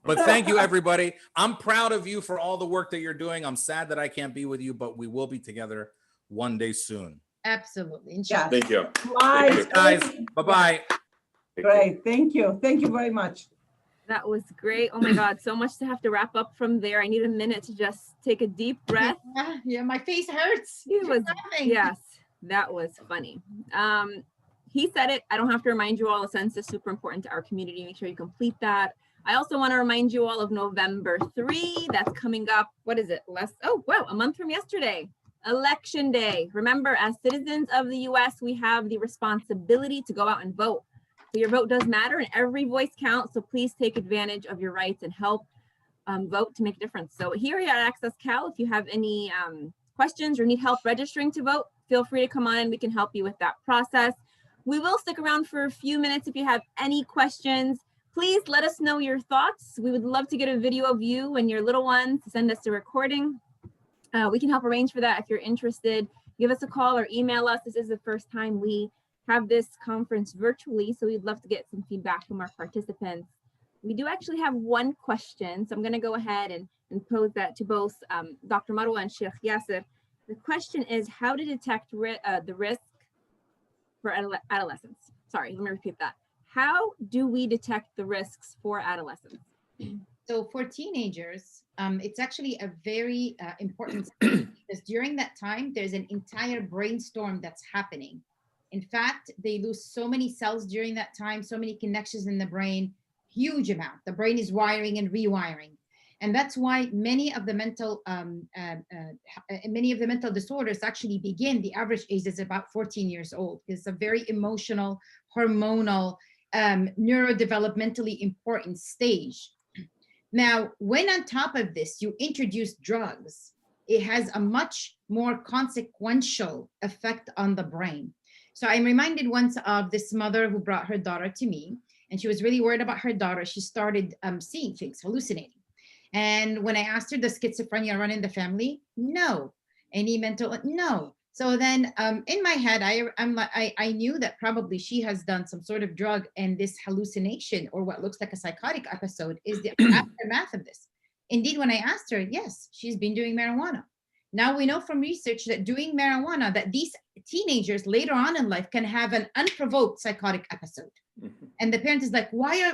But thank you, everybody. I'm proud of you for all the work that you're doing. I'm sad that I can't be with you, but we will be together one day soon. Absolutely. Yeah. Thank you. Right. Guys, bye-bye. Great. Thank you. Thank you very much. That was great. Oh my God, so much to have to wrap up from there. I need a minute to just take a deep breath. Yeah, my face hurts. It was, laughing. yes, that was funny. He said it. I don't have to remind you all, the census is super important to our community. Make sure you complete that. I also want to remind you all of November 3. That's coming up. What is it? Oh, wow, a month from yesterday. Election Day. Remember, as citizens of the US, we have the responsibility to go out and vote. So your vote does matter and every voice counts. So please take advantage of your rights and help vote to make a difference. So here at Access Cal, if you have any questions or need help registering to vote, feel free to come on and we can help you with that process. We will stick around for a few minutes if you have any questions. Please let us know your thoughts. We would love to get a video of you and your little ones to send us a recording. We can help arrange for that if you're interested. Give us a call or email us. This is the first time we have this conference virtually, so we'd love to get some feedback from our participants. We do actually have one question, so I'm going to go ahead and pose that to both Dr. Marwa and Sheikh Yasser. The question is how to detect the risk for adolescents. Sorry, let me repeat that. How do we detect the risks for adolescents? So for teenagers, it's actually a very important stage because during that time, there's an entire brainstorm that's happening. In fact, they lose so many cells during that time, so many connections in the brain, huge amount. The brain is wiring and rewiring. And that's why many of the mental disorders actually begin, the average age is about 14 years old. It's a very emotional, hormonal, neurodevelopmentally important stage. Now, when on top of this, you introduce drugs, it has a much more consequential effect on the brain. So I'm reminded once of this mother who brought her daughter to me, and she was really worried about her daughter. She started seeing things, hallucinating. And when I asked her, does schizophrenia run in the family? No. Any mental? No. So then in my head, I knew that probably she has done some sort of drug, and this hallucination or what looks like a psychotic episode is the aftermath of this. Indeed, when I asked her, yes, she's been doing marijuana. Now we know from research that doing marijuana, that these teenagers later on in life can have an unprovoked psychotic episode. Mm-hmm. And the parent is like, why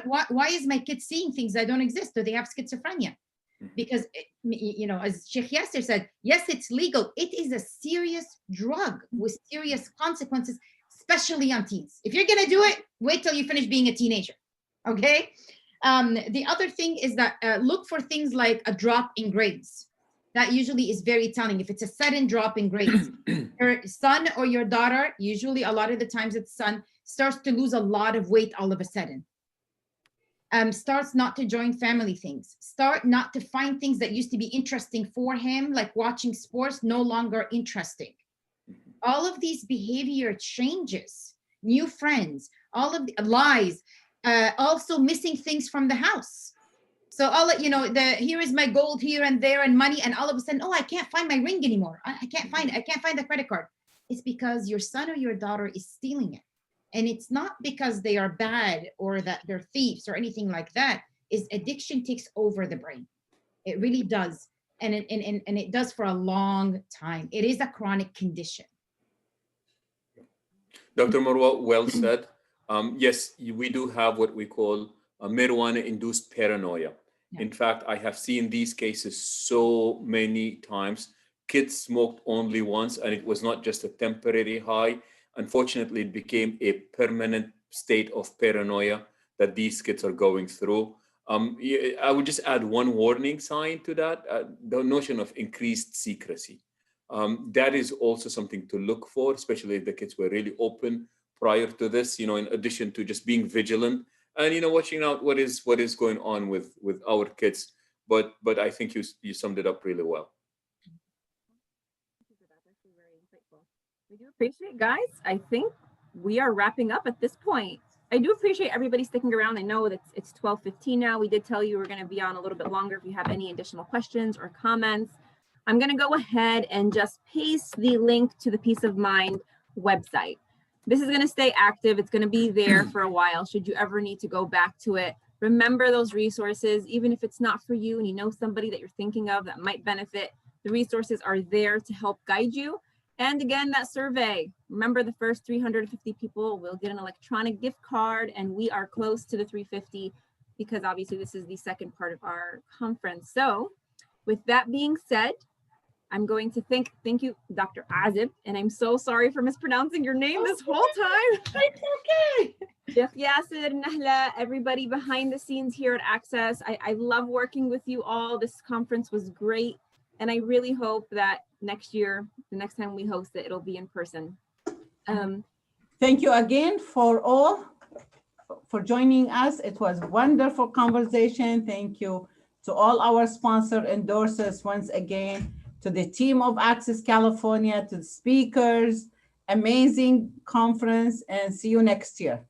is my kid seeing things that don't exist? Do they have schizophrenia? Mm-hmm. Because, as Sheikh Yasser said, yes, it's legal. It is a serious drug with serious consequences, especially on teens. If you're going to do it, wait till you finish being a teenager. Okay. The other thing is that look for things like a drop in grades. That usually is very telling. If it's a sudden drop in grades, your son or your daughter, usually a lot of the times it's son, starts to lose a lot of weight all of a sudden. Starts not to join family things. Start not to find things that used to be interesting for him, like watching sports, no longer interesting. All of these behavior changes, new friends, all of the lies, also missing things from the house. So here is my gold here and there and money, and all of a sudden, oh, I can't find my ring anymore. I can't find the credit card. It's because your son or your daughter is stealing it. And it's not because they are bad or that they're thieves or anything like that. Is addiction takes over the brain. It really does. And it does for a long time. It is a chronic condition. Dr. Marwa, well said. Yes, we do have what we call marijuana-induced paranoia. Yeah. In fact, I have seen these cases so many times. Kids smoked only once, and it was not just a temporary high. Unfortunately, it became a permanent state of paranoia that these kids are going through. I would just add one warning sign to that, the notion of increased secrecy. That is also something to look for, especially if the kids were really open prior to this, in addition to just being vigilant and, watching out what is going on with our kids. But I think you summed it up really well. We do appreciate, guys. I think we are wrapping up at this point. I do appreciate everybody sticking around. I know that it's 12:15 now. We did tell you we're going to be on a little bit longer if you have any additional questions or comments. I'm going to go ahead and just paste the link to the Peace of Mind website. This is going to stay active. It's going to be there for a while. Should you ever need to go back to it, remember those resources, even if it's not for you and you know somebody that you're thinking of that might benefit, the resources are there to help guide you. And again, that survey, remember the first 350 people will get an electronic gift card, and we are close to the 350 because obviously this is the second part of our conference. So with that being said, I'm going to thank you, Dr. Azib, and I'm so sorry for mispronouncing your name this whole time. It's okay. Sheikh Yasser, Nahla, everybody behind the scenes here at Access. I love working with you all. This conference was great. And I really hope that next year, the next time we host it, it'll be in person. Thank you again for joining us. It was wonderful conversation. Thank you to all our sponsor endorsers once again, to the team of Access California, to the speakers, amazing conference, and see you next year.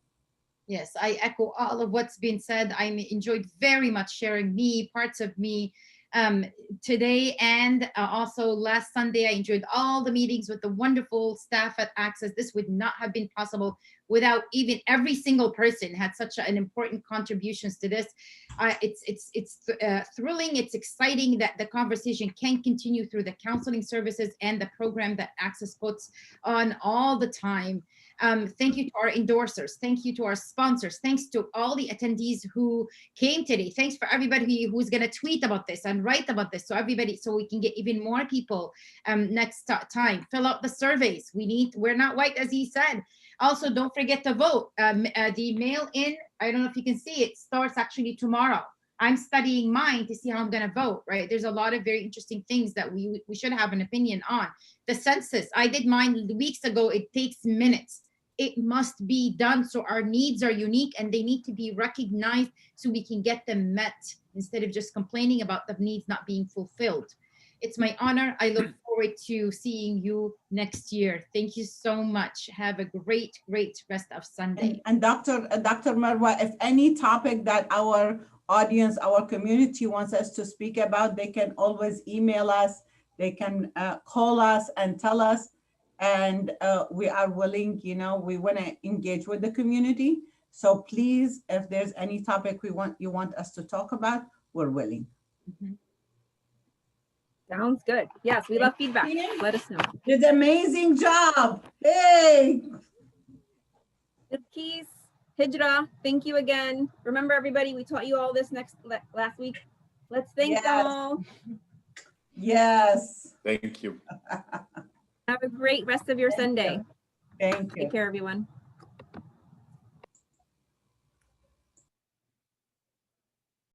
Yes, I echo all of what's been said. I enjoyed very much sharing parts of me today, and also last Sunday. I enjoyed all the meetings with the wonderful staff at Access. This would not have been possible without even every single person had such an important contributions to this. It's thrilling. It's exciting that the conversation can continue through the counseling services and the program that Access puts on all the time. Thank you to our endorsers. Thank you to our sponsors. Thanks to all the attendees who came today. Thanks for everybody who's going to tweet about this and write about this, so we can get even more people next time. Fill out the surveys. We're not white, as he said. Also, don't forget to vote. The mail-in, I don't know if you can see it, starts actually tomorrow. I'm studying mine to see how I'm going to vote, right? There's a lot of very interesting things that we should have an opinion on. The census, I did mine weeks ago. It takes minutes. It must be done. So our needs are unique and they need to be recognized so we can get them met instead of just complaining about the needs not being fulfilled. It's my honor. I look forward to seeing you next year. Thank you so much. Have a great, great rest of Sunday. And Dr. Marwa, if any topic that our audience, our community wants us to speak about, they can always email us. They can call us and tell us. And we are willing, we want to engage with the community. So please, if there's any topic you want us to talk about, we're willing. Mm-hmm. Sounds good. Yes, we love feedback. Let us know. Did an amazing job. Hey. Keys, Hijra, thank you again. Remember, everybody, we taught you all this last week. Let's thank them all. Yes. Thank you. Have a great rest of your Sunday. Thank you. Take care, everyone.